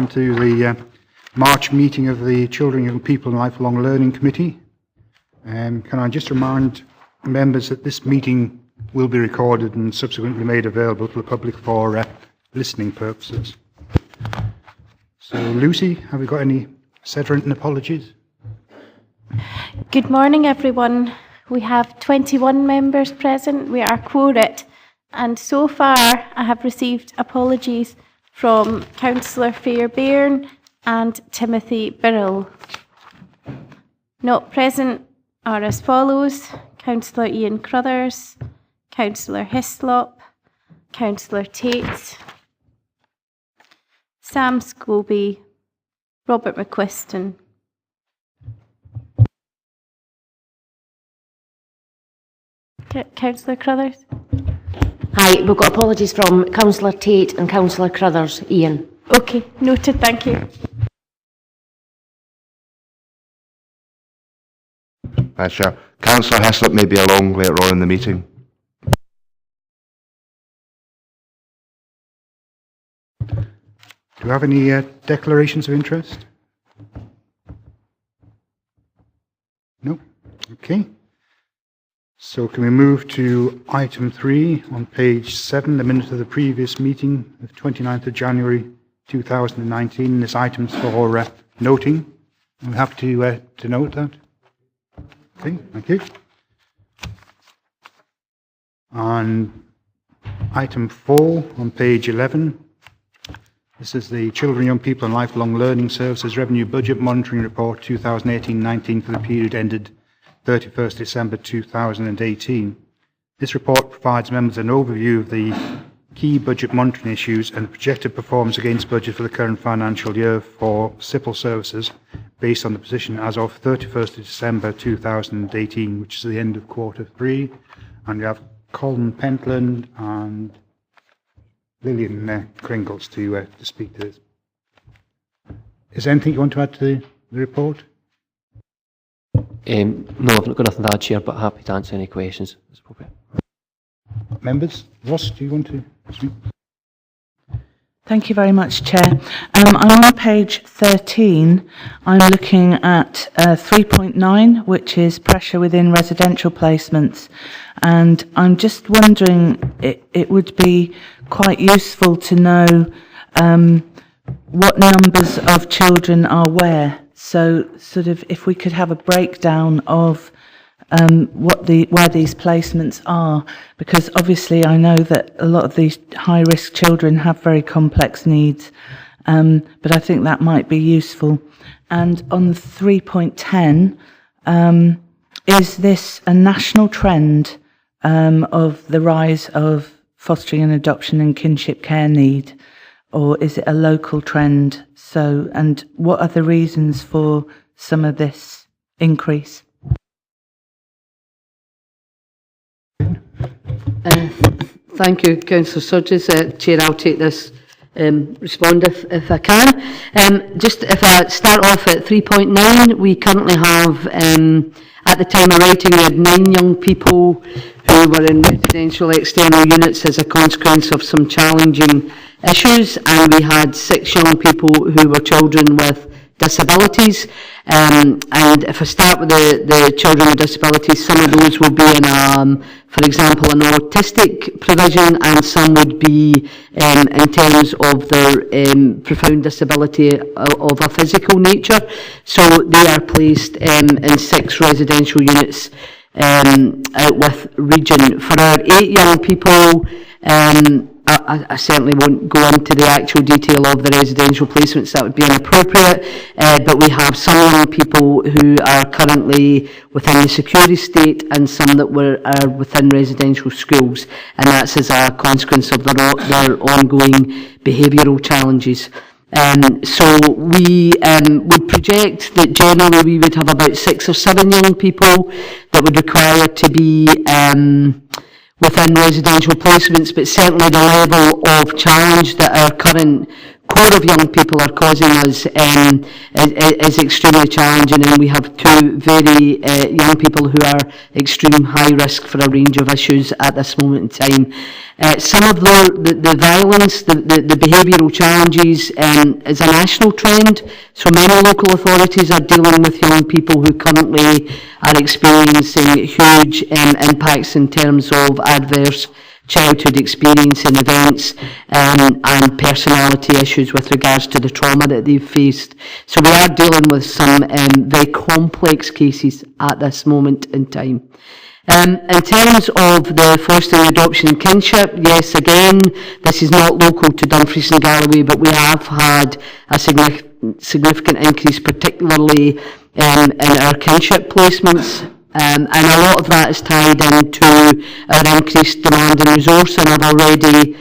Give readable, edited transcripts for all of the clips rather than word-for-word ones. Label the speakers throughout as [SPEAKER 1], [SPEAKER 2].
[SPEAKER 1] To the March meeting of the Children, Young People and Lifelong Learning Committee. Can I just remind members that this meeting will be recorded and subsequently made available to the public for listening purposes. So Lucy, have we got any SEDERUNT apologies?
[SPEAKER 2] Good morning everyone. We have 21 members present. We are quorate, and so far I have received apologies from Councillor Fairbairn and Timothy Birrell. Not present are as follows: Councillor Ian Crothers, Councillor Hislop, Councillor Tate, Sam Scobie, Robert McQuiston. Councillor Crothers?
[SPEAKER 3] Hi, we've got apologies from Councillor Tate and Councillor Crothers. Ian.
[SPEAKER 2] Okay, noted, thank you.
[SPEAKER 4] Thanks, Chair. Councillor Hislop may be along later on in the meeting.
[SPEAKER 1] Do you have any declarations of interest? No? Okay. So can we move to item 3 on page 7, the minutes of the previous meeting of 29th of January 2019. This item's for noting. I'm happy to note that. Okay, thank you. And item 4 on page 11. This is the Children, Young People and Lifelong Learning Services Revenue Budget Monitoring Report 2018-19 for the period ended 31st December 2018. This report provides members an overview of the key budget monitoring issues and the projected performance against budget for the current financial year for CYPLL services based on the position as of 31st December 2018, which is the end of quarter 3. And we have Colin Pentland and Lillian Kringles to speak to this. Is there anything you want to add to the report?
[SPEAKER 5] No, I've not got nothing to add, Chair, but happy to answer any questions as appropriate.
[SPEAKER 1] Members? Ross, do you want to speak?
[SPEAKER 6] Thank you very much, Chair. I'm on page 13. I'm looking at 3.9, which is pressure within residential placements. And I'm just wondering, it would be quite useful to know what numbers of children are where. So sort of if we could have a breakdown of where these placements are, because obviously I know that a lot of these high-risk children have very complex needs, but I think that might be useful. And on 3.10, is this a national trend of the rise of fostering and adoption and kinship care need, or is it a local trend? So, and what are the reasons for some of this increase?
[SPEAKER 7] Thank you, Councillor Surges. Chair, I'll take this respond if I can. Just if I start off at 3.9, we currently have, at the time of writing, we had 9 young people who were in residential external units as a consequence of some challenging issues, and we had 6 young people who were children with disabilities. And if I start with the children with disabilities, some of those will be in, for example, an autistic provision, and some would be in terms of their profound disability of a physical nature. So they are placed in 6 residential units out with region. For our 8 young people, I certainly won't go into the actual detail of the residential placements, that would be inappropriate, but we have some young people who are currently within the security state and some that are within residential schools, and that's as a consequence of their ongoing behavioural challenges. So we would project that generally we would have about 6 or 7 young people that would require to be within residential placements, but certainly the level of challenge that our current core of young people are causing us is extremely challenging, and we have two very young people who are extreme high risk for a range of issues at this moment in time. Some of the violence, the behavioural challenges is a national trend, so many local authorities are dealing with young people who currently are experiencing huge impacts in terms of adverse childhood experience and events and personality issues with regards to the trauma that they've faced. So we are dealing with some very complex cases at this moment in time. In terms of the fostering, adoption and kinship, yes, again, this is not local to Dumfries and Galloway, but we have had a significant increase, particularly in our kinship placements. And a lot of that is tied into our increased demand and resource, and I've already,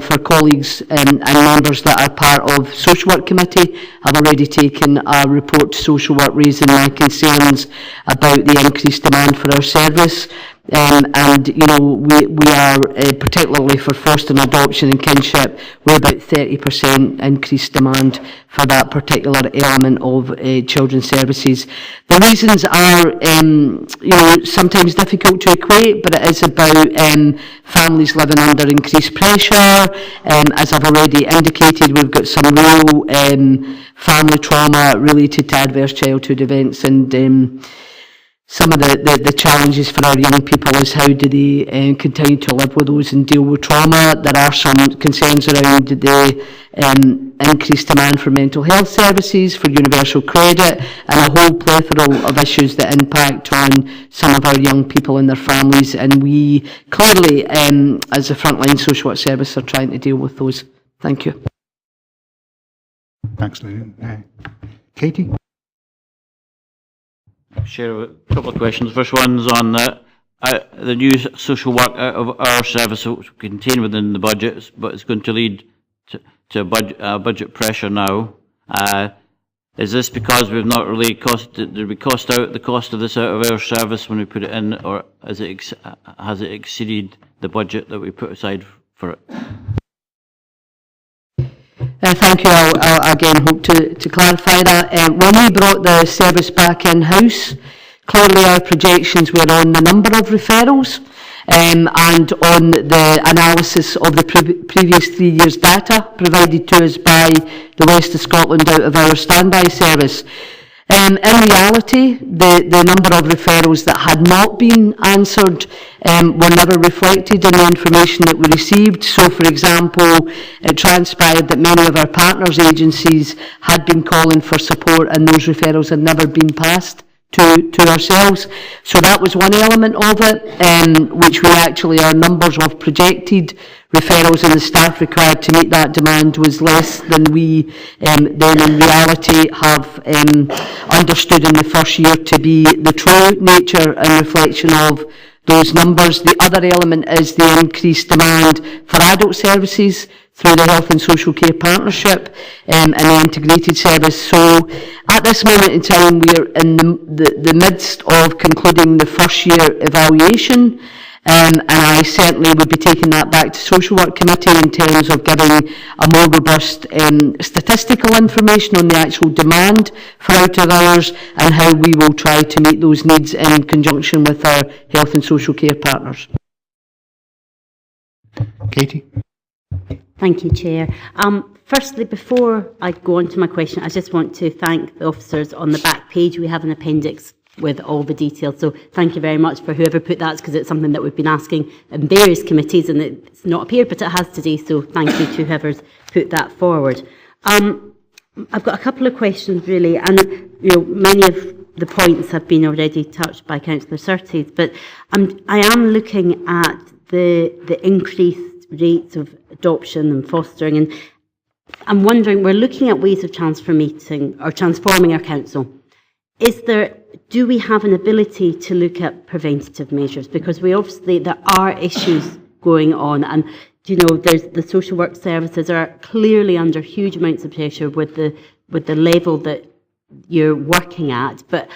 [SPEAKER 7] for colleagues and members that are part of Social Work Committee, I've already taken a report to Social Work raising my concerns about the increased demand for our service. And, you know, we are, particularly for foster and adoption and kinship, we're about 30% increased demand for that particular element of children's services. The reasons are, you know, sometimes difficult to equate, but it is about families living under increased pressure. As I've already indicated, we've got some real family trauma related to adverse childhood events, and some of the challenges for our young people is how do they continue to live with those and deal with trauma. There are some concerns around the increased demand for mental health services, for universal credit, and a whole plethora of issues that impact on some of our young people and their families. And we clearly, as a frontline social work service, are trying to deal with those. Thank you.
[SPEAKER 1] Thanks, Lynn. Katie?
[SPEAKER 8] Share a couple of questions. First one's on the new social work out of our service, which contained within the budget, but it's going to lead to budget pressure now. Is this because we've not really did we cost out the cost of this out of our service when we put it in, or has it exceeded the budget that we put aside for it?
[SPEAKER 7] Thank you. I'll again hope to clarify that. When we brought the service back in-house, clearly our projections were on the number of referrals and on the analysis of the previous 3 years' data provided to us by the West of Scotland out of our standby service. In reality, the number of referrals that had not been answered were never reflected in the information that we received. So, for example, it transpired that many of our partners' agencies had been calling for support, and those referrals had never been passed to ourselves. So that was one element of it, which we actually, our numbers of projected referrals and the staff required to meet that demand was less than we then in reality have understood in the first year to be the true nature and reflection of those numbers. The other element is the increased demand for adult services through the Health and Social Care Partnership and the integrated service. So at this moment in time, we're in the midst of concluding the first year evaluation, and I certainly would be taking that back to Social Work Committee in terms of giving a more robust statistical information on the actual demand for out of hours and how we will try to meet those needs in conjunction with our Health and Social Care partners.
[SPEAKER 1] Katie?
[SPEAKER 9] Thank you, Chair. Firstly, before I go on to my question, I just want to thank the officers. On the back page, we have an appendix with all the details. So thank you very much for whoever put that, because it's something that we've been asking in various committees and it's not appeared, but it has today. So thank you to whoever's put that forward. I've got a couple of questions really, and many of the points have been already touched by Councillor Surtees, but I am looking at the increased rates of adoption and fostering, and I'm wondering, we're looking at ways of transforming our council. Do we have an ability to look at preventative measures? Because there are issues going on, and there's the social work services are clearly under huge amounts of pressure with the level that you're working at. But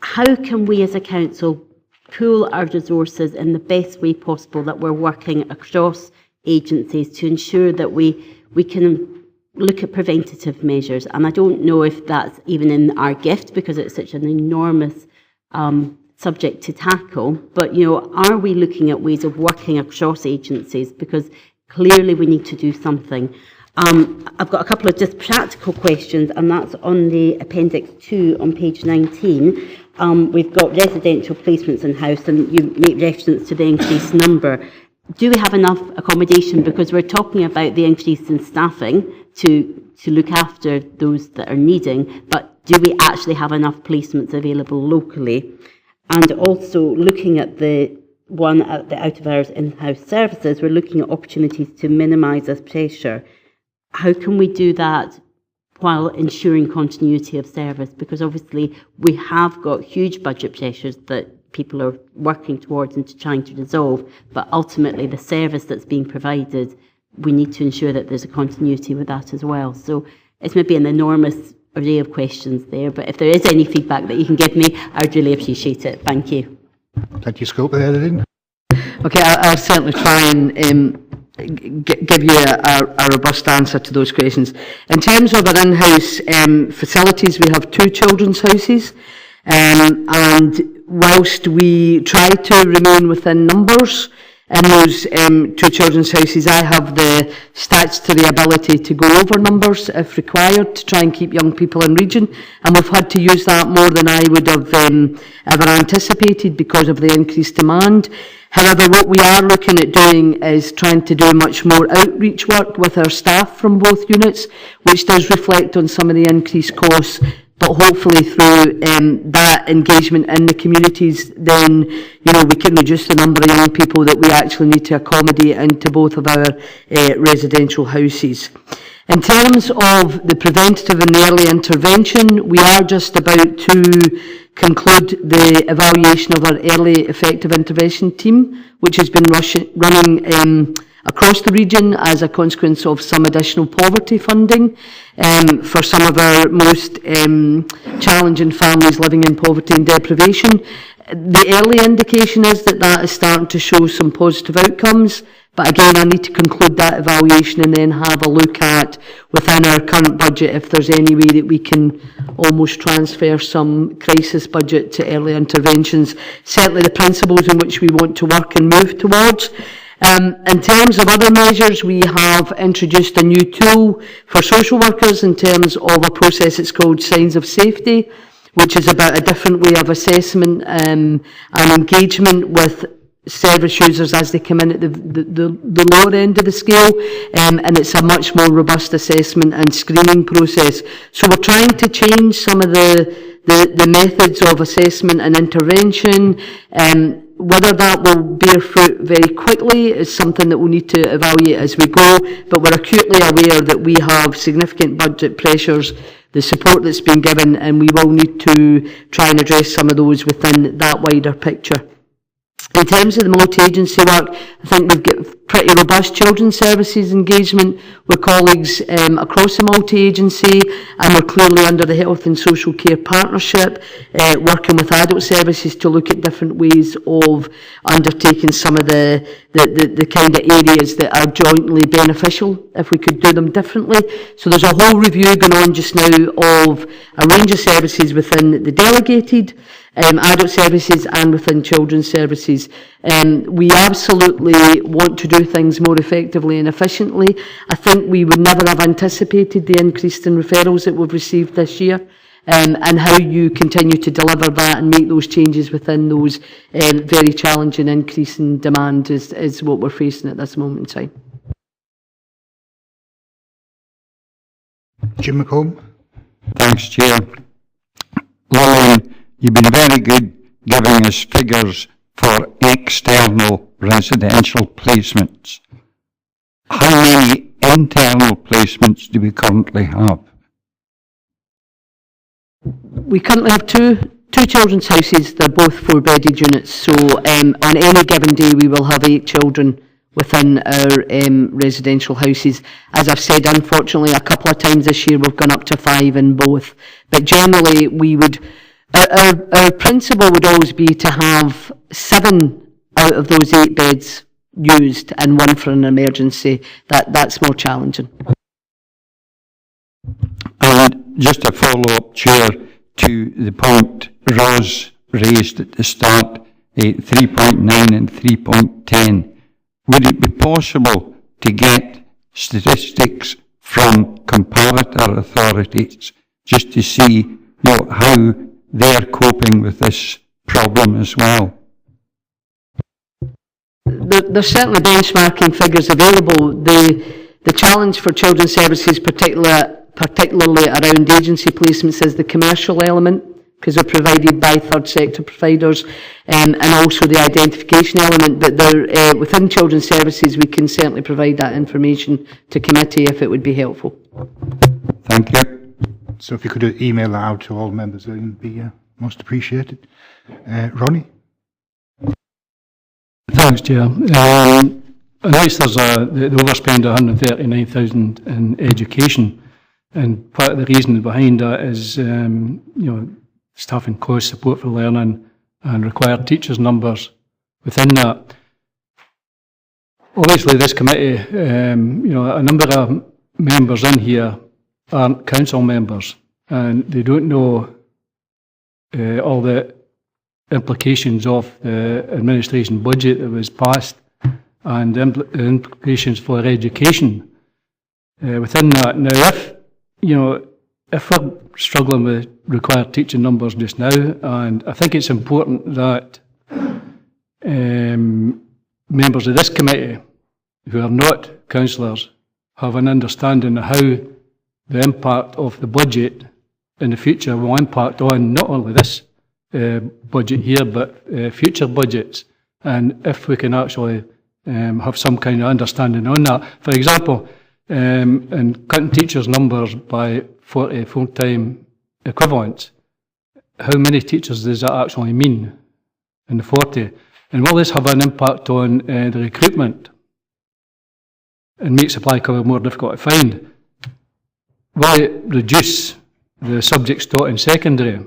[SPEAKER 9] how can we as a council pool our resources in the best way possible, that we're working across agencies to ensure that we can look at preventative measures. And I don't know if that's even in our gift because it's such an enormous subject to tackle. But, you know, are we looking at ways of working across agencies? Because clearly we need to do something. I've got a couple of just practical questions, and that's on the Appendix 2 on page 19. We've got residential placements in-house, and you make reference to the increased number. Do we have enough accommodation? Because we're talking about the increase in staffing to look after those that are needing, but do we actually have enough placements available locally? And also looking at the one at the out-of-hours in-house services, we're looking at opportunities to minimise this pressure. How can we do that while ensuring continuity of service? Because obviously we have got huge budget pressures that people are working towards and trying to resolve, but ultimately the service that's being provided, we need to ensure that there's a continuity with that as well. So it's maybe an enormous array of questions there, but if there is any feedback that you can give me, I'd really appreciate it. Thank you.
[SPEAKER 1] Plenty of scope there, Lynn.
[SPEAKER 7] Okay, I'll certainly try and give you a robust answer to those questions. In terms of our in-house facilities, we have 2 children's houses, and whilst we try to remain within numbers in those 2 children's houses, I have the statutory ability to go over numbers if required to try and keep young people in region, and we've had to use that more than I would have ever anticipated because of the increased demand. However, what we are looking at doing is trying to do much more outreach work with our staff from both units, which does reflect on some of the increased costs, but hopefully through that engagement in the communities, then, you know, we can reduce the number of young people that we actually need to accommodate into both of our residential houses. In terms of the preventative and the early intervention, we are just about to conclude the evaluation of our early effective intervention team, which has been running across the region as a consequence of some additional poverty funding for some of our most challenging families living in poverty and deprivation. The early indication is that that is starting to show some positive outcomes, but again, I need to conclude that evaluation and then have a look at, within our current budget, if there's any way that we can almost transfer some crisis budget to early interventions. Certainly the principles in which we want to work and move towards. In terms of other measures, we have introduced a new tool for social workers in terms of a process it's called Signs of Safety, which is about a different way of assessment and engagement with service users as they come in at the lower end of the scale, and it's a much more robust assessment and screening process. So we're trying to change some of the methods of assessment and intervention. Whether that will bear fruit very quickly is something that we'll need to evaluate as we go, but we're acutely aware that we have significant budget pressures, the support that's been given, and we will need to try and address some of those within that wider picture. In terms of the multi-agency work, I think we've got pretty robust children's services engagement with colleagues across the multi-agency, and we're clearly under the Health and Social Care Partnership, working with adult services to look at different ways of undertaking some of the kind of areas that are jointly beneficial, if we could do them differently. So there's a whole review going on just now of a range of services within the delegated adult services and within children's services. We absolutely want to do things more effectively and efficiently. I think we would never have anticipated the increase in referrals that we've received this year, and how you continue to deliver that and make those changes within those very challenging increase in demand is what we're facing at this moment in time.
[SPEAKER 1] Jim McComb.
[SPEAKER 10] Thanks, Chair. Lillian, you've been very good giving us figures for external residential placements. How many internal placements do we currently have?
[SPEAKER 7] We currently have two children's houses. They're both 4-bedded units, so on any given day we will have 8 children within our residential houses. As I've said, unfortunately, a couple of times this year we've gone up to 5 in both. But generally, we would, our principle would always be to have 7 out of those 8 beds used and 1 for an emergency. That's more challenging.
[SPEAKER 10] just a follow-up, Chair, to the point Ros raised at the start, 3.9 and 3.10. Would it be possible to get statistics from comparator authorities just to see, how they're coping with this problem as well?
[SPEAKER 7] There's certainly benchmarking figures available. The challenge for children's services, particularly around agency placements, is the commercial element, because they're provided by third sector providers, and also the identification element. But within children's services, we can certainly provide that information to committee if it would be helpful.
[SPEAKER 10] Thank you.
[SPEAKER 1] So if you could email that out to all members, that would be most appreciated. Ronnie?
[SPEAKER 11] Thanks, Chair. I notice there's the overspend of 139,000 in education, and part of the reason behind that is, staffing costs, support for learning, and required teachers' numbers within that. Obviously, this committee, a number of members in here aren't council members, and they don't know all the implications of the administration budget that was passed and the implications for education within that. Now, if we're struggling with required teaching numbers just now, and I think it's important that members of this committee who are not councillors have an understanding of how the impact of the budget in the future will impact on not only this budget here, but future budgets, and if we can actually have some kind of understanding on that. For example, in cutting teachers' numbers by 40 full-time equivalents, how many teachers does that actually mean in the 40? And will this have an impact on the recruitment and make supply cover more difficult to find? Will it reduce the subjects taught in secondary?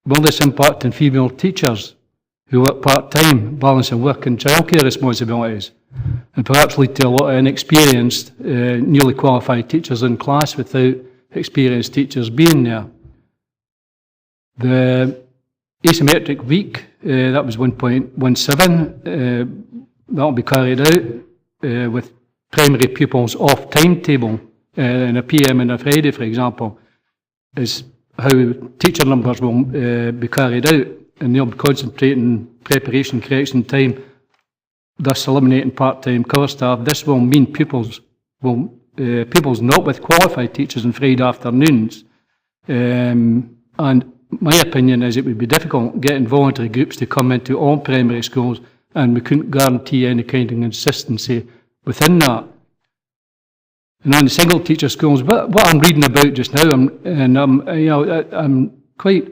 [SPEAKER 11] Will this impact on female teachers who work part-time, balancing work and childcare responsibilities, and perhaps lead to a lot of inexperienced, newly qualified teachers in class without experienced teachers being there? The asymmetric week, that was 1.17, that will be carried out with primary pupils off timetable in a PM and a Friday, for example, is how teacher numbers will be carried out, and they'll be concentrating preparation, correction time, thus eliminating part-time cover staff. This will mean pupils not with qualified teachers on Friday afternoons, and my opinion is it would be difficult getting voluntary groups to come into all primary schools, and we couldn't guarantee any kind of consistency within that. And on the single teacher schools, what I'm reading about just now, I'm quite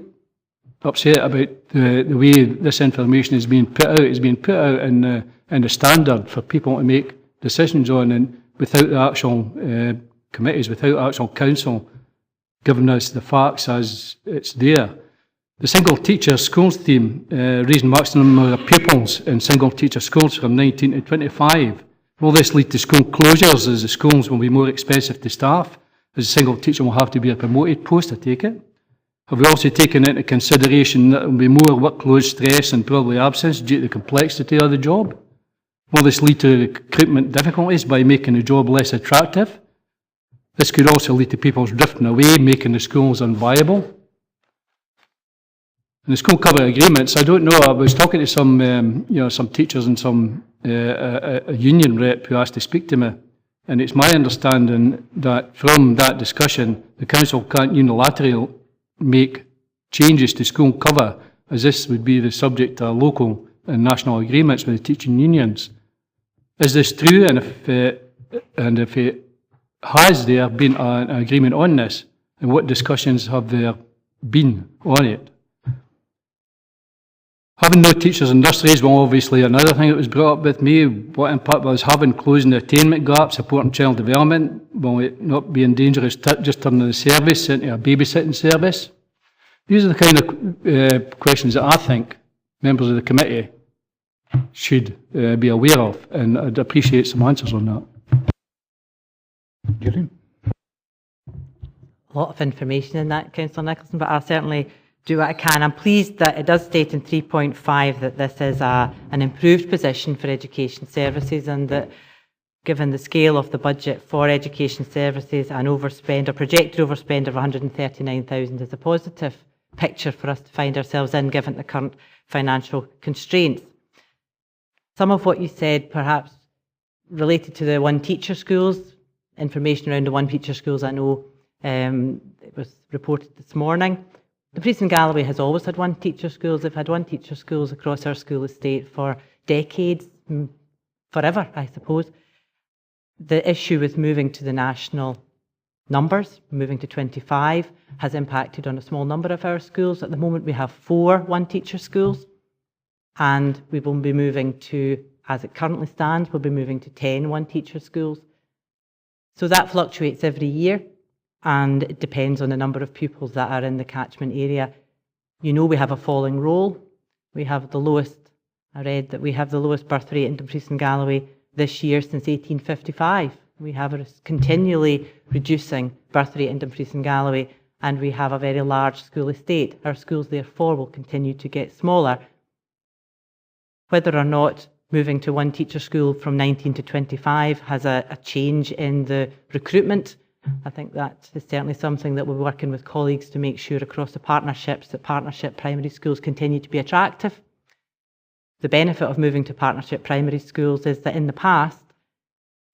[SPEAKER 11] upset about the way this information is being put out. It's being put out in the standard for people to make decisions on, and without the actual committees, without actual council giving us the facts as it's there. The single teacher schools theme, raising maximum number of pupils in single teacher schools from 19 to 25. Will this lead to school closures as the schools will be more expensive to staff, as a single teacher will have to be a promoted post, I take it? Have we also taken into consideration that there will be more workload, stress and probably absence due to the complexity of the job? Will this lead to recruitment difficulties by making the job less attractive? This could also lead to people drifting away, making the schools unviable. In the school cover agreements, I don't know, I was talking to some teachers and some a union rep who asked to speak to me, and it's my understanding that from that discussion, the council can't unilaterally make changes to school cover, as this would be the subject of local and national agreements with the teaching unions. Is this true? And if it has there been an agreement on this, and what discussions have there been on it? Having no teachers in nurseries, well, obviously another thing that was brought up with me, what impact was having closing the attainment gap, supporting child development, will it not be in danger of just turning the service into a babysitting service? These are the kind of questions that I think members of the committee should be aware of, and I'd appreciate some answers on that.
[SPEAKER 1] Gillian?
[SPEAKER 12] a lot of information in that, Councillor Nicholson, but I'll certainly do what I can. I'm pleased that it does state in 3.5 that this is an improved position for education services, and that given the scale of the budget for education services, an overspend or projected overspend of 139,000 is a positive picture for us to find ourselves in, given the current financial constraints. Some of what you said perhaps related to the one teacher schools, information around the one teacher schools, I know it was reported this morning. Dumfries and Galloway has always had one teacher schools. They've had one teacher schools across our school estate for decades, forever, I suppose. The issue with moving to the national numbers, moving to 25, has impacted on a small number of our schools. At the moment, we have 4 one-teacher schools, and we will be moving to, as it currently stands, we'll be moving to 10 one-teacher schools. So that fluctuates every year, and it depends on the number of pupils that are in the catchment area. You know, we have a falling roll. We have the lowest, I read that we have the lowest birth rate in Dumfries and Galloway this year since 1855. We have a continually reducing birth rate in Dumfries and Galloway, and we have a very large school estate. Our schools, therefore, will continue to get smaller. Whether or not moving to one teacher school from 19 to 25 has a change in the recruitment, I think that is certainly something that we're working with colleagues to make sure across the partnerships that partnership primary schools continue to be attractive. The benefit of moving to partnership primary schools is that in the past,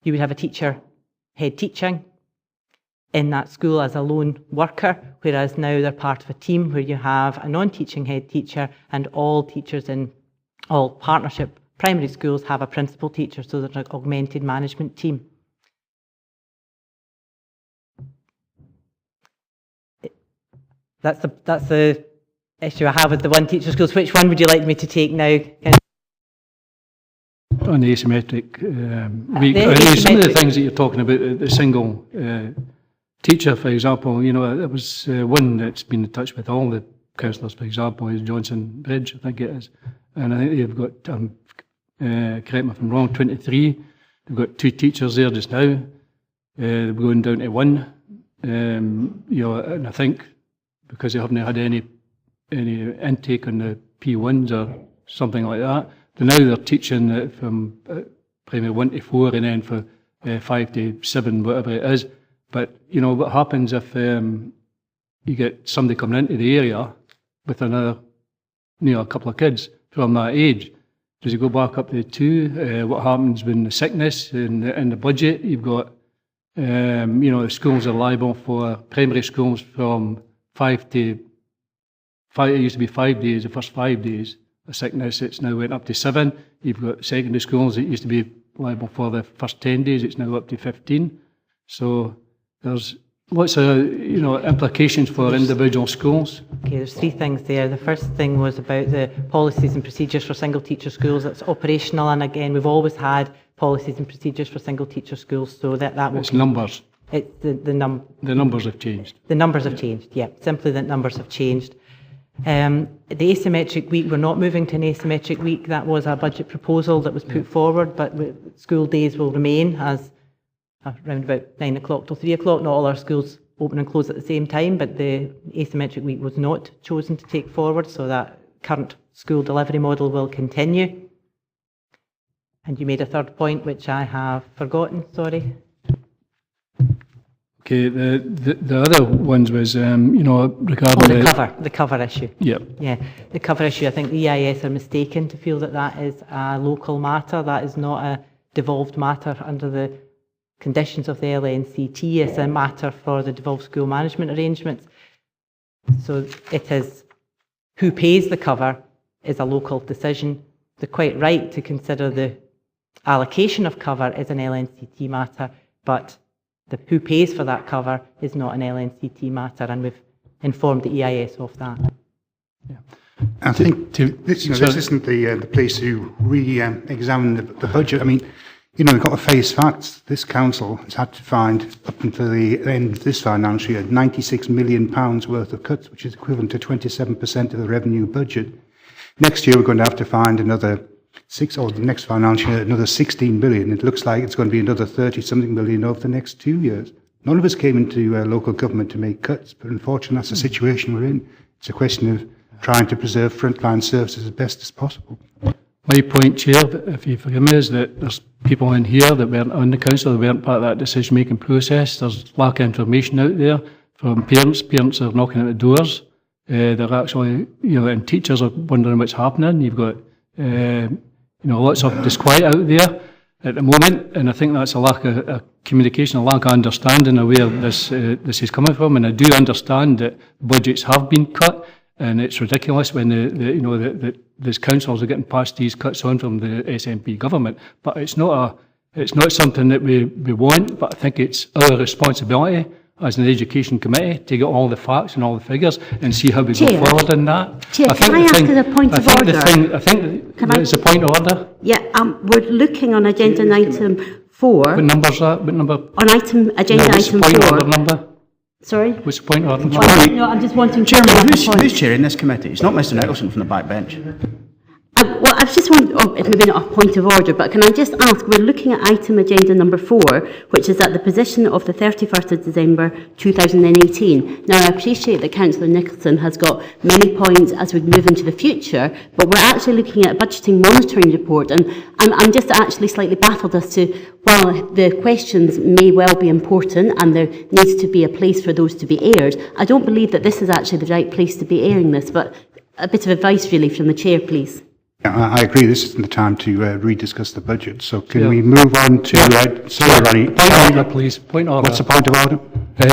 [SPEAKER 12] you would have a teacher head teaching in that school as a lone worker, whereas now they're part of a team where you have a non-teaching head teacher, and all teachers in all partnership primary schools have a principal teacher, so there's an augmented management team. That's the issue I have with the one teacher schools. Which one would you like me to take now?
[SPEAKER 11] On the asymmetric week, some of the things that you're talking about, the single teacher, for example, you know, there was one that's been in touch with all the councillors, for example, is Johnson Bridge, I think it is. And I think they've got, correct me if I'm wrong, 23. They've got 2 teachers there just now. They're going down to 1. You know, and I think because they haven't had any intake on the P1s or something like that, now they're teaching from primary 1 to 4 and then for 5 to 7, whatever it is. But, you know, what happens if you get somebody coming into the area with another, you know, a couple of kids from that age? Does it go back up to 2? What happens when the sickness in the budget? You've got, you know, the schools are liable for primary schools from 5 to 5. It used to be 5 days, the first 5 days. A sickness, it's now went up to 7. You've got secondary schools that used to be liable for the first 10 days, it's now up to 15. So there's lots of, you know, implications for individual schools.
[SPEAKER 12] Okay, there's 3 things there. The first thing was about the policies and procedures for single teacher schools. That's operational, and again, we've always had policies and procedures for single teacher schools, so that will...
[SPEAKER 11] It's numbers.
[SPEAKER 12] It's the
[SPEAKER 11] numbers have changed.
[SPEAKER 12] The numbers have changed, yeah. Simply that numbers have changed. The asymmetric week, we're not moving to an asymmetric week. That was a budget proposal that was put forward, but school days will remain as around about 9 o'clock till 3 o'clock. Not all our schools open and close at the same time, but the asymmetric week was not chosen to take forward, so that current school delivery model will continue. And you made a third point, which I have forgotten, sorry.
[SPEAKER 11] Okay, the other ones was, you know, regarding
[SPEAKER 12] the cover issue.
[SPEAKER 11] Yep.
[SPEAKER 12] Yeah, the cover issue. I think the EIS are mistaken to feel that that is a local matter. That is not a devolved matter under the conditions of the LNCT. It's a matter for the devolved school management arrangements. So it is who pays the cover is a local decision. They're quite right to consider the allocation of cover is an LNCT matter, but who pays for that cover is not an LNCT matter, and we've informed the EIS of that.
[SPEAKER 1] Yeah. I think this isn't the place to re-examine the budget. I mean, you know, we've got to face facts. This council has had to find, up until the end of this financial year, £96 million worth of cuts, which is equivalent to 27% of the revenue budget. Next year, we're going to have to find another the next financial year, another 16 billion. It looks like it's going to be another 30-something million over the next 2 years. None of us came into local government to make cuts, but unfortunately that's the situation we're in. It's a question of trying to preserve frontline services as best as possible.
[SPEAKER 11] My point, Chair, if you forgive me, is that there's people in here that weren't on the council, that weren't part of that decision-making process. There's lack of information out there from parents. Parents are knocking at the doors. They're actually, and teachers are wondering what's happening. You've got, lots of disquiet out there at the moment, and I think that's a lack of communication, a lack of understanding of where this is coming from. And I do understand that budgets have been cut, and it's ridiculous when these councils are getting passed these cuts on from the SNP government. But it's not something that we want. But I think it's our responsibility as an education committee to get all the facts and all the figures and see how we go forward in that.
[SPEAKER 9] Chair, can I ask as a point of order?
[SPEAKER 11] I think it's a point of order.
[SPEAKER 9] Yeah, we're looking on agenda item 4.
[SPEAKER 11] What number is that? What number?
[SPEAKER 9] On agenda item 4.
[SPEAKER 11] What's the point order number?
[SPEAKER 9] Sorry?
[SPEAKER 11] What's the point order number?
[SPEAKER 9] No, I'm just wanting to...
[SPEAKER 13] Chairman, who's chairing this committee? It's not Mr Nicholson from the back bench.
[SPEAKER 9] Well, I just want, it's maybe not a point of order, but can I just ask, we're looking at item agenda number 4, which is at the position of the 31st of December 2018. Now, I appreciate that Councillor Nicholson has got many points as we move into the future, but we're actually looking at a budgeting monitoring report, and I'm just actually slightly baffled as to, while the questions may well be important and there needs to be a place for those to be aired, I don't believe that this is actually the right place to be airing this, but a bit of advice really from the Chair, please.
[SPEAKER 1] I agree, this isn't the time to rediscuss the budget, so can we move on to... sorry, Ronnie.
[SPEAKER 11] Point order, please. Point order.
[SPEAKER 1] What's the point of order?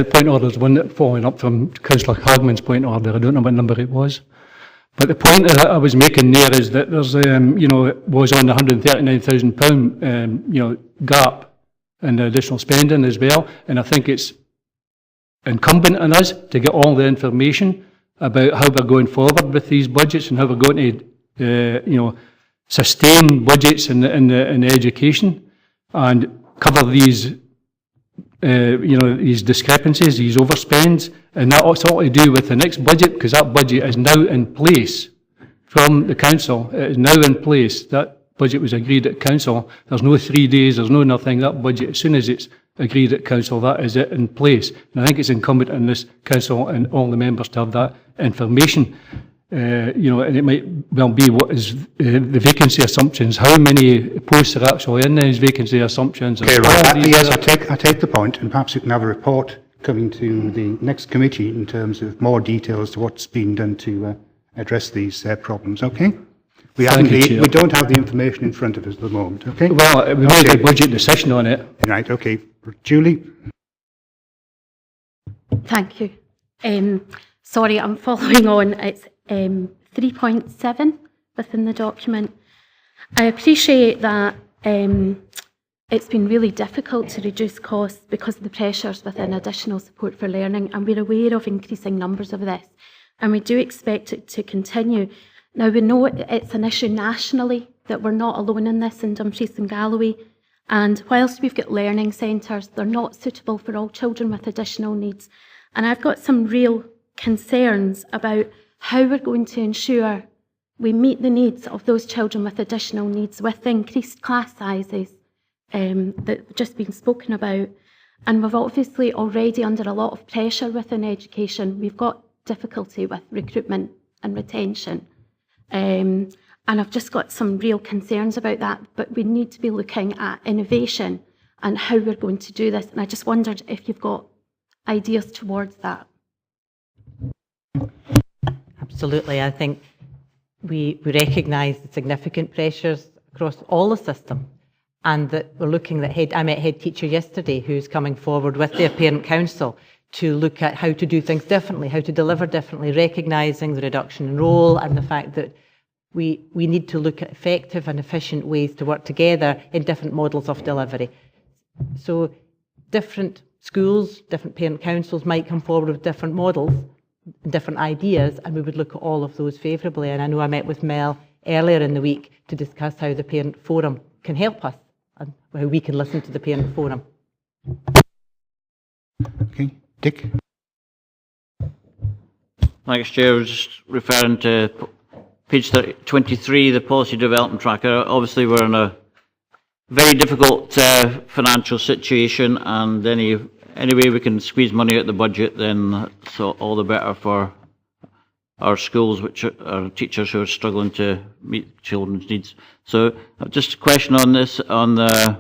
[SPEAKER 11] Point order is one that following up from Councillor Hagman's point order. I don't know what number it was. But the point that I was making there is that there's, it was on the £139,000, gap and the additional spending as well. And I think it's incumbent on us to get all the information about how we're going forward with these budgets and how we're going to sustain budgets in the education and cover these, these discrepancies, these overspends, and that's all to do with the next budget, because that budget is now in place from the council. It is now in place. That budget was agreed at council. There's no 3 days, there's no nothing. That budget, as soon as it's agreed at council, that is it in place. And I think it's incumbent on this council and all the members to have that information. And it might well be what is the vacancy assumptions, how many posts are actually in these vacancy assumptions.
[SPEAKER 1] Okay, right. Yes, I take the point, and perhaps we can have a report coming to the next committee in terms of more detail as to what's been done to address these problems, okay? We don't have the information in front of us at the moment, okay?
[SPEAKER 11] Well, we made a budget decision on it.
[SPEAKER 1] Right, okay. Julie?
[SPEAKER 2] Thank you. Sorry, I'm following on. It's 3.7 within the document. I appreciate that it's been really difficult to reduce costs because of the pressures within additional support for learning, and we're aware of increasing numbers of this, and we do expect it to continue. Now, we know it's an issue nationally, that we're not alone in this in Dumfries and Galloway, and whilst we've got learning centres, they're not suitable for all children with additional needs. And I've got some real concerns about how we're going to ensure we meet the needs of those children with additional needs with increased class sizes that have just been spoken about. And we've obviously already under a lot of pressure within education. We've got difficulty with recruitment and retention. And I've just got some real concerns about that, but we need to be looking at innovation and how we're going to do this. And I just wondered if you've got ideas towards that.
[SPEAKER 12] Absolutely. I think we recognise the significant pressures across all the system, and that we're looking at I met a head teacher yesterday who's coming forward with their parent council to look at how to do things differently, how to deliver differently, recognising the reduction in role and the fact that we need to look at effective and efficient ways to work together in different models of delivery. So different schools, different parent councils might come forward with different models, different ideas, and we would look at all of those favourably. And I know I met with Mel earlier in the week to discuss how the Parent Forum can help us and how we can listen to the Parent Forum.
[SPEAKER 1] Okay, Dick?
[SPEAKER 8] Thanks, Chair. I was just referring to page 23, the policy development tracker. Obviously, we're in a very difficult financial situation, and any any way we can squeeze money out the budget, then so all the better for our schools, which are teachers who are struggling to meet children's needs. So just a question on this, on the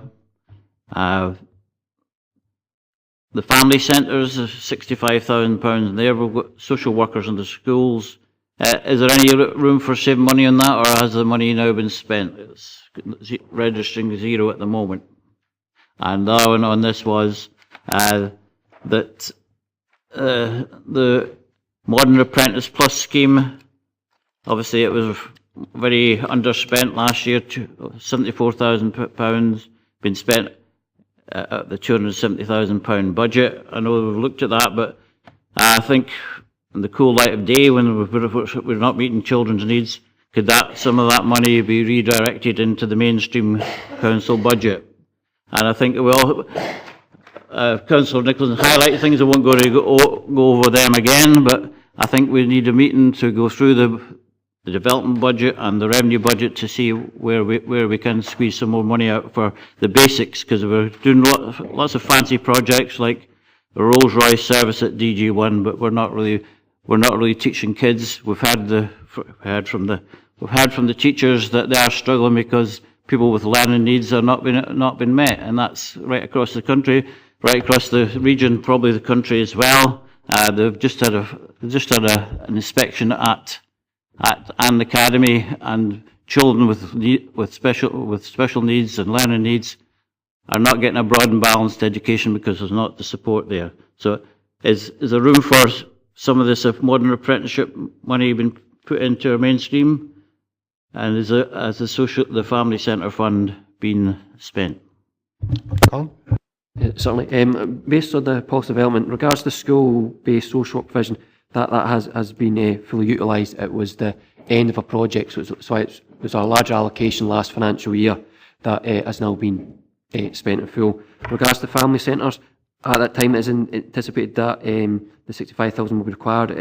[SPEAKER 8] family centres, £65,000 there. We've got social workers in the schools. Is there any room for saving money on that, or has the money now been spent? It's registering 0 at the moment. And the other one on this was that the Modern Apprentice Plus scheme, obviously it was very underspent last year, £74,000 been spent at the £270,000 budget. I know we've looked at that, but I think in the cool light of day, when we're not meeting children's needs, could some of that money be redirected into the mainstream council budget? And I think Councillor Nicholson highlighted things. I won't go over them again, but I think we need a meeting to go through the development budget and the revenue budget to see where we can squeeze some more money out for the basics, because we're doing lots of fancy projects like the Rolls Royce service at DG1, but we're not really teaching kids. We've heard from the teachers that they are struggling because people with learning needs are not been met, and that's right across the country, right across the region, probably the country as well. They've just had an inspection at an academy, and children with special needs and learning needs are not getting a broad and balanced education because there's not the support there. So, is there room for some of this modern apprenticeship money been put into our mainstream? And has the Family Centre Fund been spent?
[SPEAKER 1] Colin?
[SPEAKER 5] Certainly. Based on the policy development, in regards to the school-based social work provision, that has been fully utilised. It was the end of a project, so it was a larger allocation last financial year that has now been spent in full. In regards to family centres, at that time it is anticipated that the 65,000 will be required.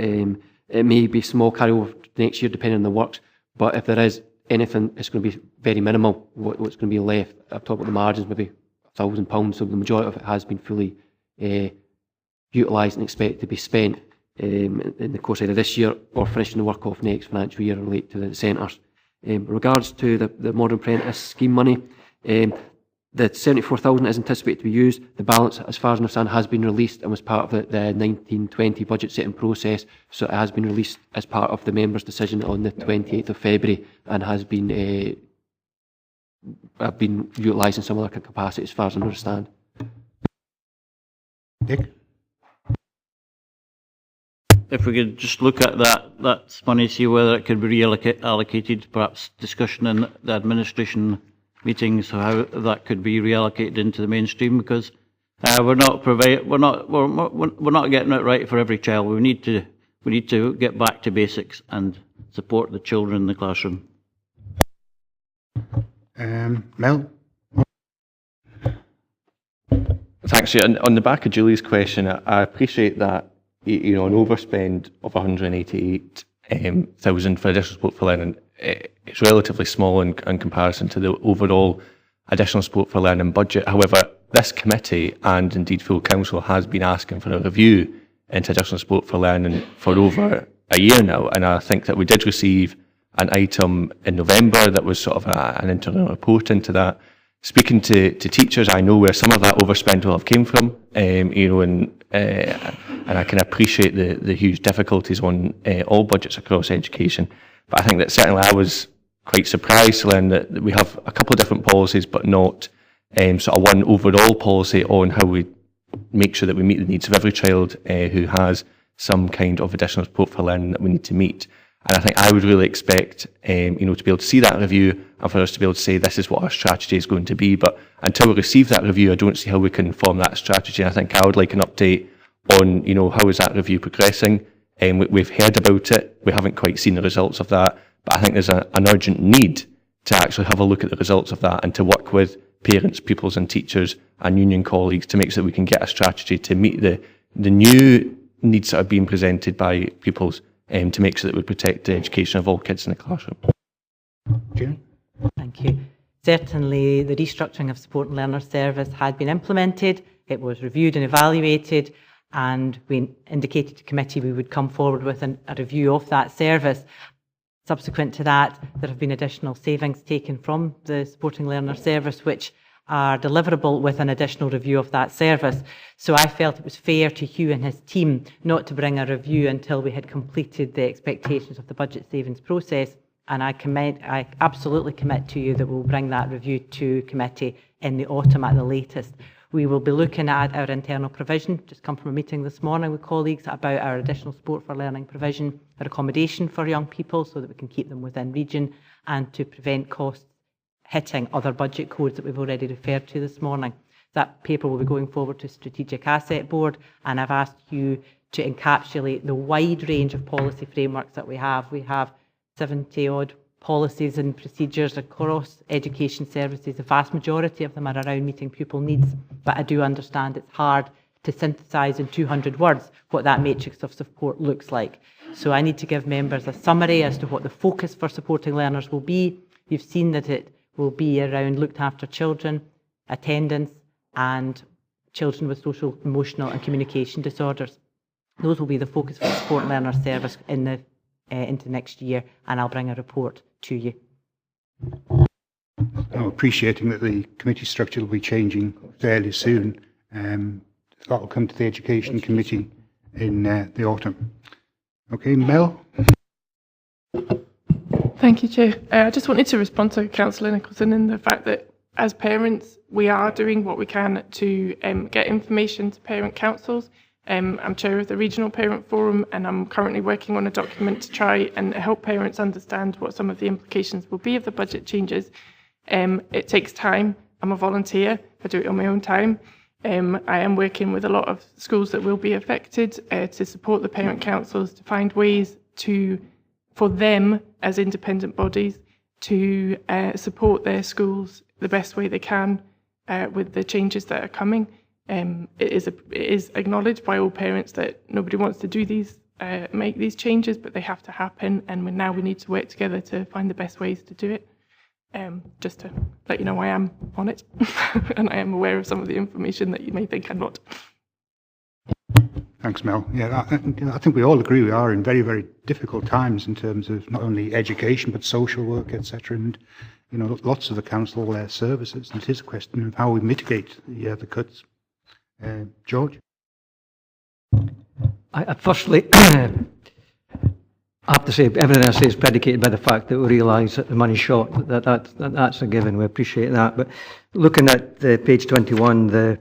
[SPEAKER 5] It may be small carryover next year depending on the works, but if there is anything, it's going to be very minimal. What's going to be left up top of the margins, maybe £1,000. So the majority of it has been fully utilised and expected to be spent in the course either this year or finishing the work off next financial year and relate to the centres. In regards to the Modern Apprentice scheme money, the 74,000 is anticipated to be used. The balance, as far as I understand, has been released and was part of the 1920 budget setting process. So it has been released as part of the members' decision on the 28th of February and has been utilised in some other capacity, as far as I understand.
[SPEAKER 1] Dick?
[SPEAKER 8] If we could just look at that money, see whether it could be reallocated, perhaps discussion in the administration meetings, how that could be reallocated into the mainstream, because we're not getting it right for every child. We need to get back to basics and support the children in the classroom.
[SPEAKER 1] Mel?
[SPEAKER 14] Thanks. On the back of Julie's question, I appreciate that an overspend of 188,000 for additional support for learning, it's relatively small in comparison to the overall additional support for learning budget. However, this committee and indeed full council has been asking for a review into additional support for learning for over a year now, and I think that we did receive an item in November that was sort of an internal report into that. Speaking to teachers, I know where some of that overspend will have came from, and I can appreciate the huge difficulties on all budgets across education. But I think that certainly I was quite surprised to learn that we have a couple of different policies, but not sort of one overall policy on how we make sure that we meet the needs of every child who has some kind of additional support for learning that we need to meet. And I think I would really expect, to be able to see that review and for us to be able to say this is what our strategy is going to be. But until we receive that review, I don't see how we can form that strategy. And I think I would like an update on, how is that review progressing? We've heard about it. We haven't quite seen the results of that. But I think there's an urgent need to actually have a look at the results of that and to work with parents, pupils and teachers and union colleagues to make sure that we can get a strategy to meet the new needs that are being presented by pupils, to make sure that we protect the education of all kids in the classroom.
[SPEAKER 1] Jane?
[SPEAKER 12] Thank you. Certainly, the restructuring of support and learner service had been implemented. It was reviewed and evaluated, and we indicated to committee we would come forward with a review of that service. Subsequent to that, there have been additional savings taken from the supporting learner service, which are deliverable with an additional review of that service. So I felt it was fair to Hugh and his team not to bring a review until we had completed the expectations of the budget savings process. And I absolutely commit to you that we'll bring that review to committee in the autumn at the latest. We will be looking at our internal provision, just come from a meeting this morning with colleagues about our additional support for learning provision, our accommodation for young people so that we can keep them within region, and to prevent costs hitting other budget codes that we've already referred to this morning. That paper will be going forward to Strategic Asset Board, and I've asked you to encapsulate the wide range of policy frameworks that we have. We have 70 odd policies and procedures across education services. The vast majority of them are around meeting pupil needs, but I do understand it's hard to synthesise in 200 words what that matrix of support looks like. So I need to give members a summary as to what the focus for supporting learners will be. You've seen that it will be around looked after children, attendance, and children with social, emotional and communication disorders. Those will be the focus for the support learner service in the into next year, and I'll bring a report to you.
[SPEAKER 1] Appreciating that the committee structure will be changing fairly soon. That will come to the Education Committee in the autumn. Okay, Mel?
[SPEAKER 15] Thank you, Chair. I just wanted to respond to Councillor Nicholson in the fact that as parents, we are doing what we can to get information to parent councils. I'm chair of the Regional Parent Forum, and I'm currently working on a document to try and help parents understand what some of the implications will be of the budget changes. It takes time. I'm a volunteer. I do it on my own time. I am working with a lot of schools that will be affected to support the parent councils to find ways for them as independent bodies to support their schools the best way they can with the changes that are coming. It is acknowledged by all parents that nobody wants to do these, make these changes, but they have to happen, and now we need to work together to find the best ways to do it. Just to let you know, I am on it, and I am aware of some of the information that you may think I'm not.
[SPEAKER 1] Thanks, Mel. Yeah, I think we all agree we are in very, very difficult times in terms of not only education but social work, etc. And lots of the council, all their services. And it is a question of how we mitigate the cuts. George?
[SPEAKER 16] I firstly, I have to say, everything I say is predicated by the fact that we realise that the money's short. That's a given. We appreciate that. But looking at page 21, the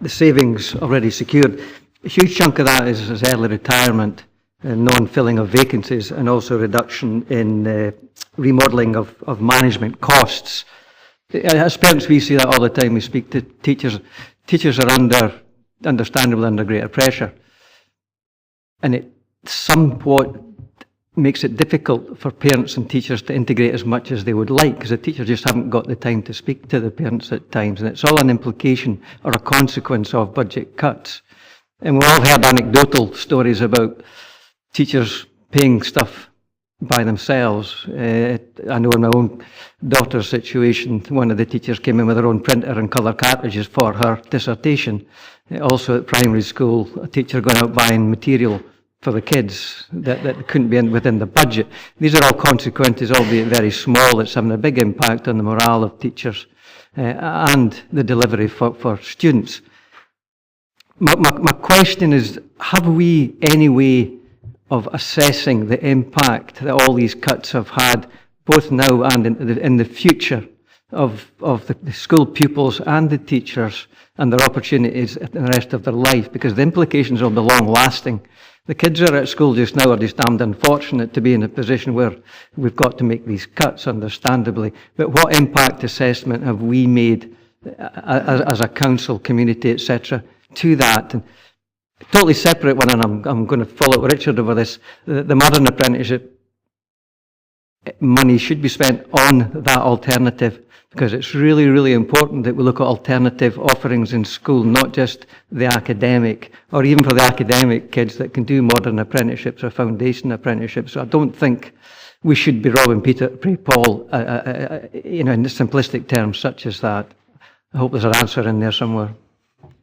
[SPEAKER 16] savings already secured, a huge chunk of that is early retirement and non-filling of vacancies, and also reduction in remodelling of management costs. As parents, we see that all the time. We speak to teachers. Teachers are understandably under greater pressure, and it somewhat makes it difficult for parents and teachers to integrate as much as they would like, because the teachers just haven't got the time to speak to the parents at times, and it's all an implication or a consequence of budget cuts. And we've all heard anecdotal stories about teachers paying stuff by themselves. I know in my own daughter's situation, one of the teachers came in with her own printer and colour cartridges for her dissertation. Also at primary school, a teacher going out buying material for the kids that couldn't be within the budget. These are all consequences, albeit very small, that's having a big impact on the morale of teachers and the delivery for students. My question is, have we any way of assessing the impact that all these cuts have had, both now and in the future, of the school pupils and the teachers and their opportunities in the rest of their life? Because the implications will be long-lasting. The kids who are at school just now are just damned unfortunate to be in a position where we've got to make these cuts, understandably. But what impact assessment have we made as a council, community, etc., to that? And totally separate one, and I'm going to follow Richard over this, the modern apprenticeship. money should be spent on that alternative, because it's really, really important that we look at alternative offerings in school, not just the academic, or even for the academic kids that can do modern apprenticeships or foundation apprenticeships. So I don't think we should be robbing Peter to pay Paul, in simplistic terms such as that. I hope there's an answer in there somewhere.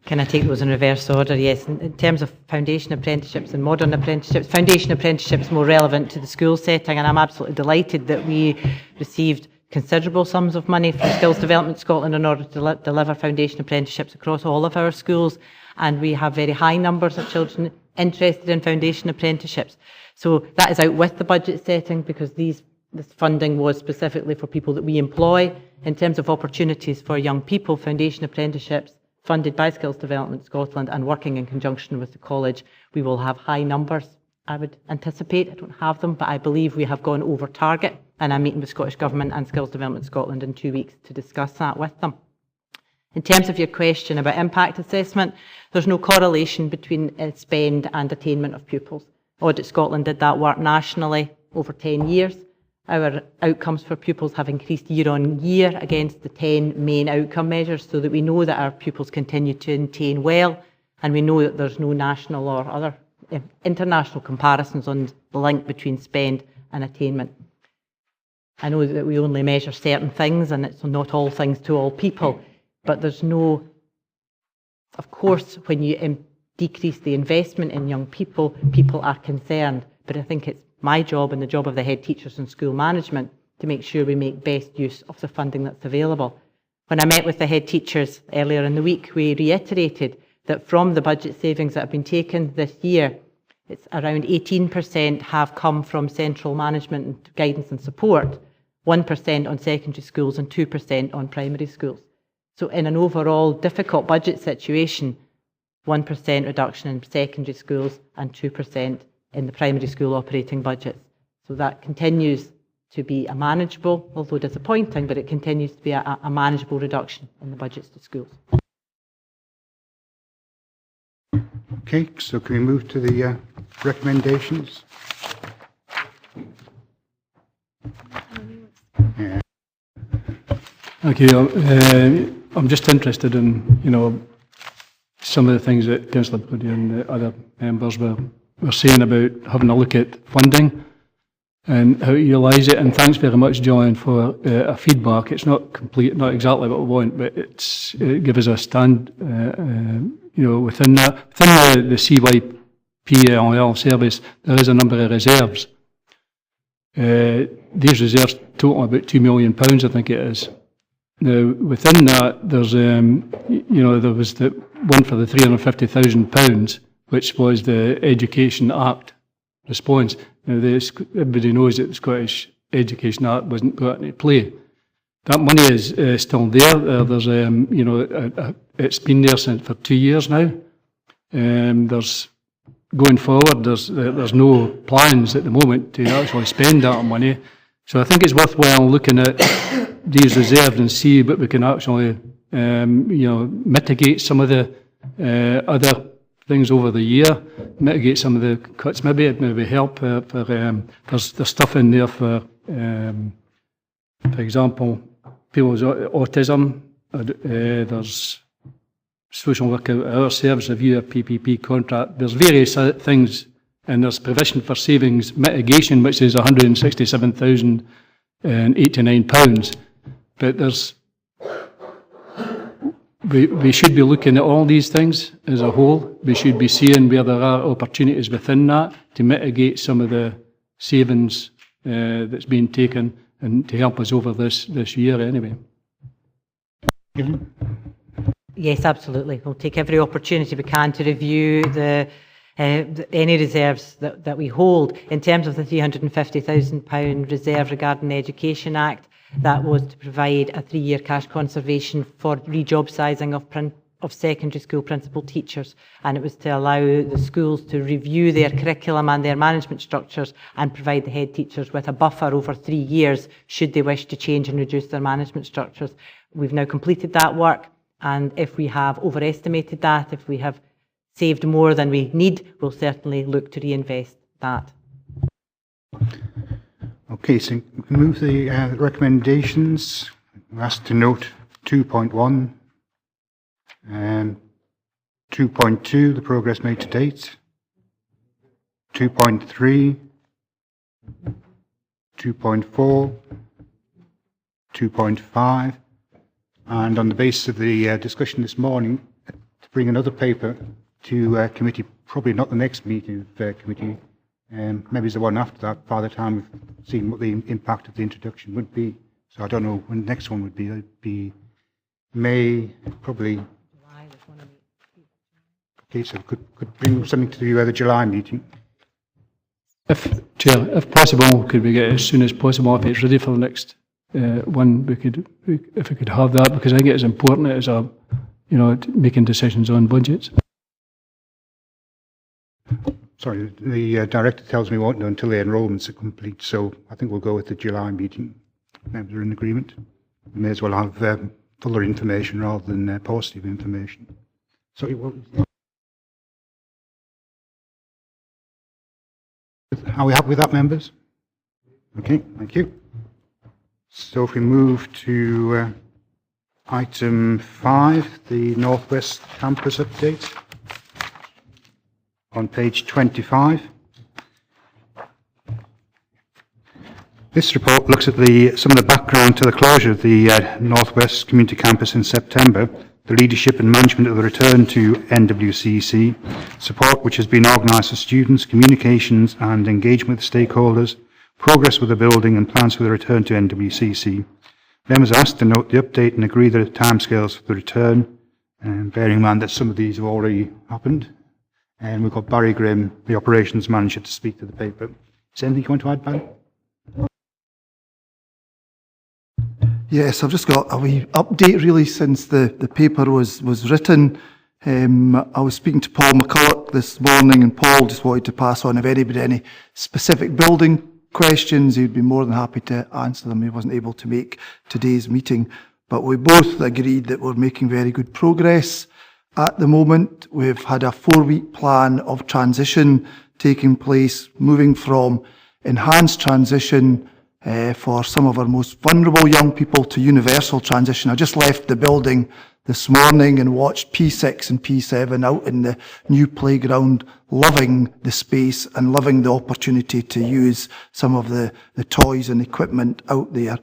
[SPEAKER 12] Can I take those in reverse order? Yes, in terms of foundation apprenticeships and modern apprenticeships, foundation apprenticeships more relevant to the school setting, and I'm absolutely delighted that we received considerable sums of money from Skills Development Scotland in order to deliver foundation apprenticeships across all of our schools, and we have very high numbers of children interested in foundation apprenticeships. So that is out with the budget setting, because this funding was specifically for people that we employ. In terms of opportunities for young people, foundation apprenticeships funded by Skills Development Scotland and working in conjunction with the college, we will have high numbers, I would anticipate. I don't have them, but I believe we have gone over target, and I'm meeting with Scottish Government and Skills Development Scotland in 2 weeks to discuss that with them. In terms of your question about impact assessment, there's no correlation between spend and attainment of pupils. Audit Scotland did that work nationally over 10 years. Our outcomes for pupils have increased year on year against the 10 main outcome measures, so that we know that our pupils continue to attain well, and we know that there's no national or other international comparisons on the link between spend and attainment. I know that we only measure certain things, and it's not all things to all people, but there's no, of course, when you decrease the investment in young people, people are concerned, but I think it's my job and the job of the head teachers and school management to make sure we make best use of the funding that's available. When I met with the head teachers earlier in the week, we reiterated that from the budget savings that have been taken this year, it's around 18% have come from central management guidance and support, 1% on secondary schools and 2% on primary schools. So in an overall difficult budget situation, 1% reduction in secondary schools and 2% in the primary school operating budgets. So that continues to be a manageable, although disappointing, but it continues to be a manageable reduction in the budgets to schools.
[SPEAKER 1] Okay, so can we move to the recommendations? Yeah.
[SPEAKER 11] Okay, I'm just interested in, some of the things that Councillor Brody and the other members were saying about having a look at funding and how to utilise it. And thanks very much, John, for a feedback. It's not complete, not exactly what we want, but it gives us a stand, within that. Within the CYPLL service, there is a number of reserves. These reserves total about £2 million, I think it is. Now, within that, there's, there was the one for the £350,000, which was the Education Act response. Now, everybody knows that the Scottish Education Act wasn't put into play. That money is still there. There's, it's been there for 2 years now. There's going forward. There's no plans at the moment to actually spend that money. So I think it's worthwhile looking at these reserves and see what we can actually, mitigate some of the other things over the year, mitigate some of the cuts. Maybe it may help. There's stuff in there for example, people's autism. There's social work out of our service review, a PPP contract. There's various things, and there's provision for savings mitigation, which is £167,089. But we should be looking at all these things as a whole. We should be seeing where there are opportunities within that to mitigate some of the savings that's being taken and to help us over this year anyway.
[SPEAKER 12] Yes, absolutely. We'll take every opportunity we can to review any reserves that we hold. In terms of the £350,000 reserve regarding the Education Act, that was to provide a 3-year cash conservation for re-job sizing of secondary school principal teachers, and it was to allow the schools to review their curriculum and their management structures and provide the head teachers with a buffer over 3 years should they wish to change and reduce their management structures. We've now completed that work, and if we have overestimated that, if we have saved more than we need, we'll certainly look to reinvest that.
[SPEAKER 1] Okay, so Move the recommendations. We're asked to note 2.1 and 2.2, the progress made to date, 2.3, 2.4, 2.5, and on the basis of the discussion this morning, to bring another paper to committee, probably not the next meeting of committee, maybe it's the one after that, by the time we've seen what the impact of the introduction would be. So I don't know when the next one would be. It'd be May, probably. July, okay, so could bring something to the July meeting.
[SPEAKER 11] Chair, if possible, could we get it as soon as possible? If it's ready for the next one, if we could have that, because I think it's important as making decisions on budgets.
[SPEAKER 1] Sorry, the director tells me we won't know until the enrolments are complete, so I think we'll go with the July meeting. Members are in agreement. We may as well have fuller information rather than positive information. Sorry, are we happy with that, members? Okay, thank you. So if we move to item 5, the Northwest Campus update, on page 25. This report looks at some of the background to the closure of the Northwest Community Campus in September, the leadership and management of the return to NWCC, support which has been organised for students, communications and engagement with stakeholders, progress with the building and plans for the return to NWCC. Members are asked to note the update and agree the timescales for the return, bearing in mind that some of these have already happened. And we've got Barry Grimm, the operations manager, to speak to the paper. Is there anything you want to add, Barry?
[SPEAKER 17] Yes, I've just got a wee update really since the paper was written. I was speaking to Paul McCulloch this morning, and Paul just wanted to pass on if anybody had any specific building questions, he'd be more than happy to answer them. He wasn't able to make today's meeting, but we both agreed that we're making very good progress. At the moment, we've had a 4-week plan of transition taking place, moving from enhanced transition for some of our most vulnerable young people to universal transition. I just left the building this morning and watched P6 and P7 out in the new playground, loving the space and loving the opportunity to use some of the toys and equipment out there.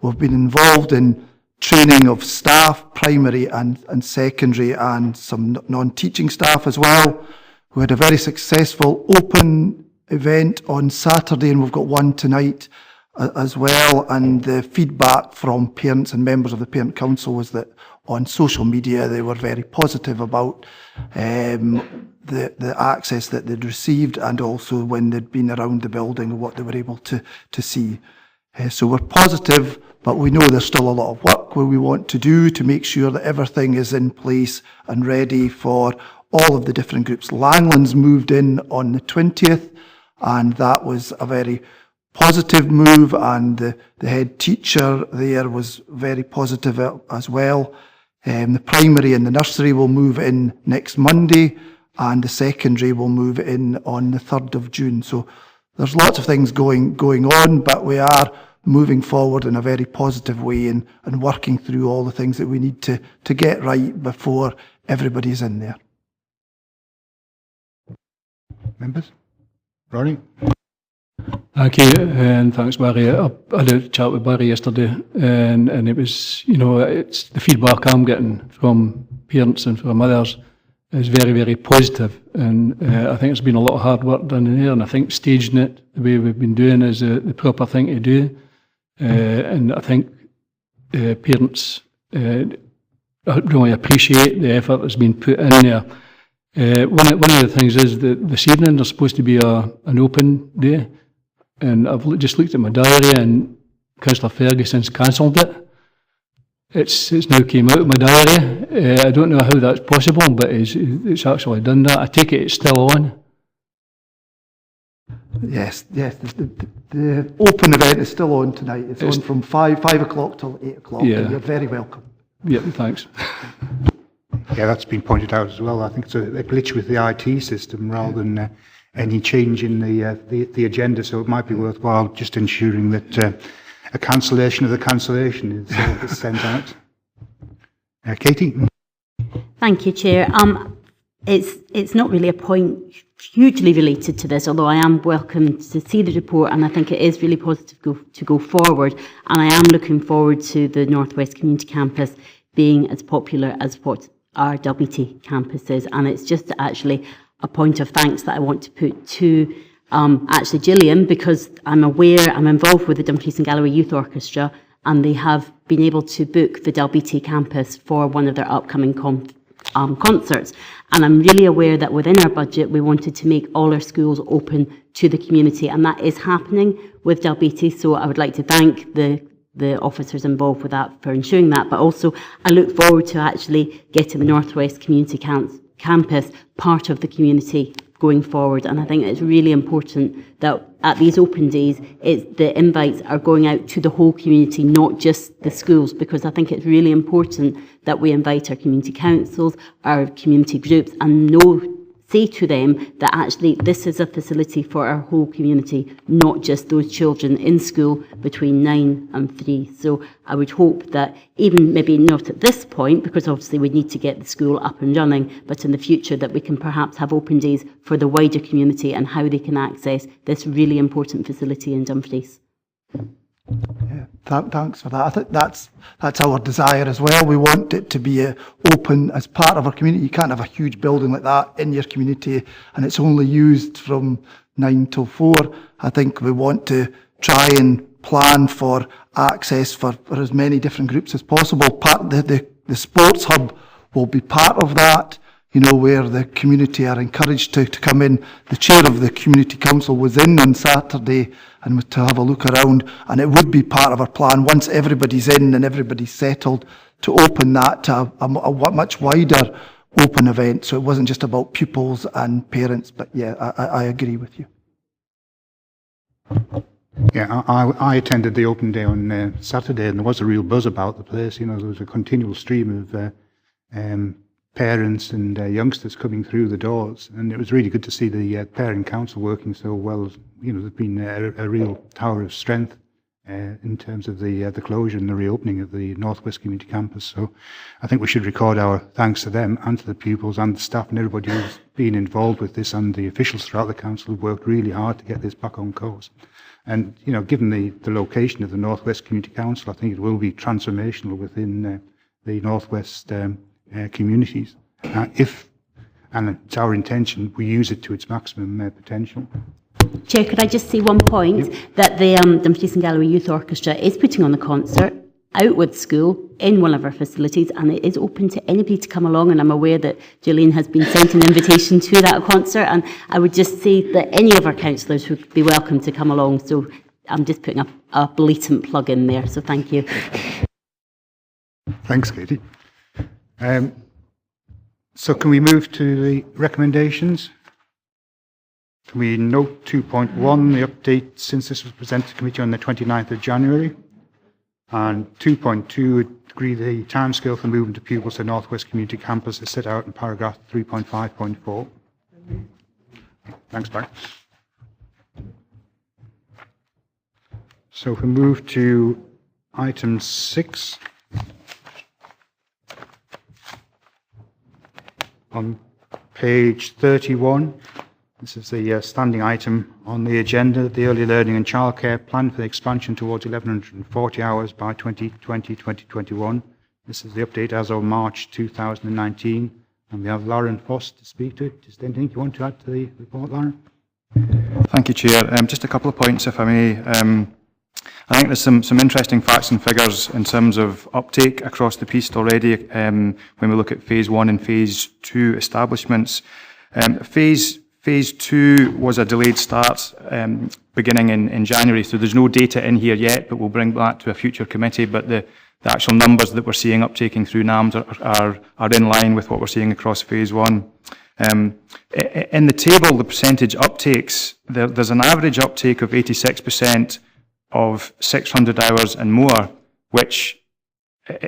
[SPEAKER 17] We've been involved in training of staff, primary and secondary, and some non-teaching staff as well. We had a very successful open event on Saturday, and we've got one tonight as well. And the feedback from parents and members of the Parent Council was that on social media they were very positive about the access that they'd received, and also when they'd been around the building and what they were able to see. So we're positive, but we know there's still a lot of work where we want to do to make sure that everything is in place and ready for all of the different groups. Langlands moved in on the 20th, and that was a very positive move, and the head teacher there was very positive as well. The primary and the nursery will move in next Monday, and the secondary will move in on the 3rd of June. So there's lots of things going on, but we are moving forward in a very positive way and working through all the things that we need to get right before everybody's in there.
[SPEAKER 1] Members? Ronnie?
[SPEAKER 11] Thank you, and thanks, Barry. I had a chat with Barry yesterday, and it was, it's the feedback I'm getting from parents and from others is very, very positive, and I think there's been a lot of hard work done in here, and I think staging it the way we've been doing is the proper thing to do, and I think parents really appreciate the effort that's been put in there. One of the things is that this evening there's supposed to be an open day, and I've just looked at my diary, and Councillor Ferguson's cancelled it. It's now came out of my diary. I don't know how that's possible, but it's actually done that. I take it it's still on.
[SPEAKER 17] Yes. The open event is still on tonight. It's on from 5 o'clock till 8 o'clock.
[SPEAKER 11] Yeah.
[SPEAKER 17] And you're very welcome.
[SPEAKER 11] Yeah, thanks.
[SPEAKER 1] Yeah, that's been pointed out as well. I think it's a glitch with the IT system rather than any change in the agenda. So it might be worthwhile just ensuring that a cancellation of the cancellation is sent out. Katie?
[SPEAKER 9] Thank you, Chair. It's not really a point hugely related to this, although I am welcome to see the report, and I think it is really positive to go forward. And I am looking forward to the North West Community Campus being as popular as what our WT campus is. And it's just actually a point of thanks that I want to put to actually Gillian, because I'm aware I'm involved with the Dumfries and Galloway Youth Orchestra, and they have been able to book the WT campus for one of their upcoming concerts. And I'm really aware that within our budget we wanted to make all our schools open to the community, and that is happening with WT. So I would like to thank the officers involved with that for ensuring that, but also I look forward to actually getting the North West Community Campus part of the community going forward. And I think it's really important that at these open days, the invites are going out to the whole community, not just the schools, because I think it's really important that we invite our community councils, our community groups, and say to them that actually this is a facility for our whole community, not just those children in school between 9 and 3. So I would hope that even maybe not at this point, because obviously we need to get the school up and running, but in the future that we can perhaps have open days for the wider community and how they can access this really important facility in Dumfries.
[SPEAKER 17] Yeah, thanks for that. I think that's our desire as well. We want it to be open as part of our community. You can't have a huge building like that in your community and it's only used from 9 till 4. I think we want to try and plan for access for as many different groups as possible. The sports hub will be part of that, where the community are encouraged to come in. The chair of the community council was in on Saturday and to have a look around, and it would be part of our plan once everybody's in and everybody's settled to open that to a much wider open event. So it wasn't just about pupils and parents, but yeah, I agree with you.
[SPEAKER 1] Yeah, I attended the open day on Saturday, and there was a real buzz about the place. There was a continual stream of parents and youngsters coming through the doors, and it was really good to see the parent council working so well. There's been a real tower of strength in terms of the closure and the reopening of the North West Community Campus. So I think we should record our thanks to them and to the pupils and the staff and everybody who's been involved with this, and the officials throughout the council who worked really hard to get this back on course. And given the location of the North West Community Council, I think it will be transformational within the North West communities. And it's our intention, we use it to its maximum potential.
[SPEAKER 9] Chair, could I just say one point? Yep. That the Dumfries and Galloway Youth Orchestra is putting on the concert out with school in one of our facilities, and it is open to anybody to come along, and I'm aware that Gillian has been sent an invitation to that concert, and I would just say that any of our councillors would be welcome to come along. So I'm just putting a blatant plug in there, so thank you.
[SPEAKER 1] Thanks, Katie. So can we move to the recommendations? Can we note 2.1, the update since this was presented to committee on the 29th of January? And 2.2, agree the timescale for movement of pupils to North West Community Campus is set out in paragraph 3.5.4. Thanks, Barry. So if we move to item 6, on page 31, this is the standing item on the agenda, the early learning and childcare plan for the expansion towards 1,140 hours by 2020-2021. This is the update as of March 2019, and we have Lauren Foss to speak to it. Is there anything you want to add to the report, Lauren?
[SPEAKER 18] Thank you, Chair. Just a couple of points, if I may. I think there's some interesting facts and figures in terms of uptake across the piece already when we look at phase 1 and phase 2 establishments. Phase 2 was a delayed start beginning in January, so there's no data in here yet, but we'll bring that to a future committee. But the actual numbers that we're seeing uptaking through NAMS are in line with what we're seeing across phase 1. In the table, the percentage uptakes, there's an average uptake of 86% of 600 hours and more, which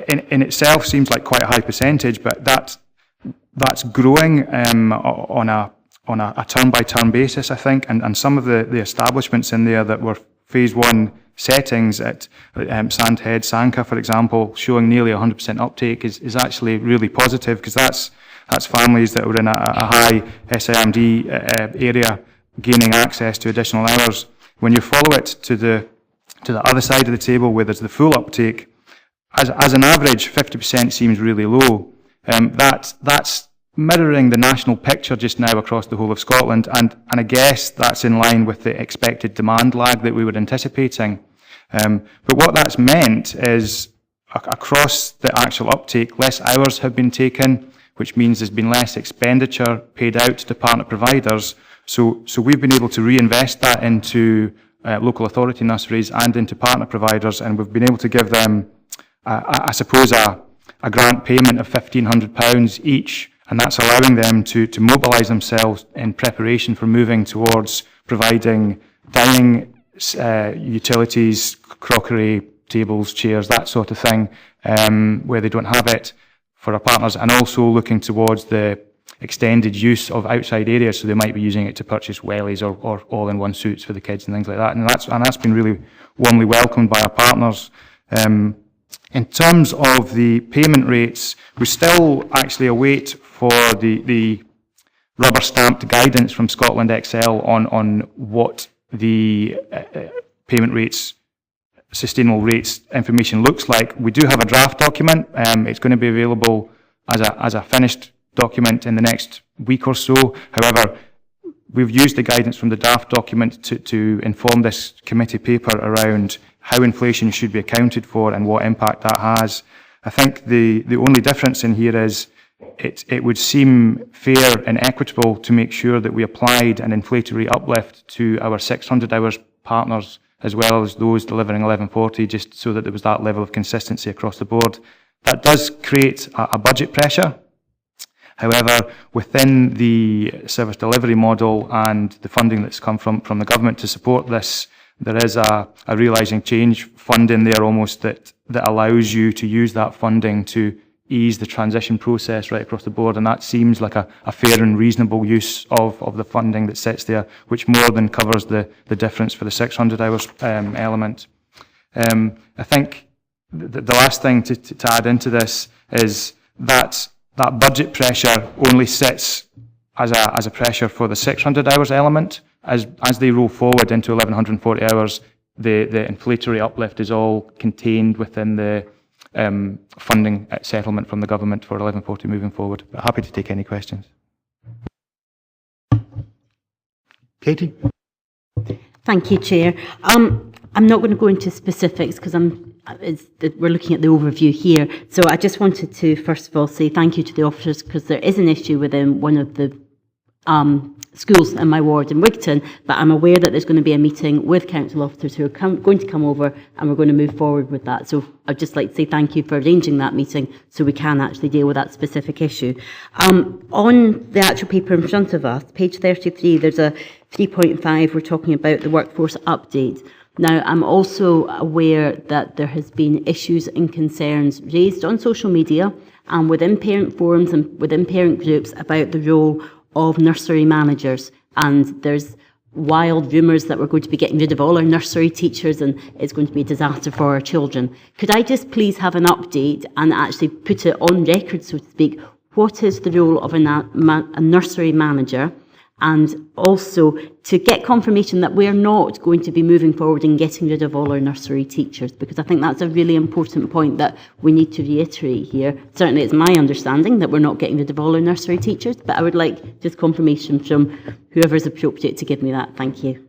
[SPEAKER 18] in itself seems like quite a high percentage, but that's growing on a turn-by-turn basis, I think, and some of the establishments in there that were phase 1 settings at Sandhead, Sanka, for example, showing nearly 100% uptake is actually really positive, because that's families that were in a high SIMD area gaining access to additional hours. When you follow it to the other side of the table, where there's the full uptake, as an average, 50% seems really low. That's mirroring the national picture just now across the whole of Scotland, and I guess that's in line with the expected demand lag that we were anticipating. But what that's meant is, across the actual uptake, less hours have been taken, which means there's been less expenditure paid out to partner providers. So we've been able to reinvest that into local authority nurseries and into partner providers, and we've been able to give them, I suppose, a grant payment of £1,500 each, and that's allowing them to mobilise themselves in preparation for moving towards providing dining utilities, crockery, tables, chairs, that sort of thing, where they don't have it for our partners, and also looking towards the extended use of outside areas, so they might be using it to purchase wellies or all-in-one suits for the kids and things like that, and that's been really warmly welcomed by our partners. In terms of the payment rates, we still actually await for the rubber-stamped guidance from Scotland XL on what the payment rates, sustainable rates information looks like. We do have a draft document. It's going to be available as a finished document in the next week or so. However, we've used the guidance from the draft document to inform this committee paper around how inflation should be accounted for and what impact that has. I think the only difference in here is it would seem fair and equitable to make sure that we applied an inflationary uplift to our 600 hours partners as well as those delivering 1140, just so that there was that level of consistency across the board. That does create a budget pressure. However, within the service delivery model and the funding that's come from the government to support this, there is a realising change fund in there almost that allows you to use that funding to ease the transition process right across the board, and that seems like a fair and reasonable use of the funding that sits there, which more than covers the difference for the 600 hours element. I think the last thing to add into this is that budget pressure only sits as a pressure for the 600 hours element. As they roll forward into 1140 hours, the inflationary uplift is all contained within the funding settlement from the government for 1140 moving forward. But happy to take any questions.
[SPEAKER 1] Katie?
[SPEAKER 9] Thank you, Chair. I'm not going to go into specifics because we're looking at the overview here. So I just wanted to, first of all, say thank you to the officers, because there is an issue within one of the schools in my ward in Wigton, but I'm aware that there's going to be a meeting with council officers who are going to come over, and we're going to move forward with that. So I'd just like to say thank you for arranging that meeting so we can actually deal with that specific issue. On the actual paper in front of us, page 33, there's a 3.5, we're talking about the workforce update. Now, I'm also aware that there has been issues and concerns raised on social media and within parent forums and within parent groups about the role of nursery managers, and there's wild rumours that we're going to be getting rid of all our nursery teachers and it's going to be a disaster for our children. Could I just please have an update and actually put it on record, so to speak, what is the role of a nursery manager, and also to get confirmation that we're not going to be moving forward and getting rid of all our nursery teachers, because I think that's a really important point that we need to reiterate here. Certainly it's my understanding that we're not getting rid of all our nursery teachers, but I would like just confirmation from whoever's appropriate to give me that. Thank you.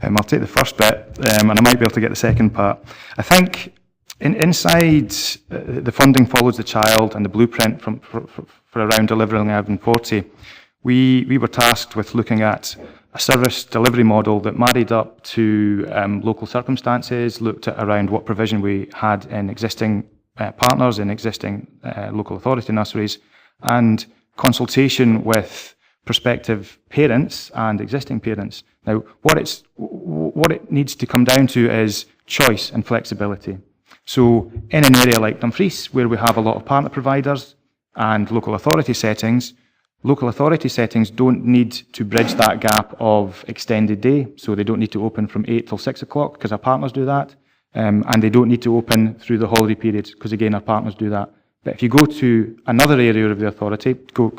[SPEAKER 18] I'll take the first bit, and I might be able to get the second part. I think inside the funding follows the child and the blueprint for around delivering 1140, we were tasked with looking at a service delivery model that married up to local circumstances, looked at around what provision we had in existing partners, in existing local authority nurseries, and consultation with prospective parents and existing parents. Now, what it needs to come down to is choice and flexibility. So in an area like Dumfries, where we have a lot of partner providers and local authority settings, Local authority settings don't need to bridge that gap of extended day, so they don't need to open from 8 till 6 o'clock, because our partners do that, and they don't need to open through the holiday periods, because again, our partners do that. But if you go to another area of the authority, go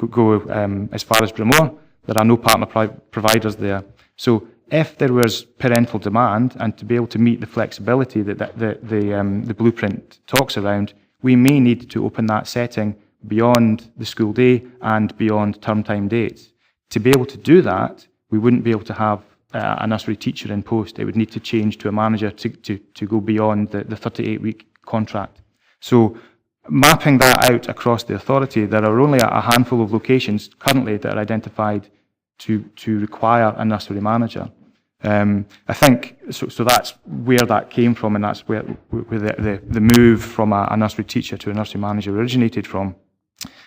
[SPEAKER 18] as far as Bramore, there are no partner providers there. So if there was parental demand, and to be able to meet the flexibility that the blueprint talks around, we may need to open that setting beyond the school day and beyond term time dates. To be able to do that, we wouldn't be able to have a nursery teacher in post. It would need to change to a manager to go beyond the 38-week contract. So mapping that out across the authority, there are only a handful of locations currently that are identified to require a nursery manager. I think, so that's where that came from, and that's where the move from a nursery teacher to a nursery manager originated from.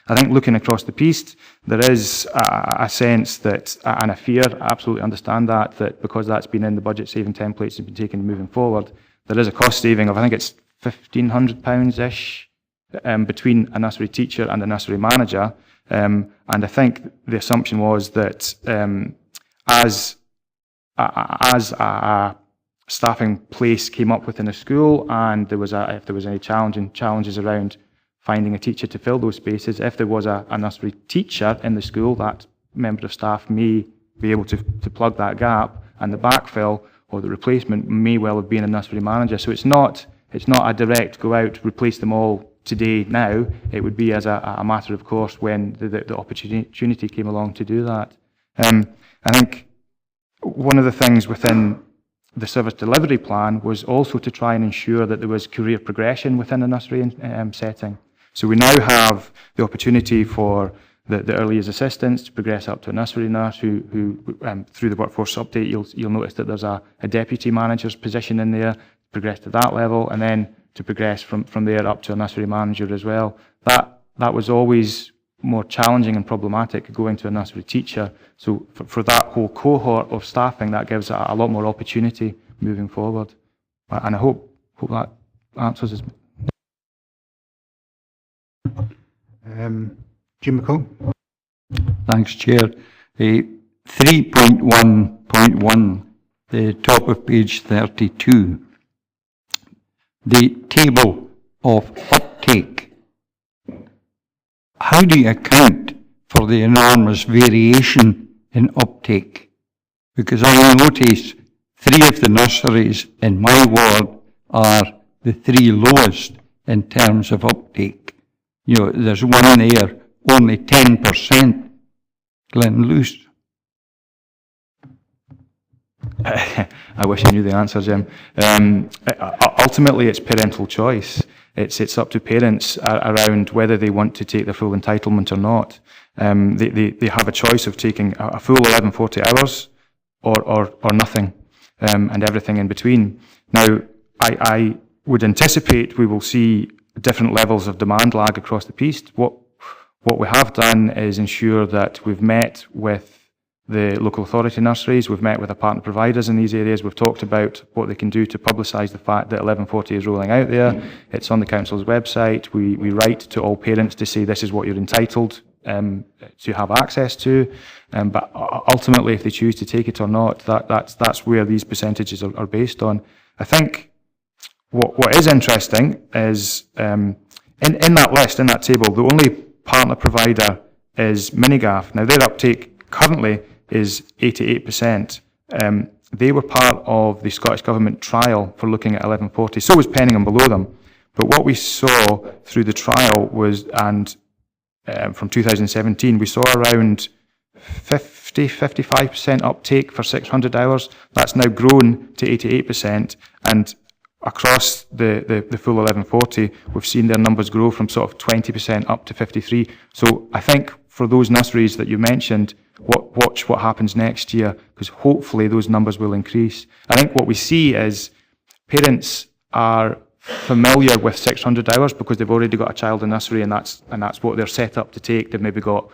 [SPEAKER 18] I think looking across the piece, there is a sense that, and a fear, I absolutely understand that because that's been in the budget saving templates and been taken moving forward, there is a cost saving of, I think it's £1,500-ish between a nursery teacher and a nursery manager. And I think the assumption was that as a staffing place came up within a school, and if there was any challenges around finding a teacher to fill those spaces, if there was a nursery teacher in the school, that member of staff may be able to plug that gap, and the backfill or the replacement may well have been a nursery manager. So it's not a direct go out, replace them all today, now. It would be as a matter of course when the opportunity came along to do that. I think one of the things within the service delivery plan was also to try and ensure that there was career progression within a nursery setting. So we now have the opportunity for the early years assistants to progress up to a nursery nurse who through the workforce update, you'll notice that there's a deputy manager's position in there, progress to that level, and then to progress from there up to a nursery manager as well. That was always more challenging and problematic going to a nursery teacher. So for that whole cohort of staffing, that gives a lot more opportunity moving forward. And I hope that answers this.
[SPEAKER 1] Jim McCall.
[SPEAKER 10] Thanks, Chair. 3.1.1, the top of page 32. The table of uptake. How do you account for the enormous variation in uptake? Because I notice 3 of the nurseries in my ward are the 3 lowest in terms of uptake. You know, there's one there, only 10%, Glen Luce.
[SPEAKER 18] I wish I knew the answer, Jim. Ultimately, it's parental choice. It's up to parents around whether they want to take their full entitlement or not. They have a choice of taking a full 1140 hours or nothing, and everything in between. Now, I would anticipate we will see different levels of demand lag across the piece. What we have done is ensure that we've met with the local authority nurseries, we've met with our partner providers in these areas, we've talked about what they can do to publicise the fact that 1140 is rolling out there. It's on the council's website. We write to all parents to say this is what you're entitled to have access to, but ultimately if they choose to take it or not, that's where these percentages are based on. I think what is interesting is in that list, in that table, the only partner provider is Minigaff. Now their uptake currently is 88%. They were part of the Scottish Government trial for looking at 1140. So was Penningham below them. But what we saw through the trial was, from 2017, we saw around 55% uptake for 600 hours. That's now grown to 88%. And across the full 1140, we've seen their numbers grow from sort of 20% up to 53%. So I think for those nurseries that you mentioned, watch what happens next year, because hopefully those numbers will increase. I think what we see is parents are familiar with 600 hours because they've already got a child in nursery, and that's what they're set up to take. They've maybe got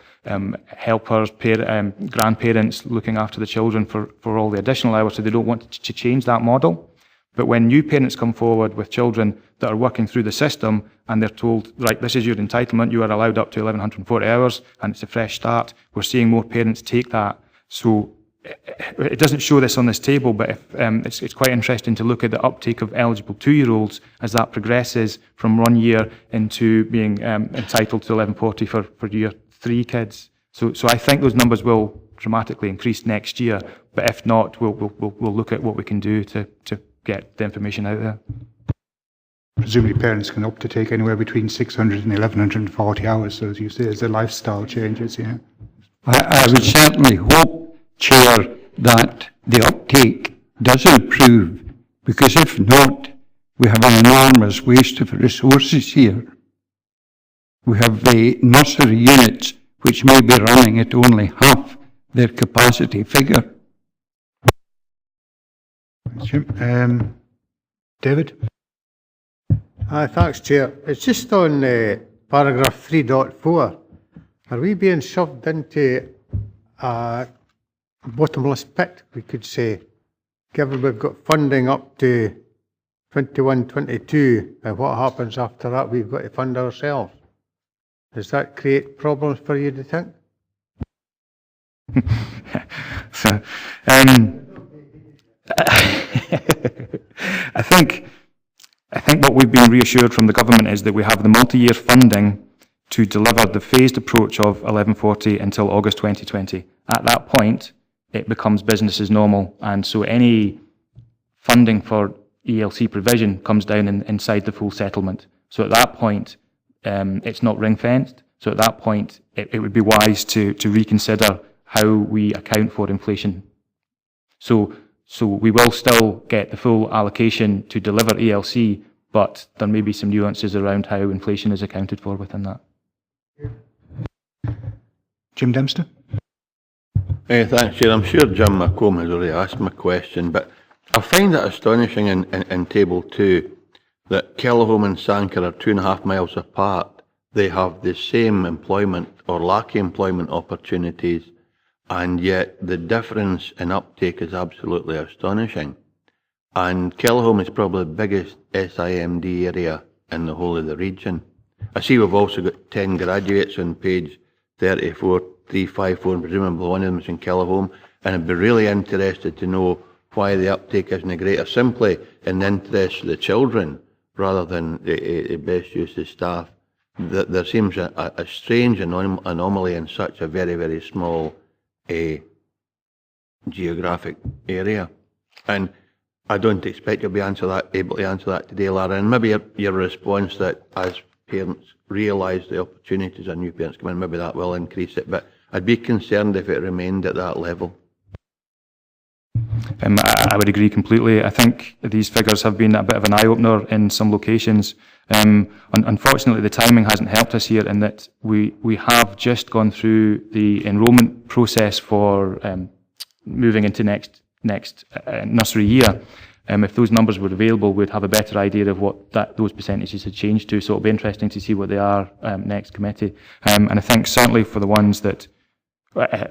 [SPEAKER 18] helpers, grandparents looking after the children for all the additional hours, so they don't want to change that model. But when new parents come forward with children that are working through the system and they're told, right, this is your entitlement, you are allowed up to 1,140 hours and it's a fresh start, we're seeing more parents take that. So it doesn't show this on this table, but it's quite interesting to look at the uptake of eligible 2-year-olds as that progresses from 1 year into being entitled to 1140 for year 3 kids. So I think those numbers will dramatically increase next year, but if not, we'll look at what we can do to get the information out there.
[SPEAKER 1] Presumably parents can opt to take anywhere between 600 and 1,140 hours, so as you say, as the lifestyle changes, yeah.
[SPEAKER 10] I would certainly hope, Chair, that the uptake does improve, because if not, we have an enormous waste of resources here. We have the nursery units which may be running at only half their capacity figure.
[SPEAKER 1] Thanks, Jim. David?
[SPEAKER 19] Thanks, Chair. It's just on paragraph 3.4. Are we being shoved into a bottomless pit, we could say, given we've got funding up to 21-22, and what happens after that we've got to fund ourselves? Does that create problems for you, do you think?
[SPEAKER 18] I think what we've been reassured from the government is that we have the multi-year funding to deliver the phased approach of 1140 until August 2020. At that point, it becomes business as normal, and so any funding for ELC provision comes down inside the full settlement. So at that point, it's not ring-fenced. So at that point, it would be wise to reconsider how we account for inflation. So we will still get the full allocation to deliver ELC, but there may be some nuances around how inflation is accounted for within that.
[SPEAKER 1] Jim Dempster?
[SPEAKER 20] Thanks, Chair. I'm sure Jim McComb has already asked my question, but I find it astonishing in Table 2 that Kellerholm and Sanquhar are 2.5 miles apart. They have the same employment or lack of employment opportunities, and yet the difference in uptake is absolutely astonishing. And Kellerholm is probably the biggest SIMD area in the whole of the region. I see we've also got 10 graduates on page 34354, and presumably one of them is in Kellerholm, and I'd be really interested to know why the uptake isn't greater, simply in the interest of the children rather than the best use of staff. There seems a strange anomaly in such a very, very small geographic area. And I don't expect you'll be able to answer that today, Lara, and maybe your response that as parents realise the opportunities and new parents come in, maybe that will increase it, but I'd be concerned if it remained at that level.
[SPEAKER 18] I would agree completely. I think these figures have been a bit of an eye-opener in some locations. Unfortunately, the timing hasn't helped us here in that we have just gone through the enrolment process for moving into next nursery year. If those numbers were available, we'd have a better idea of what those percentages had changed to. So it'll be interesting to see what they are next committee. And I think certainly for the ones that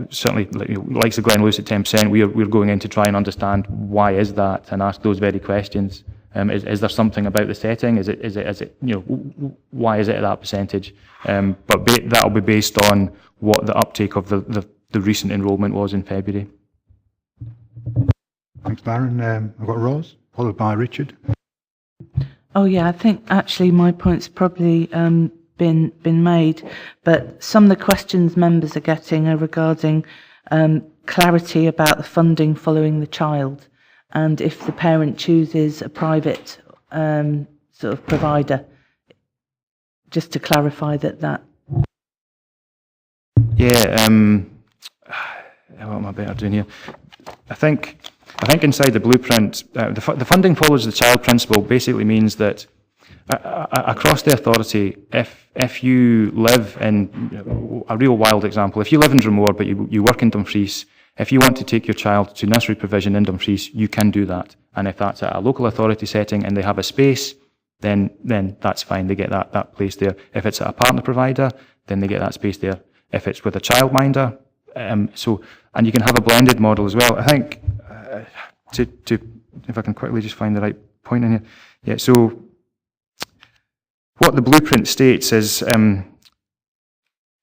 [SPEAKER 18] certainly like the Glen Lewis at 10%, we're going in to try and understand why is that and ask those very questions. Is there something about the setting? Is it why is it at that percentage? But that'll be based on what the uptake of the recent enrolment was in February.
[SPEAKER 1] Thanks, Baron. I've got Rose, followed by Richard.
[SPEAKER 6] Oh yeah, I think actually my point's probably been made, but some of the questions members are getting are regarding clarity about the funding following the child, and if the parent chooses a private sort of provider, just to clarify that.
[SPEAKER 18] Yeah, what am I better doing here? I think inside the blueprint, the funding follows the child principle basically means that across the authority, if you live in a real wild example, if you live in Drumore but you work in Dumfries, if you want to take your child to nursery provision in Dumfries, you can do that. And if that's at a local authority setting and they have a space, then that's fine. They get that place there. If it's at a partner provider, then they get that space there. If it's with a childminder, and you can have a blended model as well. I think if I can quickly just find the right point in here. Yeah, so what the blueprint states is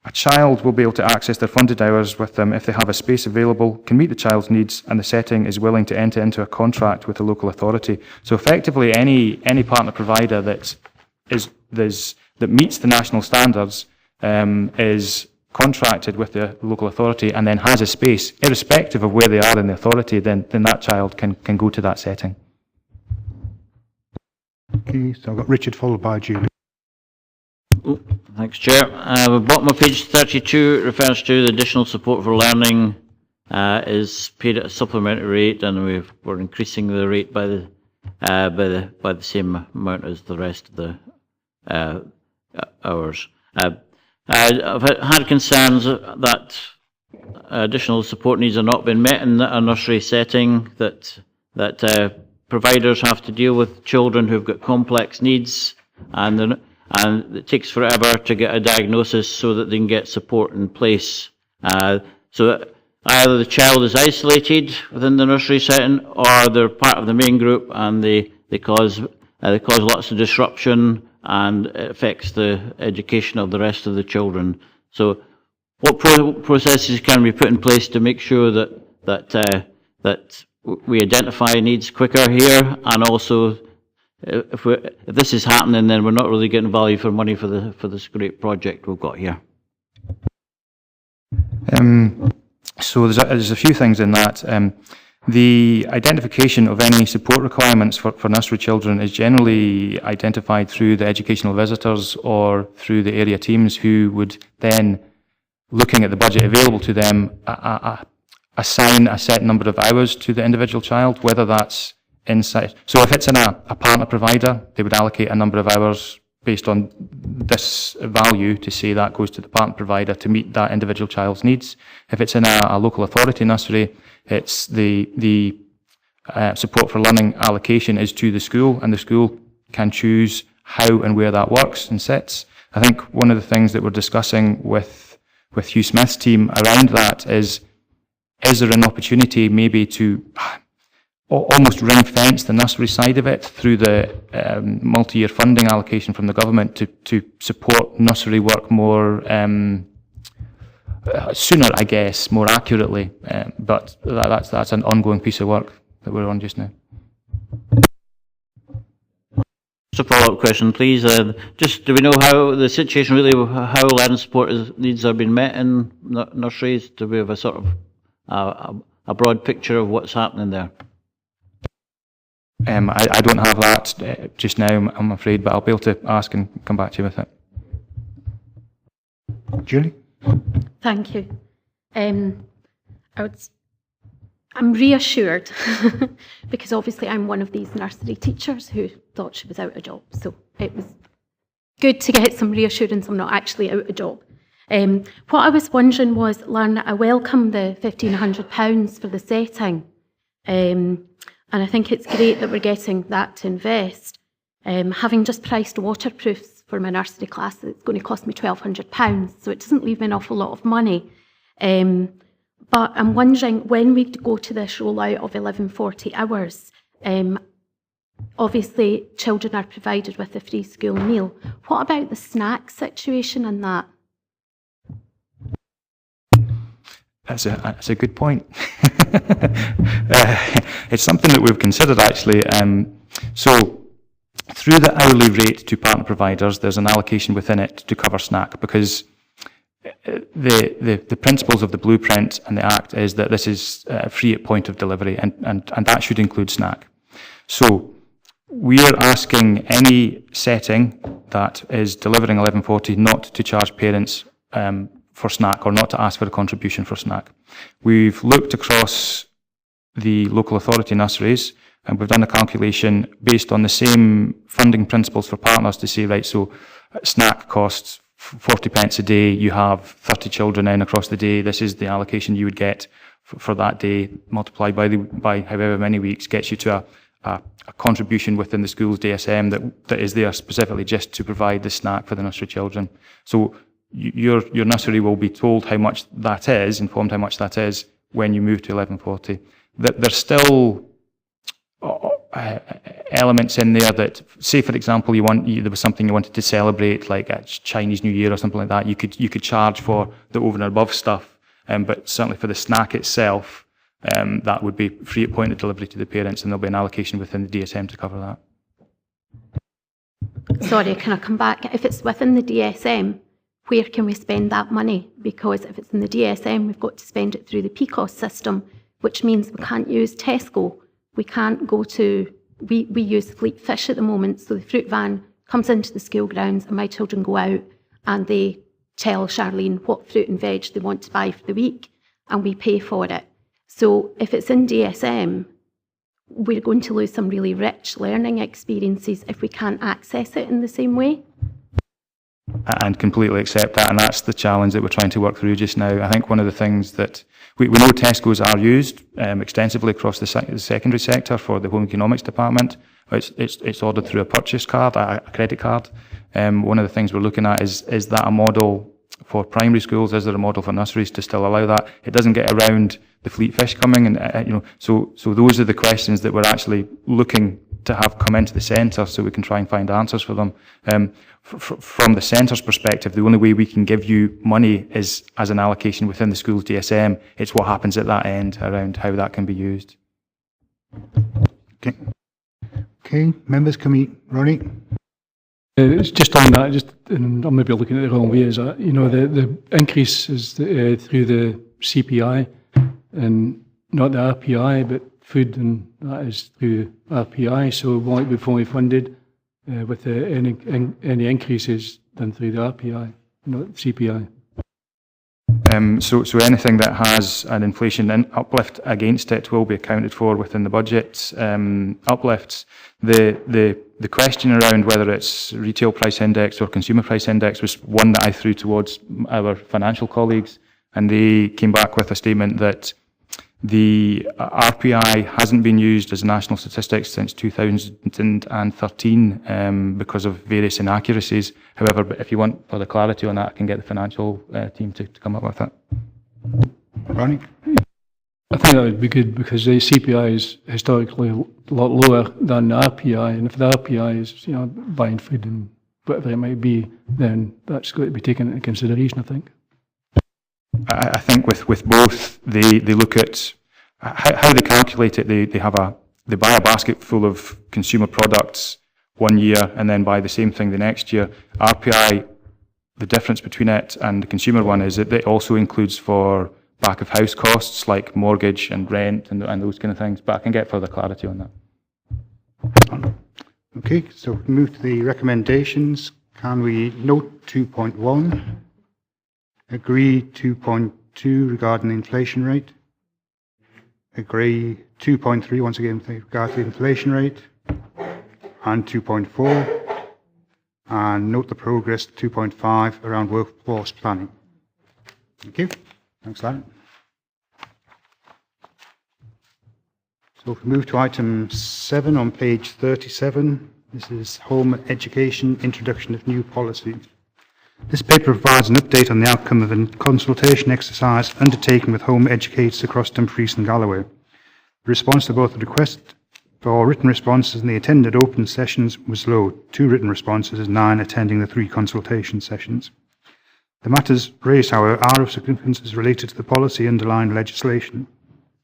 [SPEAKER 18] a child will be able to access their funded hours with them if they have a space available, can meet the child's needs, and the setting is willing to enter into a contract with the local authority. So effectively, any partner provider that meets the national standards is contracted with the local authority and then has a space, irrespective of where they are in the authority, then that child can go to that setting.
[SPEAKER 1] Okay, so I've got Richard followed by Julie.
[SPEAKER 8] Thanks, Chair. The bottom of page 32 refers to the additional support for learning is paid at a supplementary rate, and we're increasing the rate by the same amount as the rest of the hours. I've had concerns that additional support needs are not being met in a nursery setting, that providers have to deal with children who've got complex needs, and it takes forever to get a diagnosis so that they can get support in place. So that either the child is isolated within the nursery setting, or they're part of the main group and they cause lots of disruption, and it affects the education of the rest of the children. So what processes can we put in place to make sure that we identify needs quicker here, and also if this is happening, then we're not really getting value for money for this great project we've got here.
[SPEAKER 18] So there's a few things in that. The identification of any support requirements for nursery children is generally identified through the educational visitors or through the area teams, who would then, looking at the budget available to them, assign a set number of hours to the individual child, whether that's inside. So if it's in a partner provider, they would allocate a number of hours based on this value to say that goes to the partner provider to meet that individual child's needs. If it's in a local authority nursery, it's the support for learning allocation is to the school, and the school can choose how and where that works and sits. I think one of the things that we're discussing with Hugh Smith's team around that is there an opportunity maybe to almost ring-fence the nursery side of it through the multi-year funding allocation from the government to support nursery work more sooner, I guess, more accurately. But that's an ongoing piece of work that we're on just now.
[SPEAKER 8] Just a follow-up question, please. Just do we know how the situation really, how learning support needs are being met in nurseries? Do we have a sort of a broad picture of what's happening there?
[SPEAKER 18] I don't have that just now, I'm afraid, but I'll be able to ask and come back to you with it. Julie?
[SPEAKER 2] Thank you. I'm reassured because obviously I'm one of these nursery teachers who thought she was out of job. So it was good to get some reassurance I'm not actually out of job. What I was wondering was, Lana, I welcome the £1,500 for the setting. And I think it's great that we're getting that to invest. Having just priced waterproofs for my nursery class, it's going to cost me £1,200, so it doesn't leave me an awful lot of money. But I'm wondering, when we go to this rollout of 1140 hours, obviously children are provided with a free school meal. What about the snack situation and that?
[SPEAKER 18] That's a good point. It's something that we've considered, actually. So through the hourly rate to partner providers, there's an allocation within it to cover snack, because the principles of the blueprint and the Act is that this is free at point of delivery, and that should include snack. So we're asking any setting that is delivering 1140 not to charge parents for snack, or not to ask for a contribution for snack. We've looked across the local authority nurseries, and we've done a calculation based on the same funding principles for partners to say, right, so snack costs 40 pence a day, you have 30 children in across the day, this is the allocation you would get for that day, multiplied by however many weeks, gets you to a contribution within the school's DSM that is there specifically just to provide the snack for the nursery children. So your nursery will be told how much that is, informed how much that is, when you move to 1140. There's still elements in there that, say for example, there was something you wanted to celebrate, like a Chinese New Year or something like that. You could charge for the over and above stuff, but certainly for the snack itself, that would be free at point of delivery to the parents, and there'll be an allocation within the DSM to cover that.
[SPEAKER 2] Sorry, can I come back? If it's within the DSM, where can we spend that money? Because if it's in the DSM, we've got to spend it through the PCOS system, which means we can't use Tesco. We can't go to, we use Fleet Fish at the moment, so the fruit van comes into the school grounds and my children go out and they tell Charlene what fruit and veg they want to buy for the week and we pay for it. So if it's in DSM, we're going to lose some really rich learning experiences if we can't access it in the same way.
[SPEAKER 18] And completely accept that, and that's the challenge that we're trying to work through just now. I think one of the things that we know Tesco's are used extensively across the secondary sector for the home economics department. It's ordered through a purchase card, a credit card. One of the things we're looking at is that a model for primary schools? Is there a model for nurseries to still allow that? It doesn't get around the Fleet Fish coming, and so those are the questions that we're actually looking to have come into the centre, so we can try and find answers for them. From the centre's perspective, the only way we can give you money is as an allocation within the school's DSM. It's what happens at that end around how that can be used.
[SPEAKER 1] Okay, members, can we, Ronnie?
[SPEAKER 11] It's just on that, and I'm maybe looking at it the wrong way, is that, the increase is through the CPI and not the RPI, but food, and that is through RPI, so it won't be fully funded with any increases done through the RPI, not CPI.
[SPEAKER 18] So anything that has an inflation uplift against it will be accounted for within the budget uplifts. The question around whether it's retail price index or consumer price index was one that I threw towards our financial colleagues, and they came back with a statement that the RPI hasn't been used as national statistics since 2013 because of various inaccuracies. However, if you want further clarity on that, I can get the financial team to come up with that.
[SPEAKER 1] Ronnie?
[SPEAKER 11] I think that would be good because the CPI is historically a lot lower than the RPI, and if the RPI is buying food and whatever it might be, then that's got to be taken into consideration, I think.
[SPEAKER 18] I think with both, they look at how they calculate it. They buy a basket full of consumer products one year and then buy the same thing the next year. RPI, the difference between it and the consumer one is that it also includes for back of house costs like mortgage and rent and those kind of things, but I can get further clarity on that.
[SPEAKER 1] Okay, so we move to the recommendations. Can we note 2.1? Agree 2.2 regarding the inflation rate. Agree 2.3 once again with regard to the inflation rate. And 2.4. And note the progress 2.5 around workforce planning. Thank you. Thanks, Larry. So if we move to item 7 on page 37, this is Home Education, Introduction of New Policy. This paper provides an update on the outcome of a consultation exercise undertaken with home educators across Dumfries and Galloway. The response to both the request for written responses and the attended open sessions was low, 2 written responses and 9 attending the 3 consultation sessions. The matters raised, however, are of significance as related to the policy underlying legislation.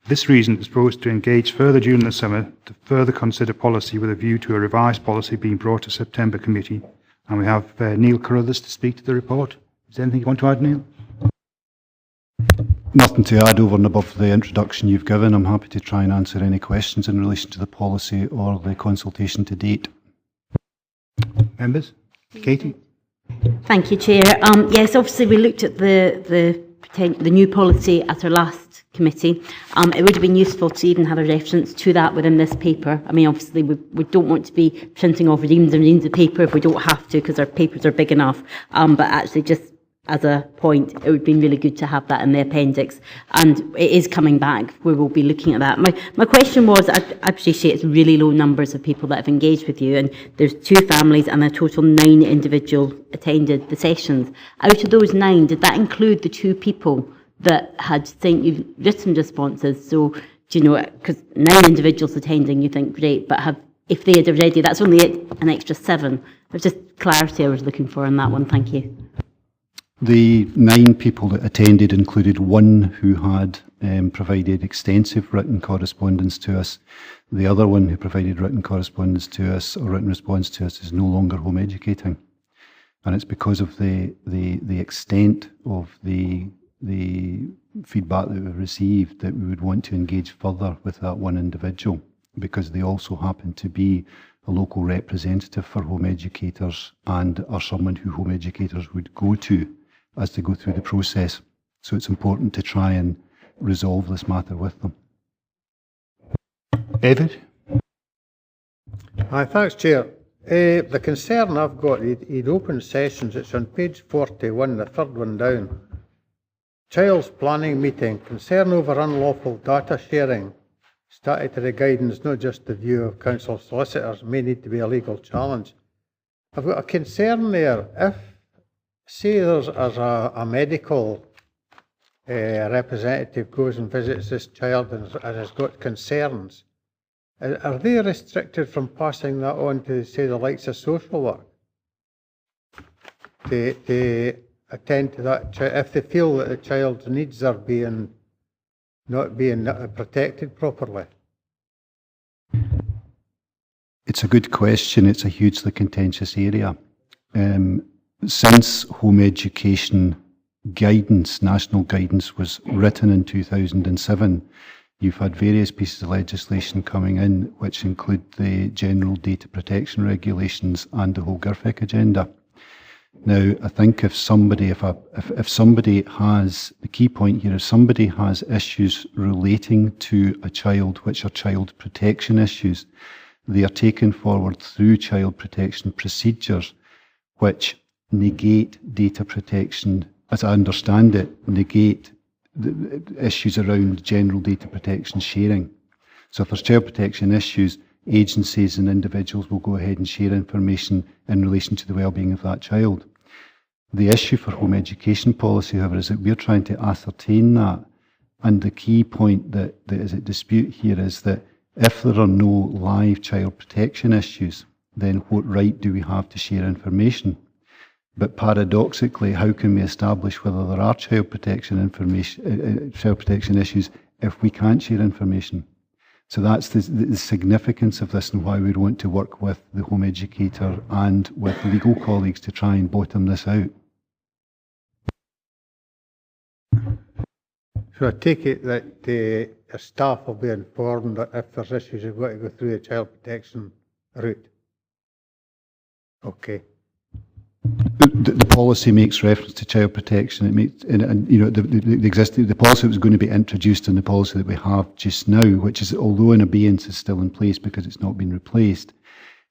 [SPEAKER 1] For this reason, it is proposed to engage further during the summer to further consider policy with a view to a revised policy being brought to September committee. And we have Neil Carruthers to speak to the report. Is there anything you want to add, Neil?
[SPEAKER 21] Nothing to add over and above the introduction you've given. I'm happy to try and answer any questions in relation to the policy or the consultation to date.
[SPEAKER 1] Members? Katie?
[SPEAKER 9] Thank you, Chair. Yes, obviously we looked at the new policy at our last committee. It would have been useful to even have a reference to that within this paper. I mean, obviously we don't want to be printing off reams and reams of paper if we don't have to because our papers are big enough. But actually just as a point, it would be really good to have that in the appendix. And it is coming back where we'll be looking at that. My question was, I appreciate it's really low numbers of people that have engaged with you, and there's 2 families and a total 9 individuals attended the sessions. Out of those 9, did that include the 2 people that had sent you written responses? So, do you know, because 9 individuals attending, you think, great, but have if they had already, that's only an extra 7. There's just clarity I was looking for on that one. Thank you.
[SPEAKER 21] The 9 people that attended included 1 who had provided extensive written correspondence to us. The other one who provided written correspondence to us or written response to us is no longer home educating. And it's because of the extent of the feedback that we've received that we would want to engage further with that one individual, because they also happen to be a local representative for home educators and are someone who home educators would go to as they go through the process. So it's important to try and resolve this matter with them. David?
[SPEAKER 19] Aye, thanks, Chair. The concern I've got, he'd open sessions, it's on page 41, the third one down. Child's planning meeting, concern over unlawful data sharing. Statutory guidance, not just the view of council solicitors, may need to be a legal challenge. I've got a concern there. If, say there's a medical representative goes and visits this child and has got concerns, are they restricted from passing that on to, say, the likes of social work? To attend to that, if they feel that the child's needs are not being protected properly?
[SPEAKER 21] It's a good question. It's a hugely contentious area. Since home education guidance, national guidance, was written in 2007, you've had various pieces of legislation coming in, which include the General Data Protection Regulations and the whole GIRFIC agenda. Now, I think if somebody has, the key point here, if somebody has issues relating to a child which are child protection issues, they are taken forward through child protection procedures which negate data protection, as I understand it, negate the issues around general data protection sharing. So if there's child protection issues, agencies and individuals will go ahead and share information in relation to the well-being of that child. The issue for home education policy, however, is that we're trying to ascertain that. And the key point that is at dispute here is that if there are no live child protection issues, then what right do we have to share information? But paradoxically, how can we establish whether there are child protection issues if we can't share information? So that's the significance of this and why we want to work with the home educator and with legal colleagues to try and bottom this out.
[SPEAKER 19] So I take it that the staff will be informed that if there's issues, they've got to go through the child protection route. Okay.
[SPEAKER 21] The policy makes reference to child protection. It makes, and you know, the policy that was going to be introduced and the policy that we have just now, which is, although in abeyance is still in place because it's not been replaced,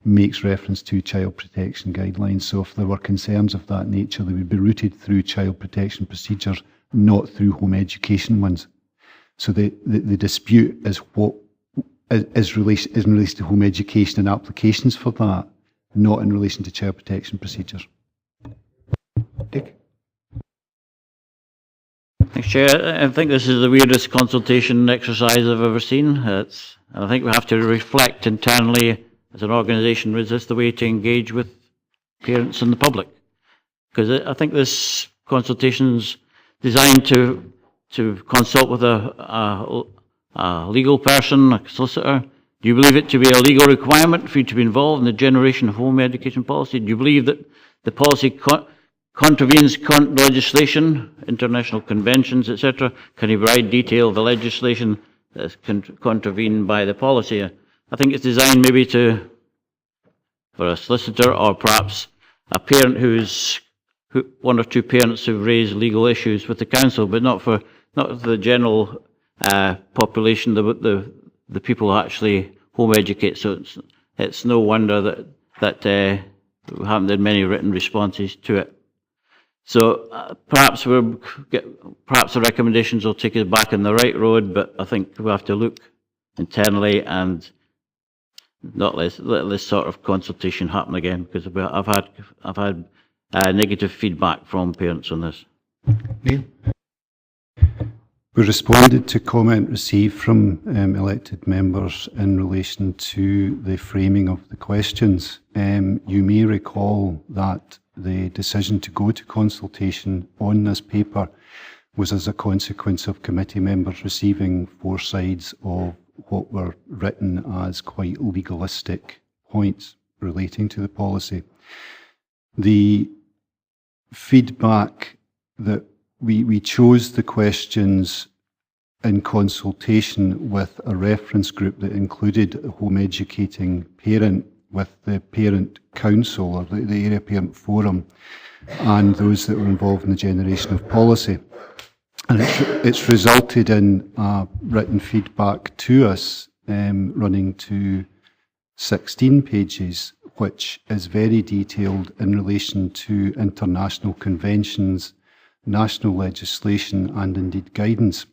[SPEAKER 21] makes reference to child protection guidelines. So if there were concerns of that nature, they would be routed through child protection procedures, not through home education ones. So the dispute is what is in relation to home education and applications for that, not in relation to child protection procedures. Dick?
[SPEAKER 8] Thanks, Chair. I think this is the weirdest consultation exercise I've ever seen. I think we have to reflect internally as an organisation, is this the way to engage with parents and the public? Because I think this consultation's designed to consult with a legal person, a solicitor. Do you believe it to be a legal requirement for you to be involved in the generation of home education policy? Do you believe that the policy contravenes legislation, international conventions, etc.? Can you provide detail of the legislation that is contravened by the policy? I think it's designed maybe for a solicitor or perhaps a parent one or two parents who've raised legal issues with the council, but not for the general population, the people who actually home educate. So it's no wonder that we haven't had many written responses to it. So perhaps the recommendations will take us back on the right road, but I think we have to look internally and not let this sort of consultation happen again, because I've had negative feedback from parents on this.
[SPEAKER 21] Neil? We responded to comment received from elected members in relation to the framing of the questions. You may recall that the decision to go to consultation on this paper was as a consequence of committee members receiving 4 sides of what were written as quite legalistic points relating to the policy. The feedback that we chose the questions in consultation with a reference group that included a home educating parent with the parent council or the area parent forum and those that were involved in the generation of policy. And it's resulted in written feedback to us running to 16 pages, which is very detailed in relation to international conventions, national legislation and indeed guidance.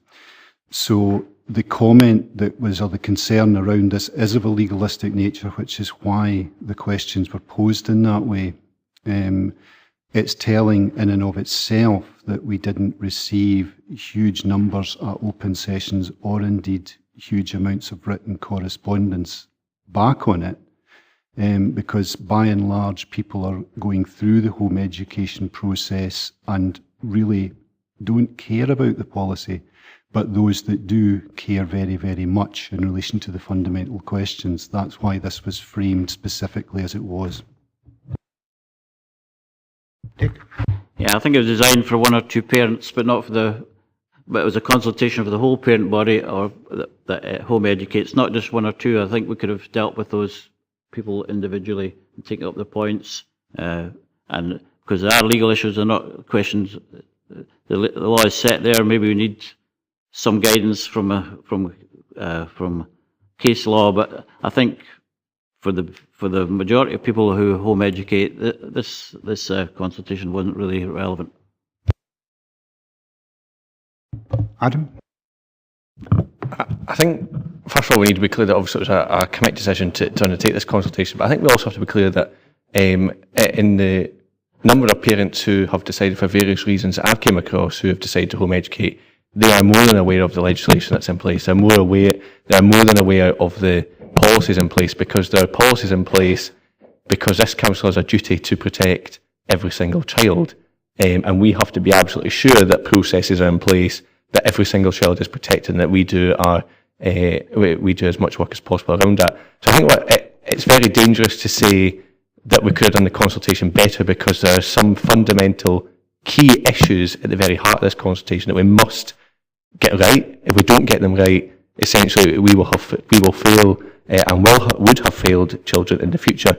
[SPEAKER 21] So the comment that was, or the concern around this, is of a legalistic nature, which is why the questions were posed in that way. It's telling in and of itself that we didn't receive huge numbers at open sessions or indeed huge amounts of written correspondence back on it, because by and large people are going through the home education process and really don't care about the policy, but those that do care very, very much in relation to the fundamental questions. That's why this was framed specifically as it was.
[SPEAKER 1] Dick?
[SPEAKER 8] Yeah, I think it was designed for 1 or 2 parents, but not for the. But it was a consultation for the whole parent body or that home educates, not just 1 or 2. I think we could have dealt with those people individually and taken up the points, and because there are legal issues, they're not questions. The law is set there. Maybe we need some guidance from case law, but I think for the majority of people who home educate, this consultation wasn't really relevant.
[SPEAKER 1] Adam?
[SPEAKER 14] I think, first of all, we need to be clear that obviously it was a committee decision to undertake this consultation, but I think we also have to be clear that in the number of parents who have decided for various reasons that I've came across who have decided to home educate, they are more than aware of the legislation that's in place. They're more than aware of the policies in place, because there are policies in place because this council has a duty to protect every single child, and we have to be absolutely sure that processes are in place, that every single child is protected, and that we do as much work as possible around that. So I think it's very dangerous to say that we could have done the consultation better, because there are some fundamental key issues at the very heart of this consultation that we must get right. If we don't get them right, essentially we will fail and would have failed children in the future.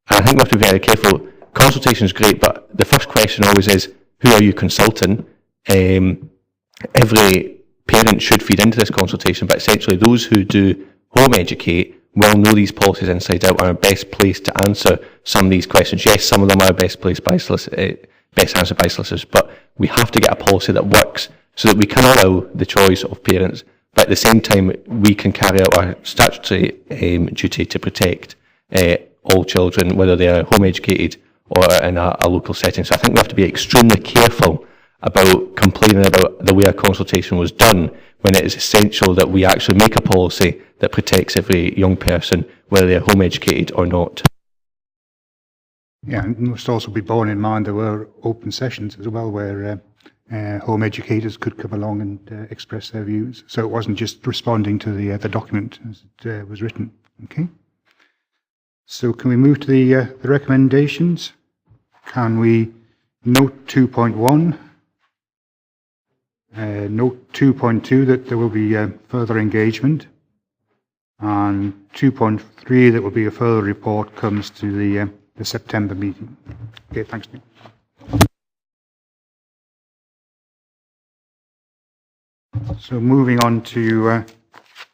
[SPEAKER 14] And I think we have to be very careful. Consultation is great, but the first question always is, who are you consulting? Every parent should feed into this consultation, but essentially those who do home educate will know these policies inside out and are best placed to answer some of these questions. Yes, some of them are best answered by solicitors, but we have to get a policy that works so that we can allow the choice of parents, but at the same time we can carry out our statutory duty to protect all children, whether they are home educated or in a local setting. So I think we have to be extremely careful about complaining about the way a consultation was done, when it is essential that we actually make a policy that protects every young person, whether they are home educated or not.
[SPEAKER 1] Yeah, and must also be borne in mind there were open sessions as well where home educators could come along and express their views. So it wasn't just responding to the document as it was written. Okay. So can we move to the recommendations? Can we note 2.1? Note 2.2 that there will be further engagement, and 2.3 that will be a further report comes to the September meeting. Okay, thanks, Nick. So moving on to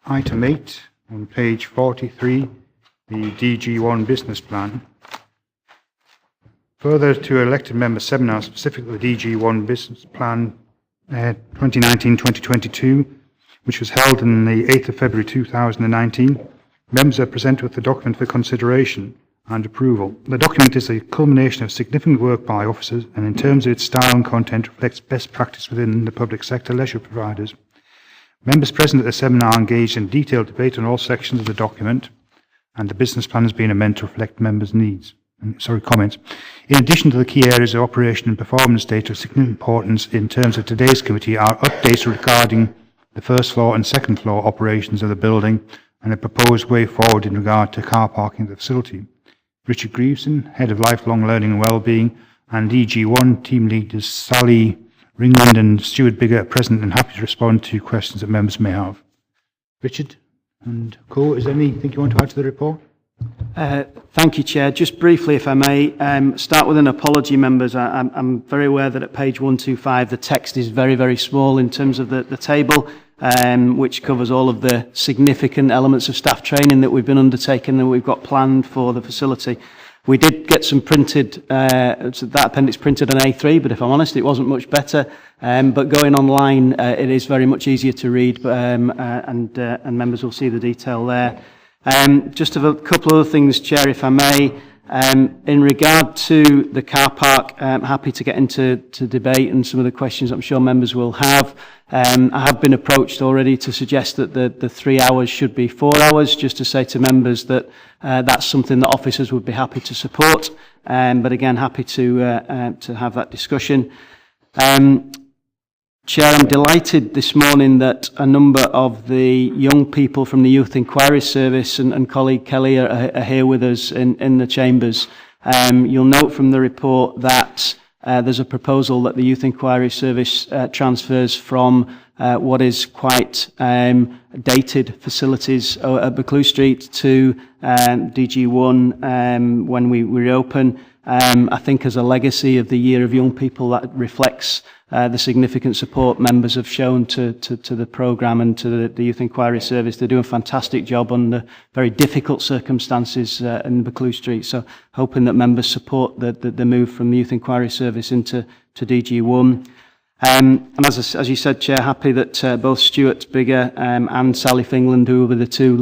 [SPEAKER 1] item 8 on page 43, the DG1 business plan. Further to elected member seminar, specifically the DG1 business plan 2019-2022, which was held on the 8th of February 2019. Members are presented with the document for consideration and approval. The document is a culmination of significant work by officers, and in terms of its style and content reflects best practice within the public sector leisure providers. Members present at the seminar engaged in detailed debate on all sections of the document, and the business plan has been amended to reflect members' comments. In addition to the key areas of operation and performance data of significant importance in terms of today's committee are updates regarding the first floor and second floor operations of the building and a proposed way forward in regard to car parking at the facility. Richard Greaveson, Head of Lifelong Learning and Wellbeing, and DG1 team leaders Sally Ringland and Stuart Bigger are present and happy to respond to questions that members may have. Richard and Co, is there anything you want to add to the report?
[SPEAKER 3] Thank you, Chair. Just briefly, if I may, start with an apology, members. I'm very aware that at page 125 the text is very, very small in terms of the table, which covers all of the significant elements of staff training that we've been undertaking and we've got planned for the facility. We did get some printed, that appendix printed on A3, but if I'm honest, it wasn't much better. But going online, it is very much easier to read, and members will see the detail there. Just a couple of other things, Chair, if I may. In regard to the car park, I'm happy to get into debate and some of the questions I'm sure members will have. I have been approached already to suggest that the 3 hours should be 4 hours, just to say to members that that's something that officers would be happy to support. But again, happy to have that discussion. Chair, I'm delighted this morning that a number of the young people from the Youth Inquiry Service and colleague Kelly are here with us in the chambers. You'll note from the report that there's a proposal that the Youth Inquiry Service transfers from what is quite dated facilities at Buccleuch Street to DG1 when we reopen. I think as a legacy of the Year of Young People, that reflects the significant support members have shown to the programme and to the Youth Inquiry Service. They do a fantastic job under very difficult circumstances in Buccleuch Street. So hoping that members support the move from the Youth Inquiry Service into DG1. And as you said, Chair, happy that both Stuart Bigger and Sally Fingland, who were the two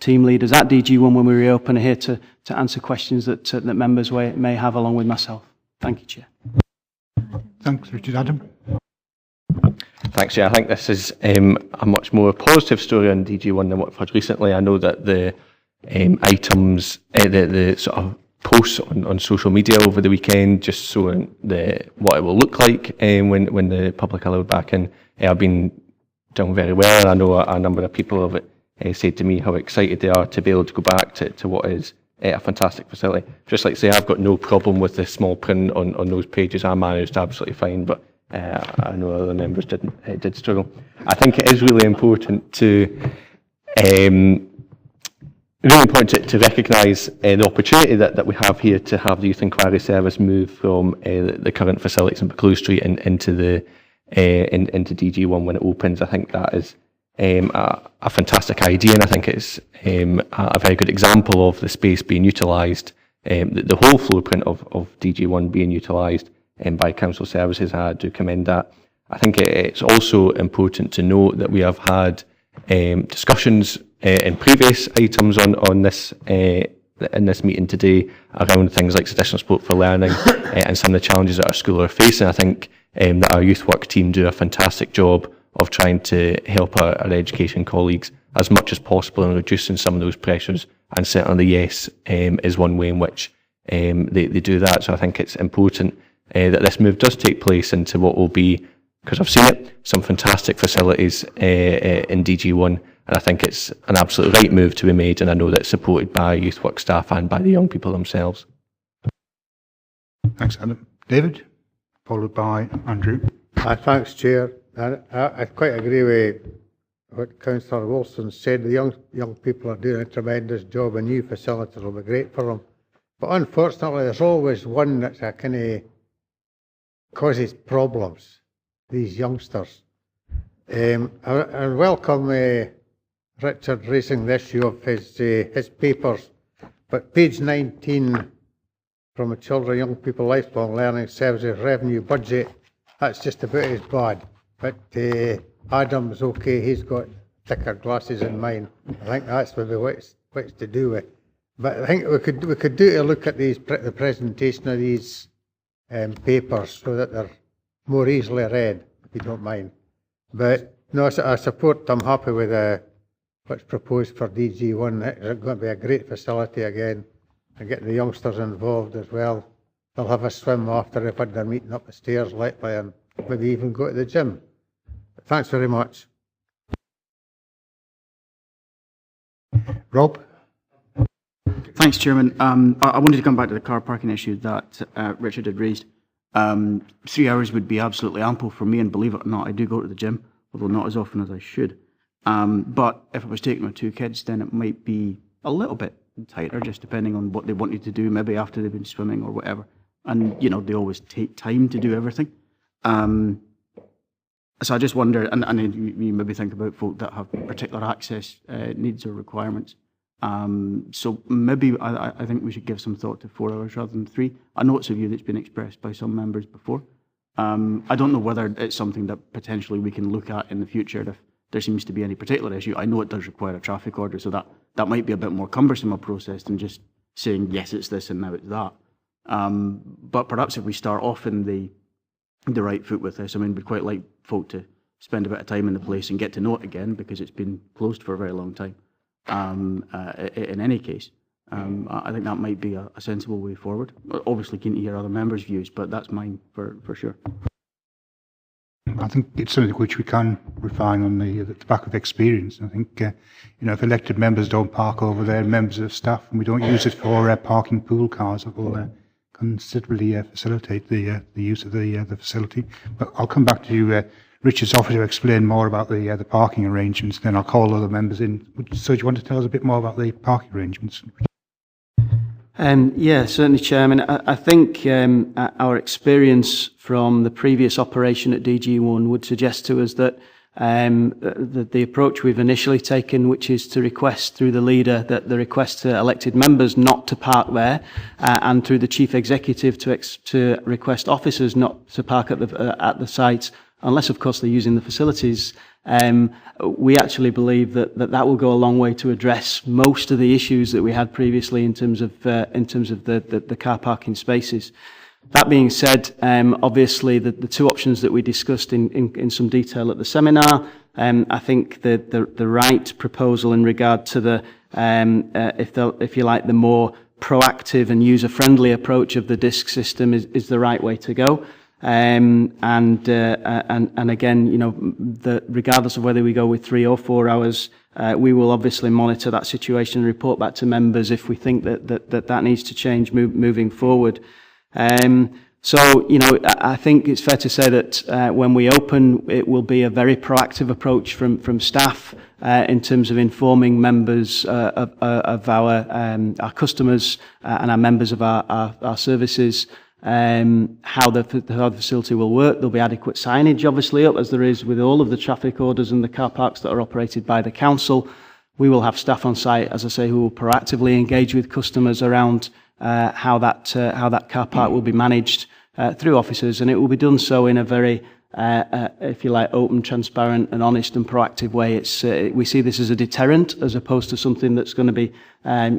[SPEAKER 3] team leaders at DG1 when we reopen, are here to answer questions that members may have along with myself. Thank you, Chair.
[SPEAKER 1] Thanks, Richard. Adam?
[SPEAKER 14] Thanks, Chair. I think this is a much more positive story on DG1 than what we've had recently. I know that the items, the sort of posts on social media over the weekend, just showing what it will look like when the public are allowed back in, have been done very well. I know a number of people have said to me how excited they are to be able to go back to what is a fantastic facility. Just like to say, I've got no problem with the small print on those pages. I managed absolutely fine, but I know other members did struggle. I think it is really important to recognise the opportunity that we have here to have the Youth Inquiry Service move from the current facilities in Buccleuch Street into DG1 when it opens. I think that is a fantastic idea, and I think it's a very good example of the space being utilised, the whole floor print of DG1 being utilised by council services. I do commend that. I think it's also important to note that we have had discussions in previous items on this in this meeting today around things like additional support for learning and some of the challenges that our school are facing. I think that our youth work team do a fantastic job of trying to help our education colleagues as much as possible in reducing some of those pressures, and certainly YES is one way in which they do that. So I think it's important that this move does take place into what will be, because I've seen it, some fantastic facilities in DG1, and I think it's an absolute right move to be made, and I know that it's supported by youth work staff and by the young people themselves.
[SPEAKER 1] Thanks, Adam. David, followed by Andrew.
[SPEAKER 19] Thanks, Chair. I quite agree with what Councillor Wilson said. The young people are doing a tremendous job, and new facilities will be great for them. But unfortunately, there's always one that's a kind of causes problems, these youngsters. I welcome Richard raising the issue of his papers, but page 19 from the Children and Young People Lifelong Learning Services Revenue Budget, that's just about as bad. But Adam's okay, he's got thicker glasses than mine. I think that's maybe what it's to do with. But I think we could do to look at the presentation of these papers so that they're more easily read, if you don't mind. But No, I support, I'm happy with what's proposed for DG1. It's going to be a great facility again, and getting the youngsters involved as well. They'll have a swim after they've had their meeting up the stairs likely, and maybe even go to the gym. But thanks very much.
[SPEAKER 1] Rob?
[SPEAKER 13] Thanks, Chairman. I wanted to come back to the car parking issue that Richard had raised. 3 hours would be absolutely ample for me, and believe it or not, I do go to the gym, although not as often as I should. But if I was taking my 2 kids, then it might be a little bit tighter, just depending on what they wanted to do, maybe after they've been swimming or whatever. And, you know, they always take time to do everything. So I just wonder, and you maybe think about folk that have particular access needs or requirements. So maybe I think we should give some thought to 4 hours rather than 3. I know it's a view that's been expressed by some members before. I don't know whether it's something that potentially we can look at in the future if there seems to be any particular issue. I know it does require a traffic order, so that might be a bit more cumbersome a process than just saying, yes, it's this and now it's that. But perhaps if we start off in the right foot with this, I mean, we'd quite like folk to spend a bit of time in the place and get to know it again because it's been closed for a very long time. In any case, I think that might be a sensible way forward. Obviously keen to hear other members' views, but that's mine for sure.
[SPEAKER 1] I think it's something which we can refine on the back of experience. I think, you know, if elected members don't park over there, members of staff, and we don't use it for parking pool cars, it will considerably facilitate the use of the facility. But I'll come back to you. Richard's offered to explain more about the parking arrangements, then I'll call other members in. So do you want to tell us a bit more about the parking arrangements?
[SPEAKER 3] Yeah, certainly, Chairman. I think our experience from the previous operation at DG1 would suggest to us that the approach we've initially taken, which is to request through the leader that the request to elected members not to park there, and through the chief executive to request officers not to park at the site, unless, of course, they're using the facilities. We actually believe that will go a long way to address most of the issues that we had previously in terms of the car parking spaces. That being said, obviously the 2 options that we discussed in some detail at the seminar, I think the right proposal in regard to the if you like the more proactive and user-friendly approach of the disc system is the right way to go. And again, you know, regardless of whether we go with 3 or 4 hours, we will obviously monitor that situation and report back to members if we think that needs to change moving forward. So, you know, I think it's fair to say that when we open, it will be a very proactive approach from staff in terms of informing members of our customers and our members of our services. How the facility will work. There'll be adequate signage, obviously, up as there is with all of the traffic orders and the car parks that are operated by the council. We will have staff on site, as I say, who will proactively engage with customers around how that car park will be managed through officers, and it will be done so in a very, if you like, open, transparent, and honest and proactive way. We see this as a deterrent as opposed to something that's going to be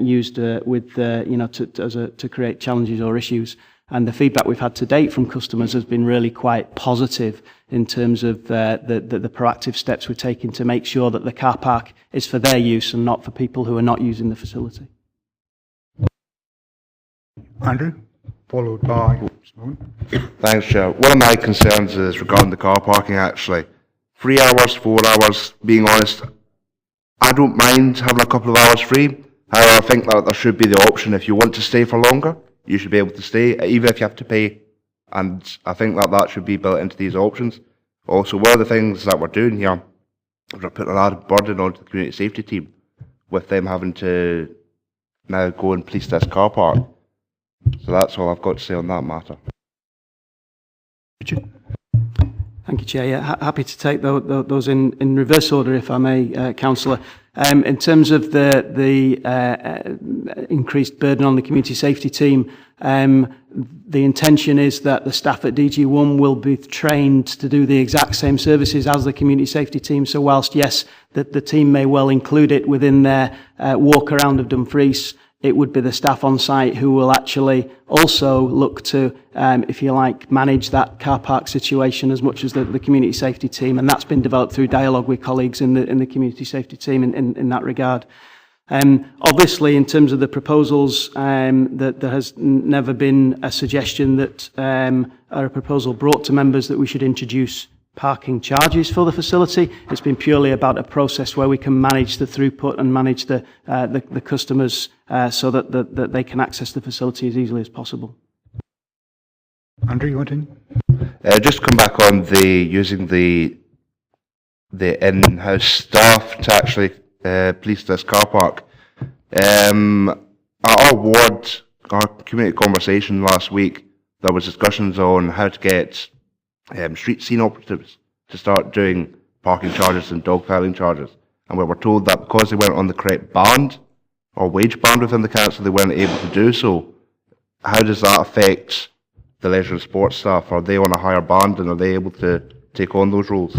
[SPEAKER 3] used with, you know, to create challenges or issues. And the feedback we've had to date from customers has been really quite positive in terms of the proactive steps we're taking to make sure that the car park is for their use and not for people who are not using the facility.
[SPEAKER 1] Andrew, followed by...
[SPEAKER 4] Thanks, Chair. One of my concerns is regarding the car parking, actually. 3 hours, 4 hours, being honest, I don't mind having a couple of hours free. However, I think that there should be the option if you want to stay for longer, you should be able to stay, even if you have to pay. And I think that should be built into these options. Also, one of the things that we're doing here is we're putting a lot of burden onto the community safety team with them having to now go and police this car park. So that's all I've got to say on that matter.
[SPEAKER 1] Richard?
[SPEAKER 3] Thank you, Chair. Yeah, happy to take those in reverse order, if I may, Councillor. In terms of the increased burden on the community safety team, the intention is that the staff at DG1 will be trained to do the exact same services as the community safety team. So whilst, yes, the team may well include it within their walk around of Dumfries, it would be the staff on site who will actually also look to, if you like, manage that car park situation as much as the community safety team. And that's been developed through dialogue with colleagues in the community safety team in that regard. Obviously, in terms of the proposals, that there has never been a suggestion that, or a proposal brought to members that we should introduce parking charges for the facility. It's been purely about a process where we can manage the throughput and manage the customers so that they can access the facility as easily as possible.
[SPEAKER 1] Andrew, you want in?
[SPEAKER 4] Just come back on using the in-house staff to actually police this car park. At our ward, our community conversation last week, there was discussions on how to get street scene operatives to start doing parking charges and dog piling charges. And we were told that because they weren't on the correct band or wage band within the council, they weren't able to do so. How does that affect the leisure and sports staff? Are they on a higher band and are they able to take on those roles?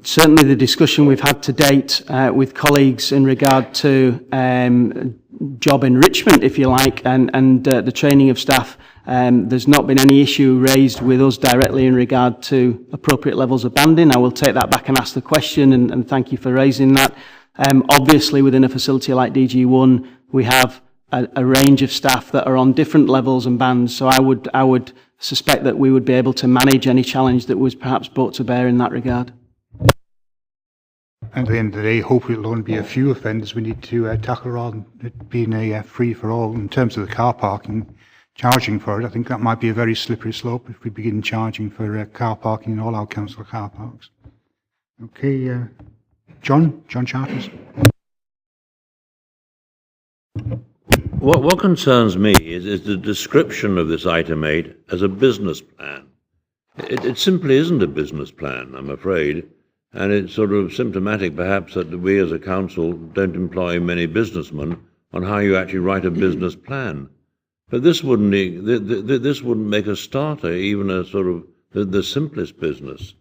[SPEAKER 3] Certainly the discussion we've had to date with colleagues in regard to job enrichment, if you like, and the training of staff, there's not been any issue raised with us directly in regard to appropriate levels of banding. I will take that back and ask the question, and thank you for raising that. Obviously, within a facility like DG1, we have a range of staff that are on different levels and bands, so I would suspect that we would be able to manage any challenge that was perhaps brought to bear in that regard.
[SPEAKER 1] At the end of the day, hopefully it'll only be a few offenders we need to tackle rather than it being a free-for-all. In terms of the car parking, charging for it, I think that might be a very slippery slope if we begin charging for car parking in all our council car parks. Okay, John Charters.
[SPEAKER 7] What concerns me is the description of this item 8 as a business plan. It simply isn't a business plan, I'm afraid. And it's sort of symptomatic, perhaps, that we as a council don't employ many businessmen on how you actually write a business plan. But this wouldn't make a starter, even a sort of the simplest business.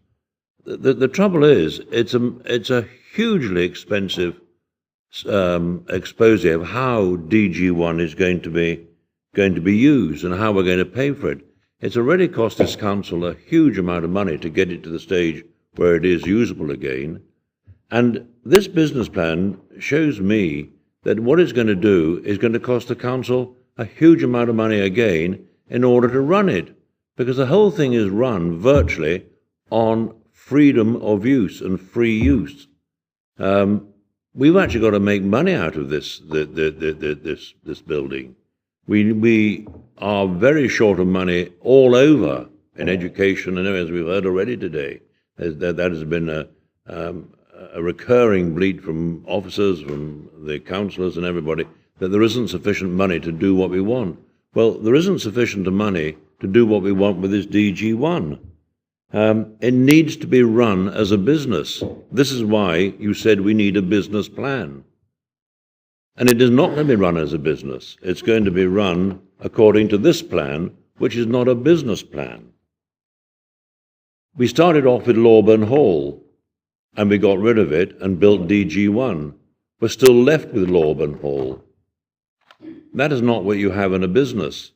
[SPEAKER 7] The trouble is, it's a hugely expensive expose of how DG1 is going to be used and how we're going to pay for it. It's already cost this council a huge amount of money to get it to the stage where it is usable again. And this business plan shows me that what it's going to do is going to cost the council a huge amount of money again in order to run it, because the whole thing is run virtually on freedom of use and free use. We've actually got to make money out of this building. We are very short of money all over in education, and as we've heard already today. That has been a recurring bleat from officers, from the councillors and everybody, that there isn't sufficient money to do what we want. Well, there isn't sufficient money to do what we want with this DG1. It needs to be run as a business. This is why you said we need a business plan. And it is not going to be run as a business. It's going to be run according to this plan, which is not a business plan. We started off with Lawburn Hall, and we got rid of it and built DG1. We're still left with Lawburn Hall. That is not what you have in a business.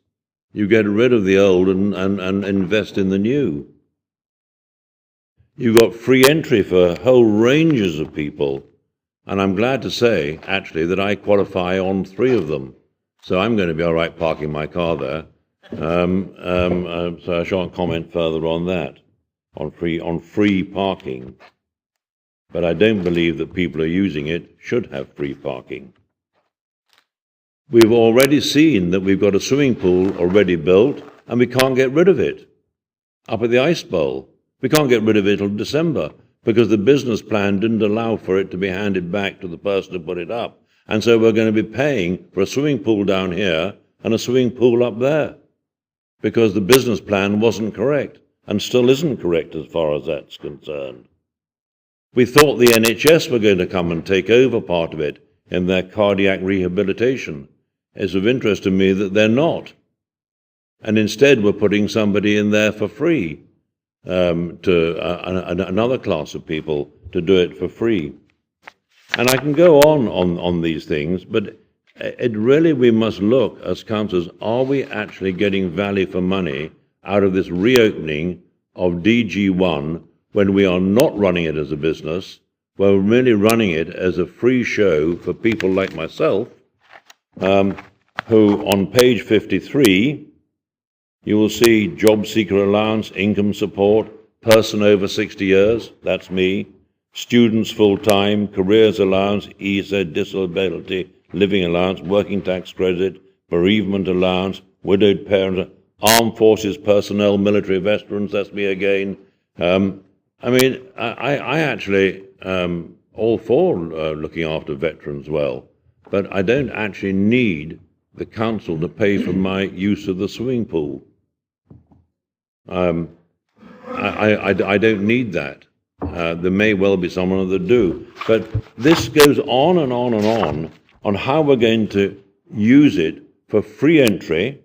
[SPEAKER 7] You get rid of the old and invest in the new. You've got free entry for whole ranges of people, and I'm glad to say, actually, that I qualify on 3 of them. So I'm going to be all right parking my car there. So I shan't comment further on that. On free parking, but I don't believe that people are using it should have free parking. We've already seen that we've got a swimming pool already built and we can't get rid of it. Up at the Ice Bowl, we can't get rid of it till December because the business plan didn't allow for it to be handed back to the person who put it up. And so we're going to be paying for a swimming pool down here and a swimming pool up there because the business plan wasn't correct. And still isn't correct as far as that's concerned. We thought the NHS were going to come and take over part of it in their cardiac rehabilitation. It's of interest to me that they're not. And instead we're putting somebody in there for free, to another class of people to do it for free. And I can go on these things, but we must look as councillors, are we actually getting value for money out of this reopening of DG1 when we are not running it as a business, we're merely running it as a free show for people like myself, who on page 53, you will see job seeker allowance, income support, person over 60 years, that's me, students full-time, careers allowance, EZ disability, living allowance, working tax credit, bereavement allowance, widowed parents, armed forces personnel, military veterans, that's me again. I actually all for looking after veterans well, but I don't actually need the council to pay for my use of the swimming pool. I don't need that. There may well be someone that do, but this goes on and on how we're going to use it for free entry.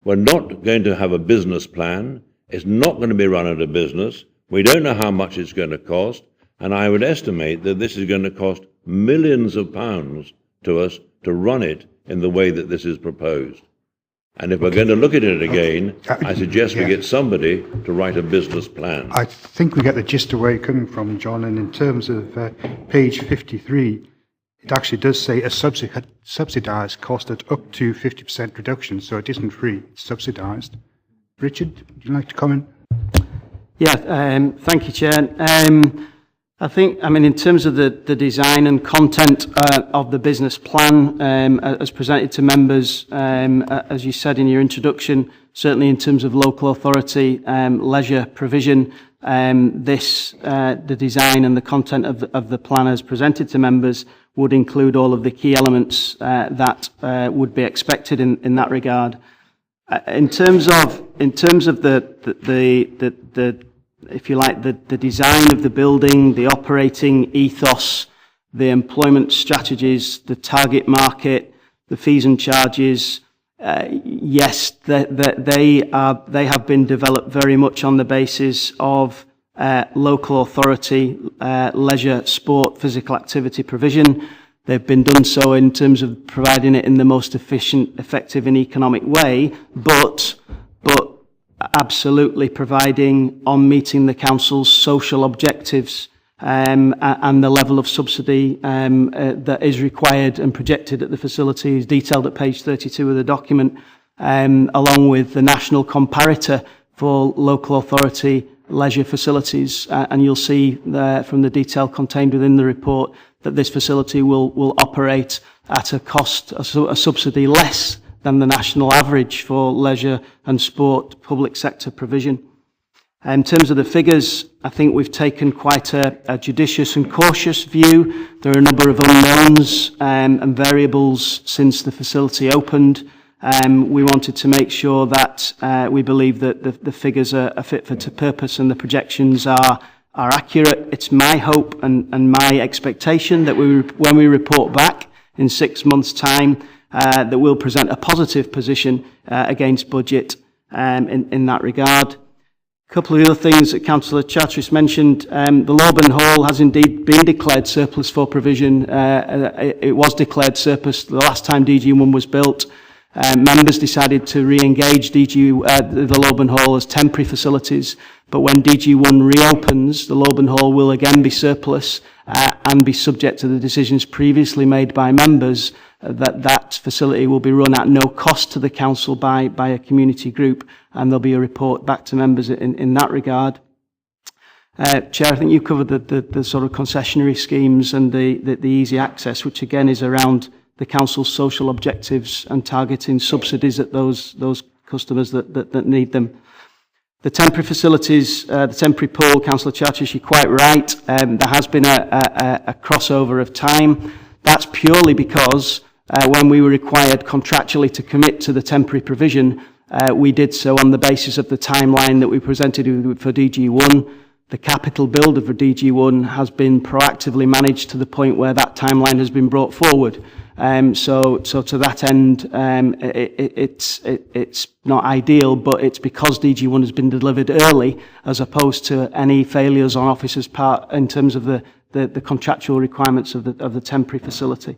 [SPEAKER 7] We're not going to have a business plan. It's not going to be run as a business. We don't know how much it's going to cost, and I would estimate that this is going to cost millions of pounds to us to run it in the way that this is proposed. And if we're going to look at it again, I suggest we get somebody to write a business plan.
[SPEAKER 1] I think we get the gist of where you're coming from, John, and in terms of page 53, it actually does say a subsidised cost at up to 50% reduction, so it isn't free, it's subsidised. Richard, would you like to comment?
[SPEAKER 3] Yeah, thank you, Chair. I think, in terms of the design and content of the business plan as presented to members, as you said in your introduction, certainly in terms of local authority leisure provision, the design and the content of the plan as presented to members would include all of the key elements that would be expected in that regard. In terms of the if you like, the design of the building, the operating ethos, the employment strategies, the target market, the fees and charges, yes, they have been developed very much on the basis of local authority, leisure, sport, physical activity provision. They've been done so in terms of providing it in the most efficient, effective and economic way, but absolutely providing on meeting the council's social objectives and the level of subsidy that is required and projected at the facility is detailed at page 32 of the document, along with the national comparator for local authority leisure facilities. And you'll see from the detail contained within the report that this facility will operate at a cost, a subsidy less than the national average for leisure and sport public sector provision. In terms of the figures, I think we've taken quite a judicious and cautious view. There are a number of unknowns and variables since the facility opened. We wanted to make sure that we believe that the figures are fit for purpose and the projections are accurate. It's my hope and my expectation that when we report back in 6 months' time, that we'll present a positive position against budget in that regard. A couple of other things that Councillor Charteris mentioned. The Lowburn Hall has indeed been declared surplus for provision. It was declared surplus the last time DG1 was built. Members decided to re-engage the Lowburn Hall as temporary facilities, but when DG1 reopens, the Lowburn Hall will again be surplus and be subject to the decisions previously made by members that facility will be run at no cost to the council by a community group, and there'll be a report back to members in that regard. Chair, I think you covered the sort of concessionary schemes and the easy access, which again is around the council's social objectives and targeting subsidies at those customers that need them. The temporary facilities, the temporary pool, Councillor Charteris, you're quite right. There has been a crossover of time. That's purely because when we were required contractually to commit to the temporary provision, we did so on the basis of the timeline that we presented for DG1. The capital build of DG1 has been proactively managed to the point where that timeline has been brought forward. So to that end, it's not ideal, but it's because DG1 has been delivered early, as opposed to any failures on officers' part in terms of the the contractual requirements of the temporary facility.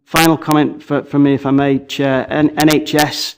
[SPEAKER 3] Final comment from me, if I may, Chair. NHS,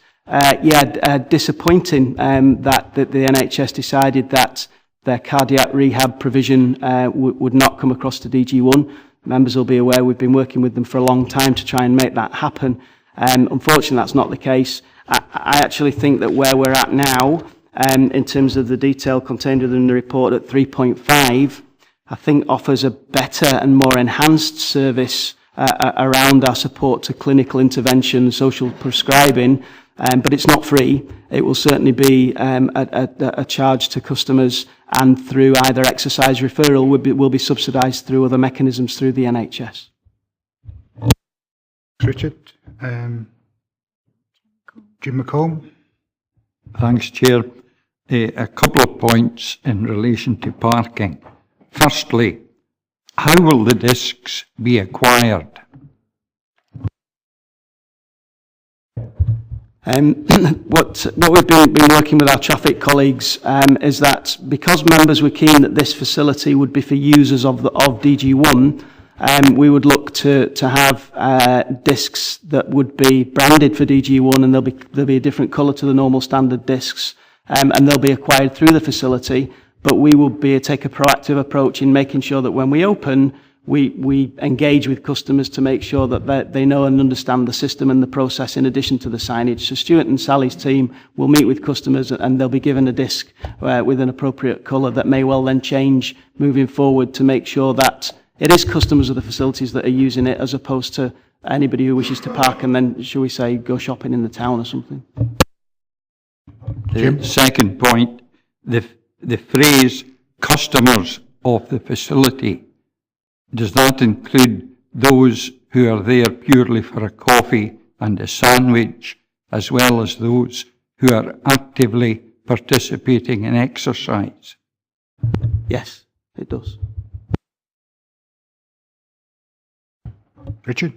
[SPEAKER 3] disappointing that the NHS decided that their cardiac rehab provision would not come across to DG1. Members will be aware we've been working with them for a long time to try and make that happen. Unfortunately, that's not the case. I actually think that where we're at now, in terms of the detail contained within the report at 3.5, I think offers a better and more enhanced service around our support to clinical intervention, social prescribing, but it's not free. It will certainly be a charge to customers, and through either exercise referral will be subsidised through other mechanisms through the NHS.
[SPEAKER 1] Richard. Jim McComb.
[SPEAKER 10] Thanks, Chair. A couple of points in relation to parking. Firstly, how will the discs be acquired?
[SPEAKER 3] What we've been working with our traffic colleagues is that because members were keen that this facility would be for users of DG1, we would look to have discs that would be branded for DG1, and there'll be a different colour to the normal standard discs, and they'll be acquired through the facility. But we will take a proactive approach in making sure that when we open, we engage with customers to make sure that they know and understand the system and the process in addition to the signage. So Stuart and Sally's team will meet with customers, and they'll be given a disc with an appropriate colour that may well then change moving forward to make sure that it is customers of the facilities that are using it, as opposed to anybody who wishes to park and then, shall we say, go shopping in the town or something.
[SPEAKER 10] The second point, the phrase customers of the facility, does that include those who are there purely for a coffee and a sandwich, as well as those who are actively participating in exercise?
[SPEAKER 3] Yes, it does.
[SPEAKER 1] Richard.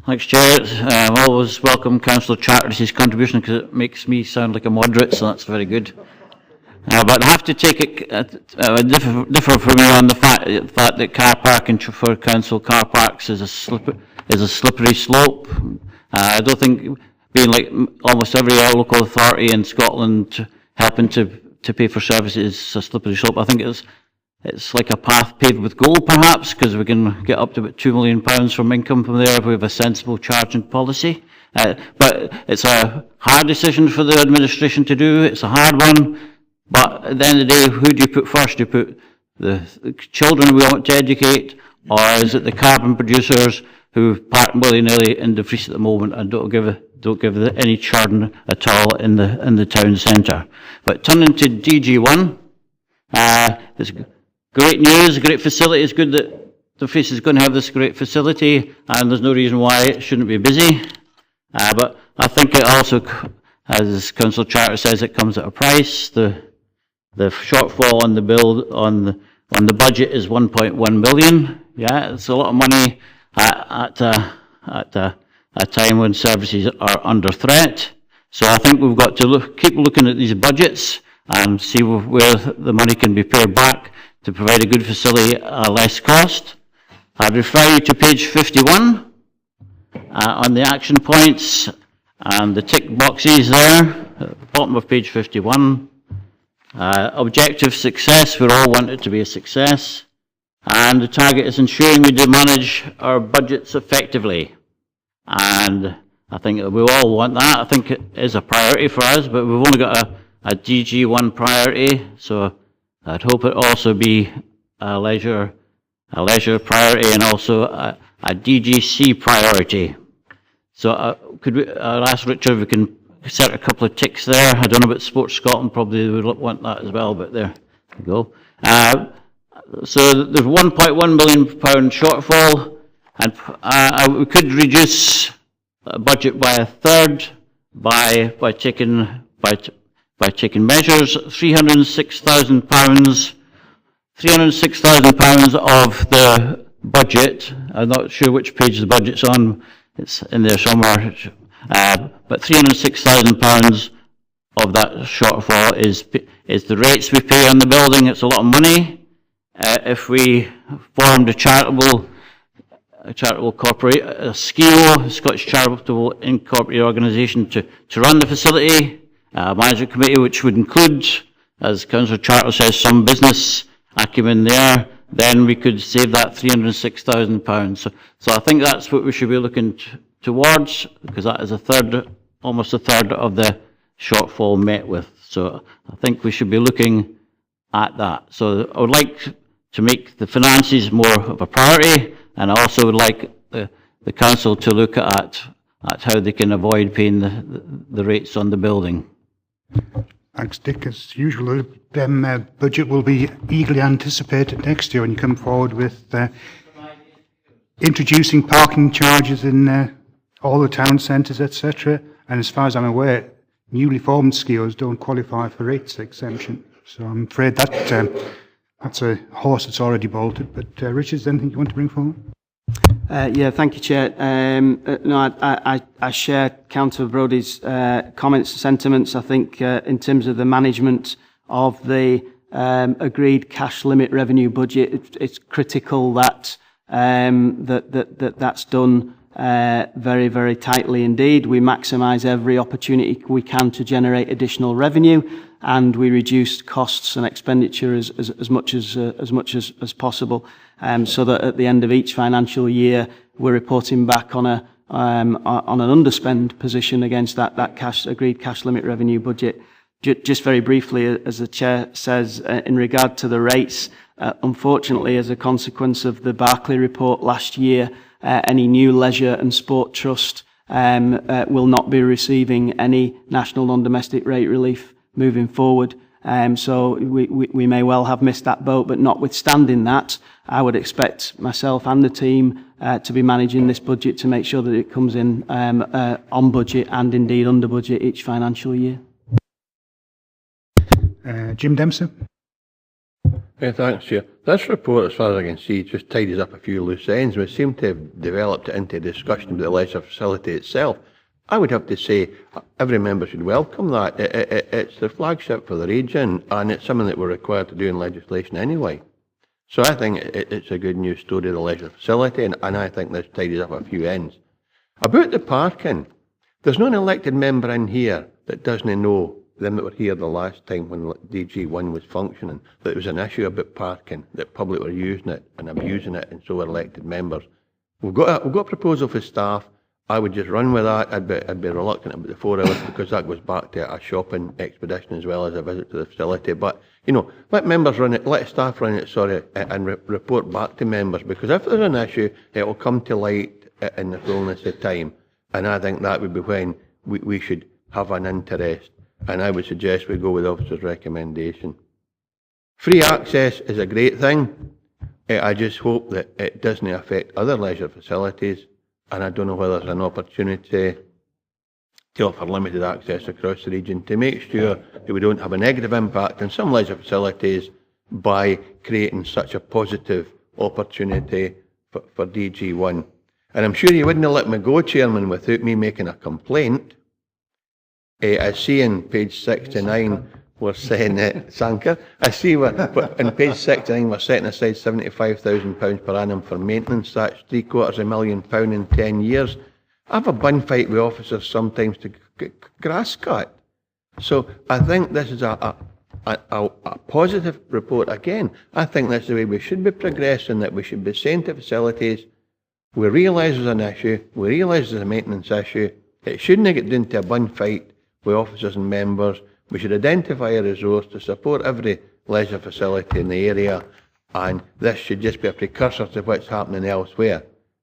[SPEAKER 8] Thanks, Chair. I always welcome Councillor Charteris' contribution because it makes me sound like a moderate, so that's very good. But I have to take it, differ from you on the fact that car parking for council car parks is a slippery slope. I don't think, being like almost every local authority in Scotland helping to pay for services is a slippery slope. I think it's like a path paved with gold, perhaps, because we can get up to about £2 million from income from there if we have a sensible charging policy. But it's a hard decision for the administration to do. It's a hard one. But at the end of the day, who do you put first? Do you put the children we want to educate, or is it the carbon producers who park willy-nilly in Dumfries at the moment and don't give any churn at all in the town centre? But turning to DG1, it's great news, great facility. It's good that Dumfries is going to have this great facility, and there's no reason why it shouldn't be busy. But I think it also, as Councillor Charter says, it comes at a price. The shortfall on the build on the budget is 1.1 million. Yeah, it's a lot of money at a time when services are under threat. So I think we've got to keep looking at these budgets and see where the money can be pared back to provide a good facility at less cost. I'd refer you to page 51 on the action points and the tick boxes there at the bottom of page 51. Objective success, we all want it to be a success, and the target is ensuring we do manage our budgets effectively. And I think we all want that. I think it is a priority for us, but we've only got a DG1 priority, so I'd hope it also be a leisure priority and also a DGC priority. So I'll ask Richard if we can set a couple of ticks there. I don't know about Sports Scotland, probably would want that as well, but there you go. So there's £1.1 million shortfall, and we could reduce the budget by a third by taking measures. £306,000. £306,000 of the budget. I'm not sure which page the budget's on. It's in there somewhere. But £306,000 of that shortfall is the rates we pay on the building. It's a lot of money. if we formed a charitable corporate, a SCIO, Scottish Charitable Incorporated Organisation, to run the facility, a management committee which would include, as Councillor Charter says, some business acumen there, then we could save that £306,000. So I think that's what we should be looking towards, because that is almost a third of the shortfall met with. So I think we should be looking at that. So I would like to make the finances more of a priority, and I also would like the council to look at how they can avoid paying the rates on the building.
[SPEAKER 1] Thanks, Dick. As usual, the budget will be eagerly anticipated next year when you come forward with introducing parking charges in all the town centres, etc. And as far as I'm aware, newly formed SCIOs don't qualify for rates exemption. So I'm afraid that that's a horse that's already bolted. But Richard, is there anything you want to bring forward?
[SPEAKER 3] Yeah, thank you, Chair. No, I share Councillor Brodie's comments and sentiments. I think in terms of the management of the agreed cash limit revenue budget, it's critical that that's done very, very tightly indeed. We maximise every opportunity we can to generate additional revenue, and we reduce costs and expenditure as much as possible, so that at the end of each financial year we're reporting back on an underspend position against that agreed cash limit revenue budget. Just very briefly, as the Chair says, in regard to the rates, unfortunately, as a consequence of the Barclay report last year, any new leisure and sport trust will not be receiving any national non-domestic rate relief moving forward. So we may well have missed that boat, but notwithstanding that, I would expect myself and the team to be managing this budget to make sure that it comes in on budget and indeed under budget each financial year.
[SPEAKER 1] Jim Dempsey.
[SPEAKER 20] Thanks, Chair. This report, as far as I can see, just tidies up a few loose ends. We seem to have developed it into a discussion about the leisure facility itself. I would have to say every member should welcome that. It's the flagship for the region, and it's something that we're required to do in legislation anyway. So I think it's a good news story, the leisure facility, and I think this tidies up a few ends. About the parking, there's no elected member in here that doesn't know, them that were here the last time when DG1 was functioning, that there was an issue about parking, that public were using it and abusing it, and so were elected members. We've got a proposal for staff. I would just run with that. I'd be reluctant about the 4 hours because that goes back to a shopping expedition as well as a visit to the facility. But, let members run it, let staff run it, and report back to members, because if there's an issue, it will come to light in the fullness of time. And I think that would be when we should have an interest. And I would suggest we go with the officer's recommendation. Free access is a great thing. I just hope that it doesn't affect other leisure facilities. And I don't know whether there's an opportunity to offer limited access across the region to make sure that we don't have a negative impact on some leisure facilities by creating such a positive opportunity for DG1. And I'm sure you wouldn't let me go, Chairman, without me making a complaint. I see in page 69 we're saying Sanker. I see in page 69 we're setting aside £75,000 per annum for maintenance. That's £750,000 in 10 years. I have a bun fight with officers sometimes to grass cut. So I think this is a positive report again. I think that's the way we should be progressing, that we should be saying to facilities, we realise there's an issue, we realise there's a maintenance issue. It shouldn't get down to a bun fight with officers and members. We should identify a resource to support every leisure facility in the area, and this should just be a precursor to what's happening elsewhere.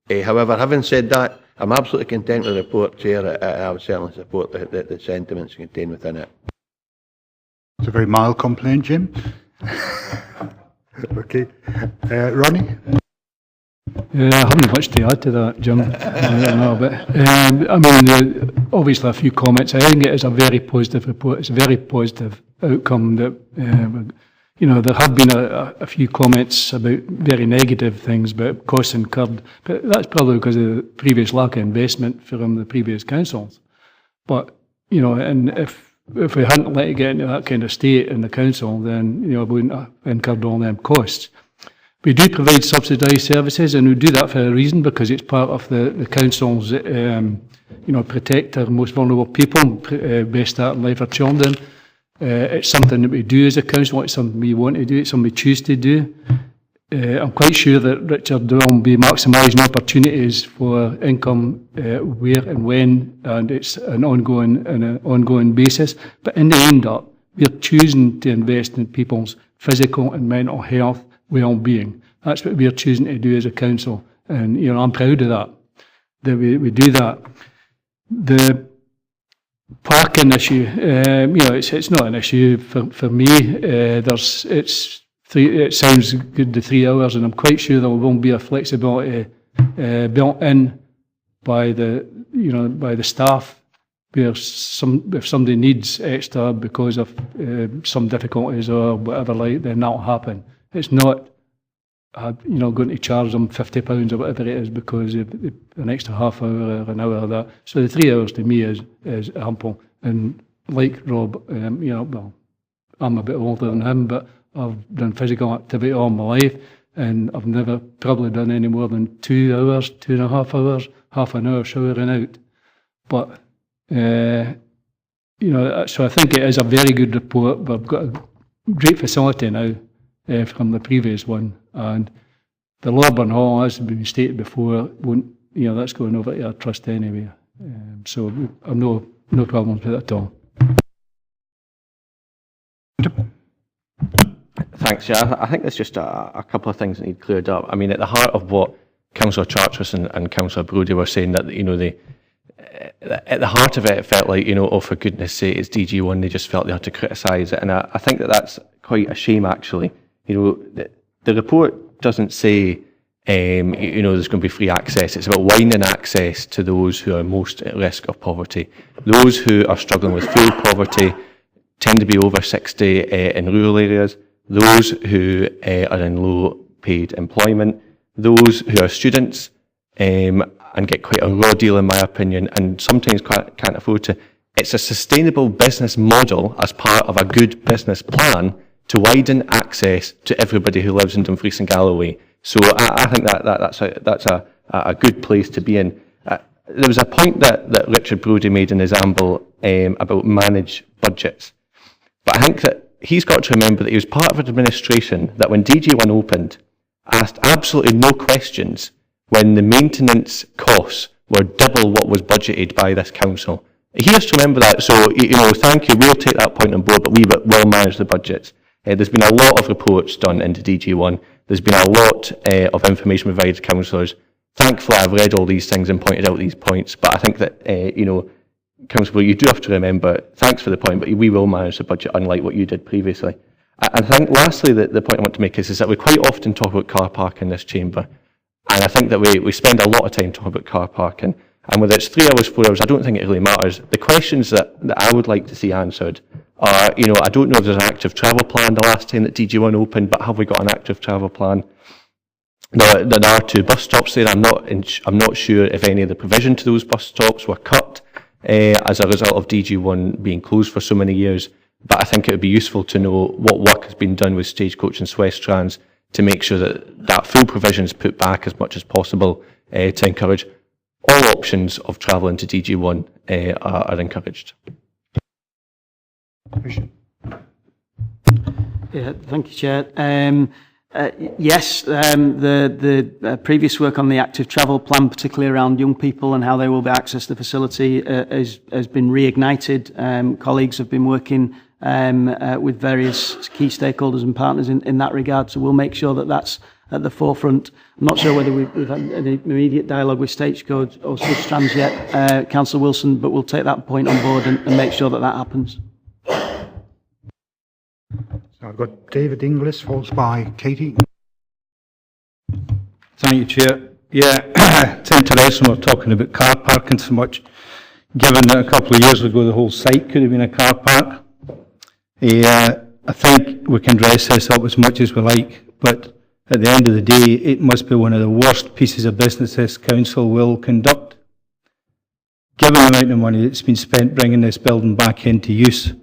[SPEAKER 20] However, having said that, I'm absolutely content with the report, Chair. I would certainly support the sentiments contained within it.
[SPEAKER 1] It's a very mild complaint, Jim. Okay. Ronnie?
[SPEAKER 11] I haven't much to add to that, Jim. I don't know, but obviously a few comments. I think it is a very positive report. It's a very positive outcome. That there have been a few comments about very negative things, about costs incurred, but that's probably because of the previous lack of investment from the previous councils. But and if we hadn't let it get into that kind of state in the council, then we wouldn't have incurred all them costs. We do provide subsidised services, and we do that for a reason, because it's part of the council's, protect our most vulnerable people, best start in life or children. It's something that we do as a council. It's something we want to do. It's something we choose to do. I'm quite sure that Richard will be maximising opportunities for income where and when, and it's an ongoing basis. But in the end up, we're choosing to invest in people's physical and mental health well-being. That's what we're choosing to do as a council, and I'm proud of that we do that. The parking issue, it's not an issue for me. It sounds good, the 3 hours, and I'm quite sure there won't be a flexibility built in by the staff, where if somebody needs extra because of some difficulties or whatever, then that'll happen. It's not, going to charge them £50 or whatever it is because of an extra half hour or an hour of that. So the 3 hours to me is ample. And like Rob, well, I'm a bit older than him, but I've done physical activity all my life, and I've never probably done any more than 2 hours, 2.5 hours, half an hour showering out. But, so I think it is a very good report. We've got a great facility now from the previous one, and the Lorburn Hall, as has been stated before, won't, that's going over to our trust anyway. So I've no problems with it at all.
[SPEAKER 14] Thanks. Yeah, I think there's just a couple of things that need cleared up. I mean, at the heart of what Councillor Charteris and Councillor Brodie were saying, that at the heart of it, it felt like, oh, for goodness sake, it's DG1. They just felt they had to criticise it, and I think that's quite a shame, actually. The report doesn't say, there's going to be free access. It's about widening access to those who are most at risk of poverty. Those who are struggling with fuel poverty tend to be over 60 in rural areas. Those who are in low-paid employment. Those who are students and get quite a raw deal, in my opinion, and sometimes can't afford to. It's a sustainable business model as part of a good business plan to widen access to everybody who lives in Dumfries and Galloway. So I think that's a good place to be in. There was a point that Richard Brodie made in his amble about managed budgets. But I think that he's got to remember that he was part of an administration that when DG1 opened, asked absolutely no questions when the maintenance costs were double what was budgeted by this council. He has to remember that. So, thank you. We'll take that point on board, but we will manage the budgets. There's been a lot of reports done into DG1. There's been a lot of information provided to councillors. Thankfully, I've read all these things and pointed out these points, but I think that, Councillor, you do have to remember, thanks for the point, but we will manage the budget unlike what you did previously. I think, lastly, the point I want to make is that we quite often talk about car park in this chamber, and I think that we spend a lot of time talking about car parking, and whether it's 3 hours, 4 hours, I don't think it really matters. The questions that I would like to see answered are, I don't know if there's an active travel plan the last time that DG1 opened, but have we got an active travel plan? There are 2 bus stops there. I'm not sure if any of the provision to those bus stops were cut as a result of DG1 being closed for so many years. But I think it would be useful to know what work has been done with Stagecoach and Swestrans to make sure that full provision is put back as much as possible to encourage all options of travel into DG1 are encouraged.
[SPEAKER 3] Yeah, thank you, Chair. Yes, the previous work on the active travel plan, particularly around young people and how they will be accessed the facility, has been reignited. Colleagues have been working with various key stakeholders and partners in that regard, so we'll make sure that that's at the forefront. I'm not sure whether we've had any immediate dialogue with Stagecoach or Swiss yet, Councillor Wilson, but we'll take that point on board and make sure that happens.
[SPEAKER 1] So I've got David Inglis, followed by Katie.
[SPEAKER 5] Thank you, Chair. Yeah, it's interesting we're talking about car parking so much, given that a couple of years ago the whole site could have been a car park. I think we can dress this up as much as we like, but at the end of the day, it must be one of the worst pieces of business this council will conduct. Given the amount of money that's been spent bringing this building back into use,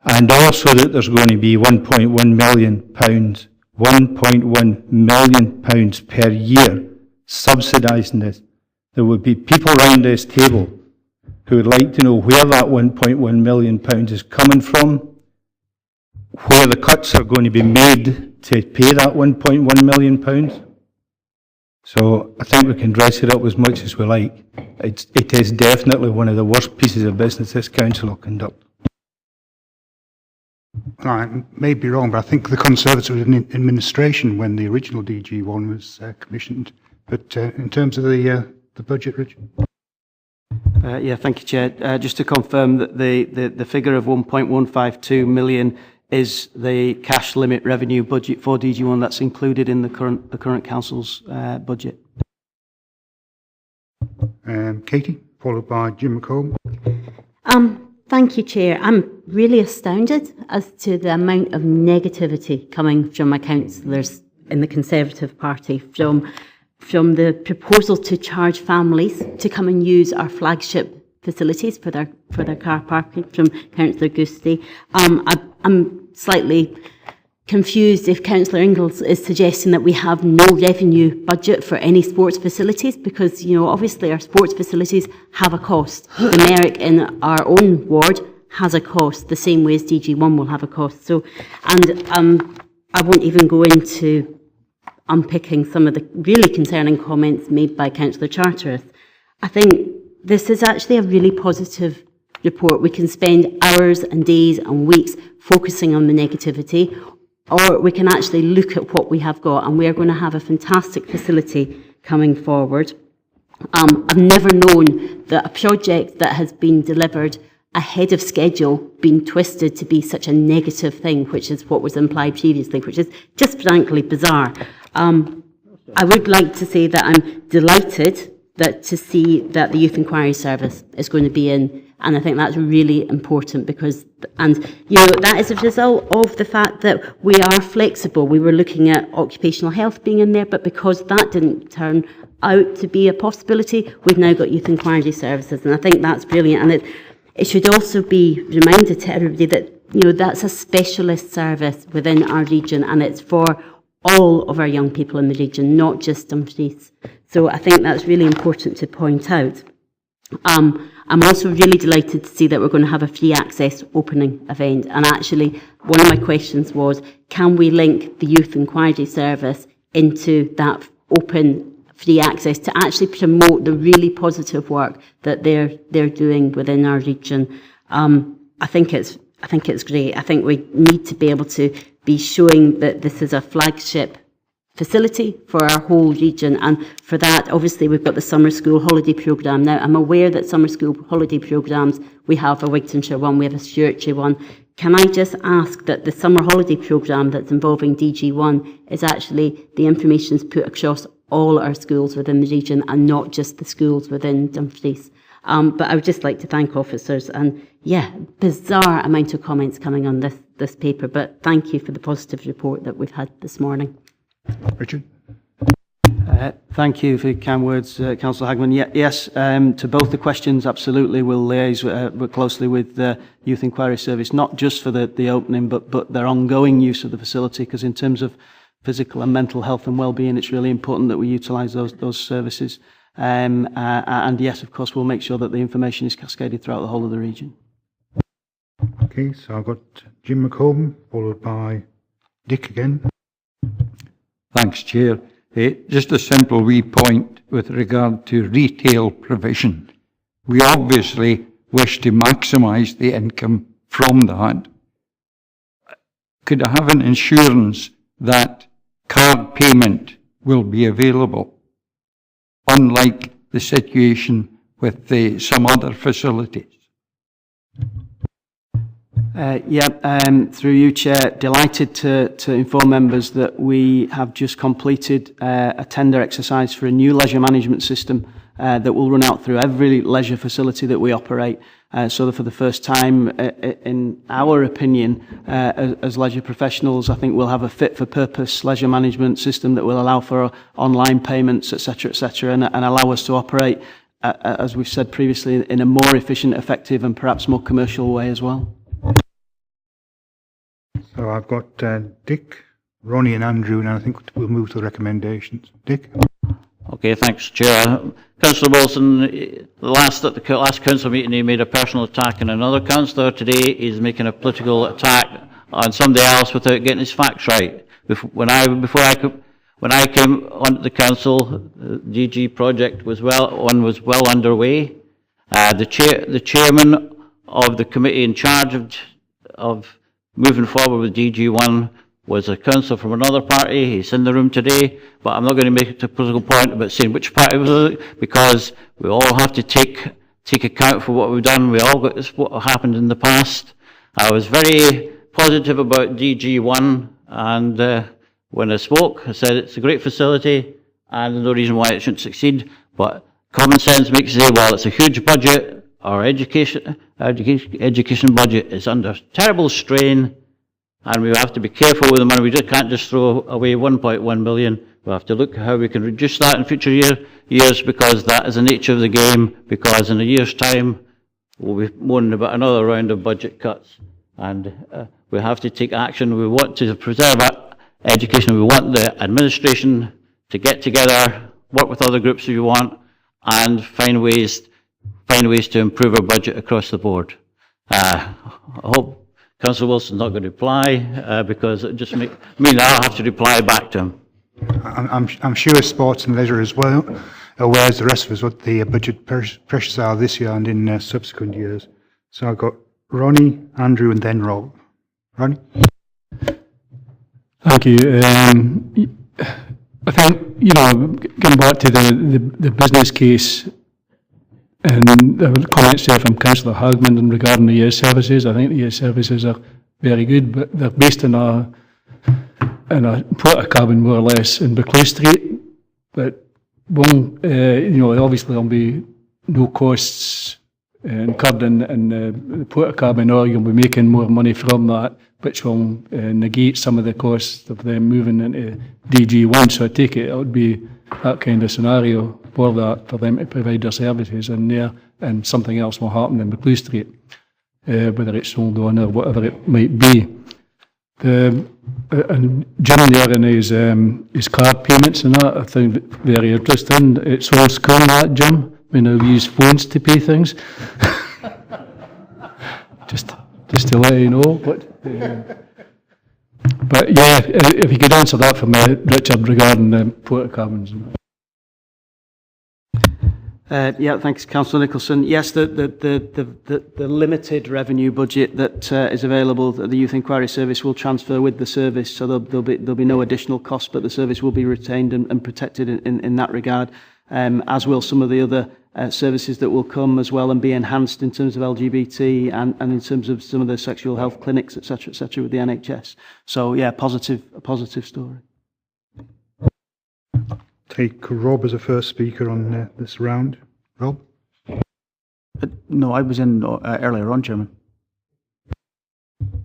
[SPEAKER 5] and also that there's going to be £1.1 million £1.1 million per year subsidising this. There would be people around this table who would like to know where that £1.1 million is coming from, where the cuts are going to be made to pay that £1.1 million. So I think we can dress it up as much as we like. It is definitely one of the worst pieces of business this council will conduct.
[SPEAKER 1] I may be wrong, but I think the Conservatives were in administration when the original DG1 was commissioned. But in terms of the budget, Richard?
[SPEAKER 3] Yeah, thank you, Chair. Just to confirm that the figure of 1.152 million is the cash limit revenue budget for DG1 that's included in the current council's budget.
[SPEAKER 1] Katie, followed by Jim McComb.
[SPEAKER 9] Thank you, Chair. I'm really astounded as to the amount of negativity coming from my councillors in the Conservative Party, from the proposal to charge families to come and use our flagship facilities for their car parking from Councillor Gusty. I'm slightly confused if Councillor Ingalls is suggesting that we have no revenue budget for any sports facilities, because, you know, obviously our sports facilities have a cost. The Merrick in our own ward has a cost, the same way as DG1 will have a cost. So, and I won't even go into unpicking some of the really concerning comments made by Councillor Charteris. I think this is actually a really positive report. We can spend hours and days and weeks focusing on the negativity, or we can actually look at what we have got, and we are going to have a fantastic facility coming forward. I've never known that a project that has been delivered ahead of schedule been twisted to be such a negative thing, which is what was implied previously, which is just frankly bizarre. I would like to say that I'm delighted to see that the Youth Inquiry Service is going to be in, and I think that's really important because, and you know, that is a result of the fact that we are flexible. We were looking at occupational health being in there, but because that didn't turn out to be a possibility, we've now got Youth Inquiry Services, and I think that's brilliant. And it should also be reminded to everybody that, you know, that's a specialist service within our region, and it's for all of our young people in the region, not just Dumfries. So I think that's really important to point out. I'm also really delighted to see that we're going to have a free access opening event. And actually, one of my questions was, can we link the Youth Inquiry Service into that open free access to actually promote the really positive work that they're doing within our region? I think it's great. I think we need to be able to be showing that this is a flagship facility for our whole region, and for that, obviously, we've got the summer school holiday programme. Now, I'm aware that summer school holiday programmes, we have a Wigtonshire one, we have a Stewartshire one. Can I just ask that the summer holiday programme that's involving DG1 is actually, the information is put across all our schools within the region and not just the schools within Dumfries? But I would just like to thank officers, and yeah, bizarre amount of comments coming on this paper, but thank you for the positive report that we've had this morning.
[SPEAKER 1] Richard?
[SPEAKER 3] Thank you for your kind words, Councillor Hagman. Yes, to both the questions, absolutely, we'll liaise closely with the Youth Inquiry Service, not just for the opening, but their ongoing use of the facility, because in terms of physical and mental health and well-being, it's really important that we utilise those services. And yes, of course, we'll make sure that the information is cascaded throughout the whole of the region.
[SPEAKER 1] Okay, so I've got Jim McComb, followed by Dick again.
[SPEAKER 10] Thanks, Chair. Just a simple wee point with regard to retail provision. We obviously wish to maximise the income from that. Could I have an assurance that card payment will be available, unlike the situation with some other facilities?
[SPEAKER 3] Through you, Chair, delighted to inform members that we have just completed a tender exercise for a new leisure management system that will run out through every leisure facility that we operate. So that for the first time, in our opinion, as leisure professionals, I think we'll have a fit-for-purpose leisure management system that will allow for online payments, etc., and allow us to operate, as we've said previously, in a more efficient, effective, and perhaps more commercial way as well.
[SPEAKER 1] So I've got Dick, Ronnie and Andrew, and I think we'll move to the recommendations. Dick?
[SPEAKER 8] Okay, thanks, Chair. Councillor Wilson, at the last council meeting, he made a personal attack on another councillor. Today, he's making a political attack on somebody else without getting his facts right. When I came onto the council, the DG project was well underway. The chairman of the committee in charge of moving forward with DG1 was a councillor from another party. He's in the room today, but I'm not going to make it a political point about saying which party was it, because we all have to take account for what we've done. We all got this, what happened in the past. I was very positive about DG1, and when I spoke, I said it's a great facility and there's no reason why it shouldn't succeed. But common sense makes you say, well, it's a huge budget. Our education budget is under terrible strain, and we have to be careful with the money. We just can't just throw away 1.1 million. We have to look at how we can reduce that in future years, because that is the nature of the game. Because in a year's time, we'll be moaning about another round of budget cuts, and we have to take action. We want to preserve education. We want the administration to get together, work with other groups if you want, and find ways to improve our budget across the board. I hope Councillor Wilson's not going to reply, because it just mean I'll have to reply back to him.
[SPEAKER 1] I'm sure sports and leisure as well, aware as the rest of us what the budget pressures are this year and in subsequent years. So I've got Ronnie, Andrew, and then Rob. Ronnie?
[SPEAKER 11] Thank you. I think, going back to the business case, and the comments there from Councillor Hagman regarding the year services, I think the year services are very good, but they're based in a porta-cabin, more or less, in Buccleuch Street. But obviously there'll be no costs incurred in the porta-cabin, or you'll be making more money from that, which will negate some of the costs of them moving into DG1. So I take it would be that kind of scenario for them to provide their services in there, and something else will happen in Buccleuch Street, whether it's sold on or whatever it might be. And Jim there in his card payments and that, I think very interesting. It's old school, that, Jim. We now use phones to pay things. just to let you know. But yeah, if you could answer that for me, Richard, regarding the porta-cabins.
[SPEAKER 3] Thanks, Councillor Nicholson. Yes, the limited revenue budget that is available at the Youth Inquiry Service will transfer with the service, so there'll be no additional cost, but the service will be retained and protected in that regard, as will some of the other services that will come as well and be enhanced in terms of LGBT and in terms of some of the sexual health clinics, etc., with the NHS. So yeah, a positive story.
[SPEAKER 1] Take Rob as a first speaker on this round. Rob?
[SPEAKER 13] No, I was in earlier on, Chairman.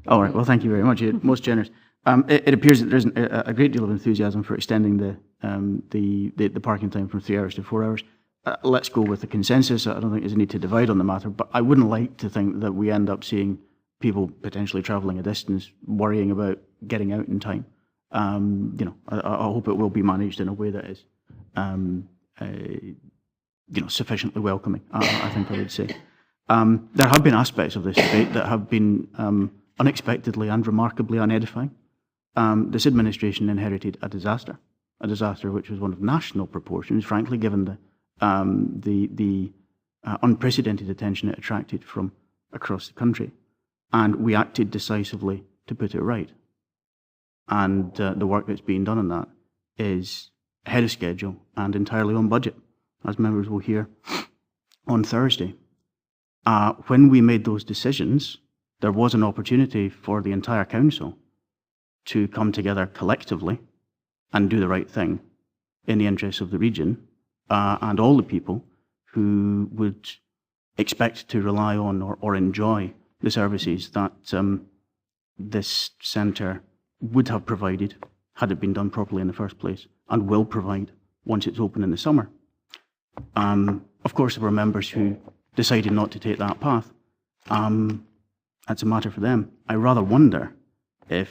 [SPEAKER 13] All right, well, thank you very much. You're most generous. It appears that there's a great deal of enthusiasm for extending the parking time from 3 hours to 4 hours. Let's go with the consensus. I don't think there's a need to divide on the matter, but I wouldn't like to think that we end up seeing people potentially travelling a distance, worrying about getting out in time. I hope it will be managed in a way that is sufficiently welcoming, I think I would say. There have been aspects of this debate that have been unexpectedly and remarkably unedifying. This administration inherited a disaster which was one of national proportions, frankly, given the unprecedented attention it attracted from across the country. And we acted decisively to put it right. And the work that's being done on that is ahead of schedule and entirely on budget, as members will hear on Thursday. When we made those decisions, there was an opportunity for the entire council to come together collectively and do the right thing in the interests of the region and all the people who would expect to rely on or enjoy the services that this centre would have provided had it been done properly in the first place, and will provide once it's open in the summer. Of course, there were members who decided not to take that path. That's a matter for them. I rather wonder if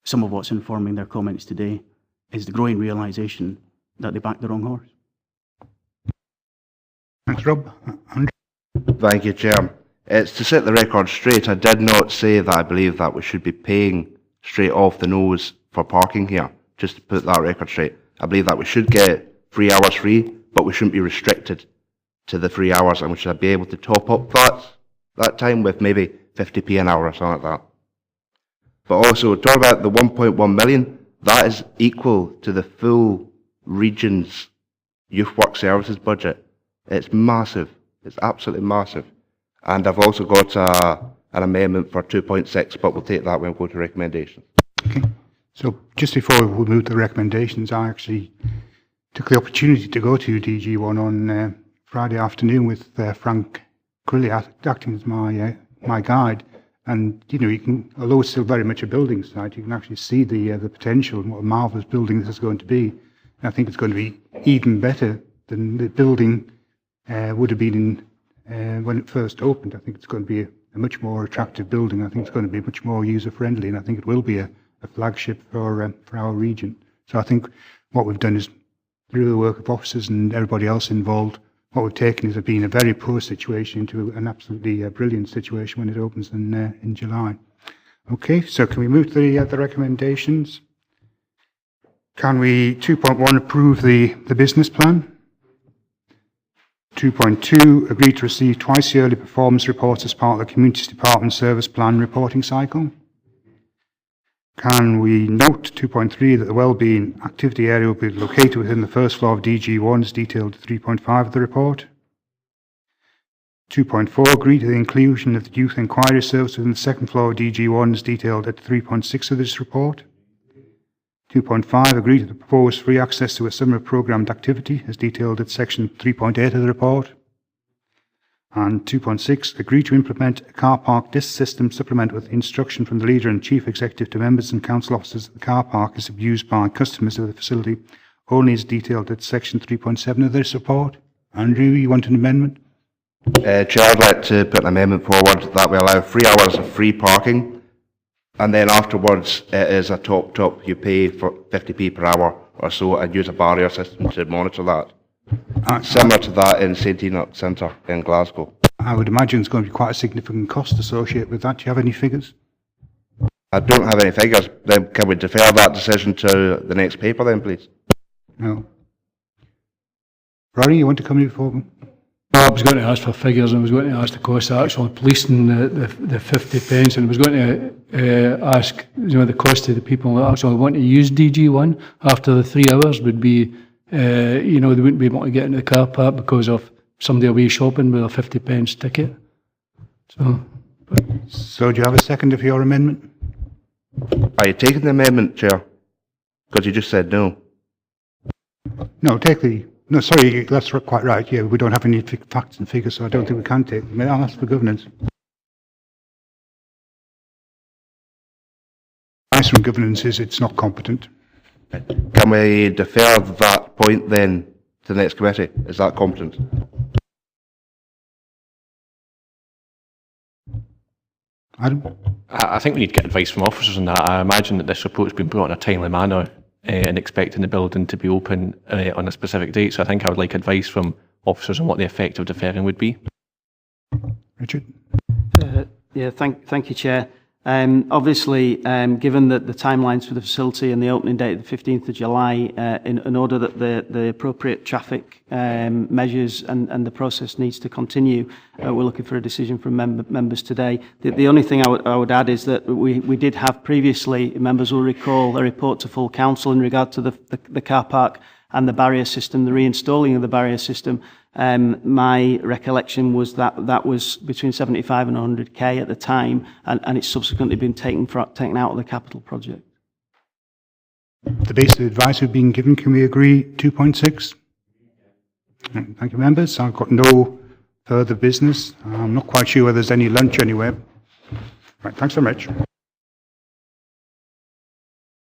[SPEAKER 13] some of what's informing their comments today is the growing realisation that they backed the wrong horse.
[SPEAKER 1] Thanks, Rob. Andrew?
[SPEAKER 4] Thank you, Chair. It's to set the record straight. I did not say that I believe that we should be paying straight off the nose for parking here, just to put that record straight. I believe that we should get 3 hours free, but we shouldn't be restricted to the 3 hours, and we should be able to top up that time with maybe 50p an hour or something like that. But also, talk about the 1.1 million, that is equal to the full region's youth work services budget. It's massive. It's absolutely massive. And I've also got an amendment for 2.6, but we'll take that when we go to recommendations.
[SPEAKER 1] Okay. So just before we move to the recommendations, I actually took the opportunity to go to DG1 on Friday afternoon with Frank Crilly acting as my guide. And, you know, you can, although it's still very much a building site, you can actually see the potential and what a marvellous building this is going to be. And I think it's going to be even better than the building would have been when it first opened. I think it's going to be a much more attractive building. I think it's going to be much more user-friendly, and I think it will be a flagship for our region. So I think what we've done is, through the work of officers and everybody else involved, what we've taken is being a very poor situation into an absolutely brilliant situation when it opens in July. Okay, so can we move to the recommendations? Can we, 2.1, approve the business plan? 2.2, agree to receive twice yearly performance reports as part of the Communities Department Service Plan reporting cycle. Can we note 2.3 that the wellbeing activity area will be located within the first floor of DG1 as detailed at 3.5 of the report. 2.4, agree to the inclusion of the youth inquiry service within the second floor of DG1 as detailed at 3.6 of this report. 2.5, agree to the proposed free access to a summer programmed activity as detailed at section 3.8 of the report. And 2.6, agree to implement a car park disc system supplement with instruction from the leader and chief executive to members and council officers that the car park is abused by customers of the facility only as detailed at section 3.7 of this report. Andrew, you want an amendment?
[SPEAKER 4] Chair, I'd like to put an amendment forward that we allow 3 hours of free parking, and then afterwards it is a top. You pay for 50p per hour or so and use a barrier system to monitor that. Similar to that in St Enoch Centre in Glasgow.
[SPEAKER 1] I would imagine it's going to be quite a significant cost associated with that. Do you have any figures?
[SPEAKER 4] I don't have any figures. Then can we defer that decision to the next paper then, please?
[SPEAKER 1] No. Rory, you want to come in before?
[SPEAKER 11] Well, I was going to ask for figures, and I was going to ask the cost of actually policing the 50 pence, and I was going to ask, the cost of the people that actually want to use DG1 after the 3 hours would be, they wouldn't be able to get into the car park because of somebody away shopping with a 50 pence ticket.
[SPEAKER 1] So do you have a second for your amendment?
[SPEAKER 4] Are you taking the amendment, Chair? Because you just said no.
[SPEAKER 1] No, no, sorry, that's quite right. Yeah, we don't have any facts and figures, so I don't think we can take them. I'll ask for governance. Advice from governance is it's not competent.
[SPEAKER 4] Can we defer that point then to the next committee? Is that competent?
[SPEAKER 1] Adam?
[SPEAKER 14] I think we need to get advice from officers on that. I imagine that this report's been brought in a timely manner and expecting the building to be open on a specific date. So I think I would like advice from officers on what the effect of deferring would be.
[SPEAKER 1] Richard?
[SPEAKER 3] Thank you, Chair. Obviously, given that the timelines for the facility and the opening date of the 15th of July, in order that the appropriate traffic measures and the process needs to continue, we're looking for a decision from members today. The only thing I would add is that we did have previously, members will recall, a report to full council in regard to the car park and the barrier system, the reinstalling of the barrier system. My recollection was that was between 75 and 100k at the time, and it's subsequently been taken out of the capital project.
[SPEAKER 1] The base of the advice we've been given, can we agree 2.6? Thank you, members. I've got no further business. I'm not quite sure whether there's any lunch anywhere. Right, thanks very much.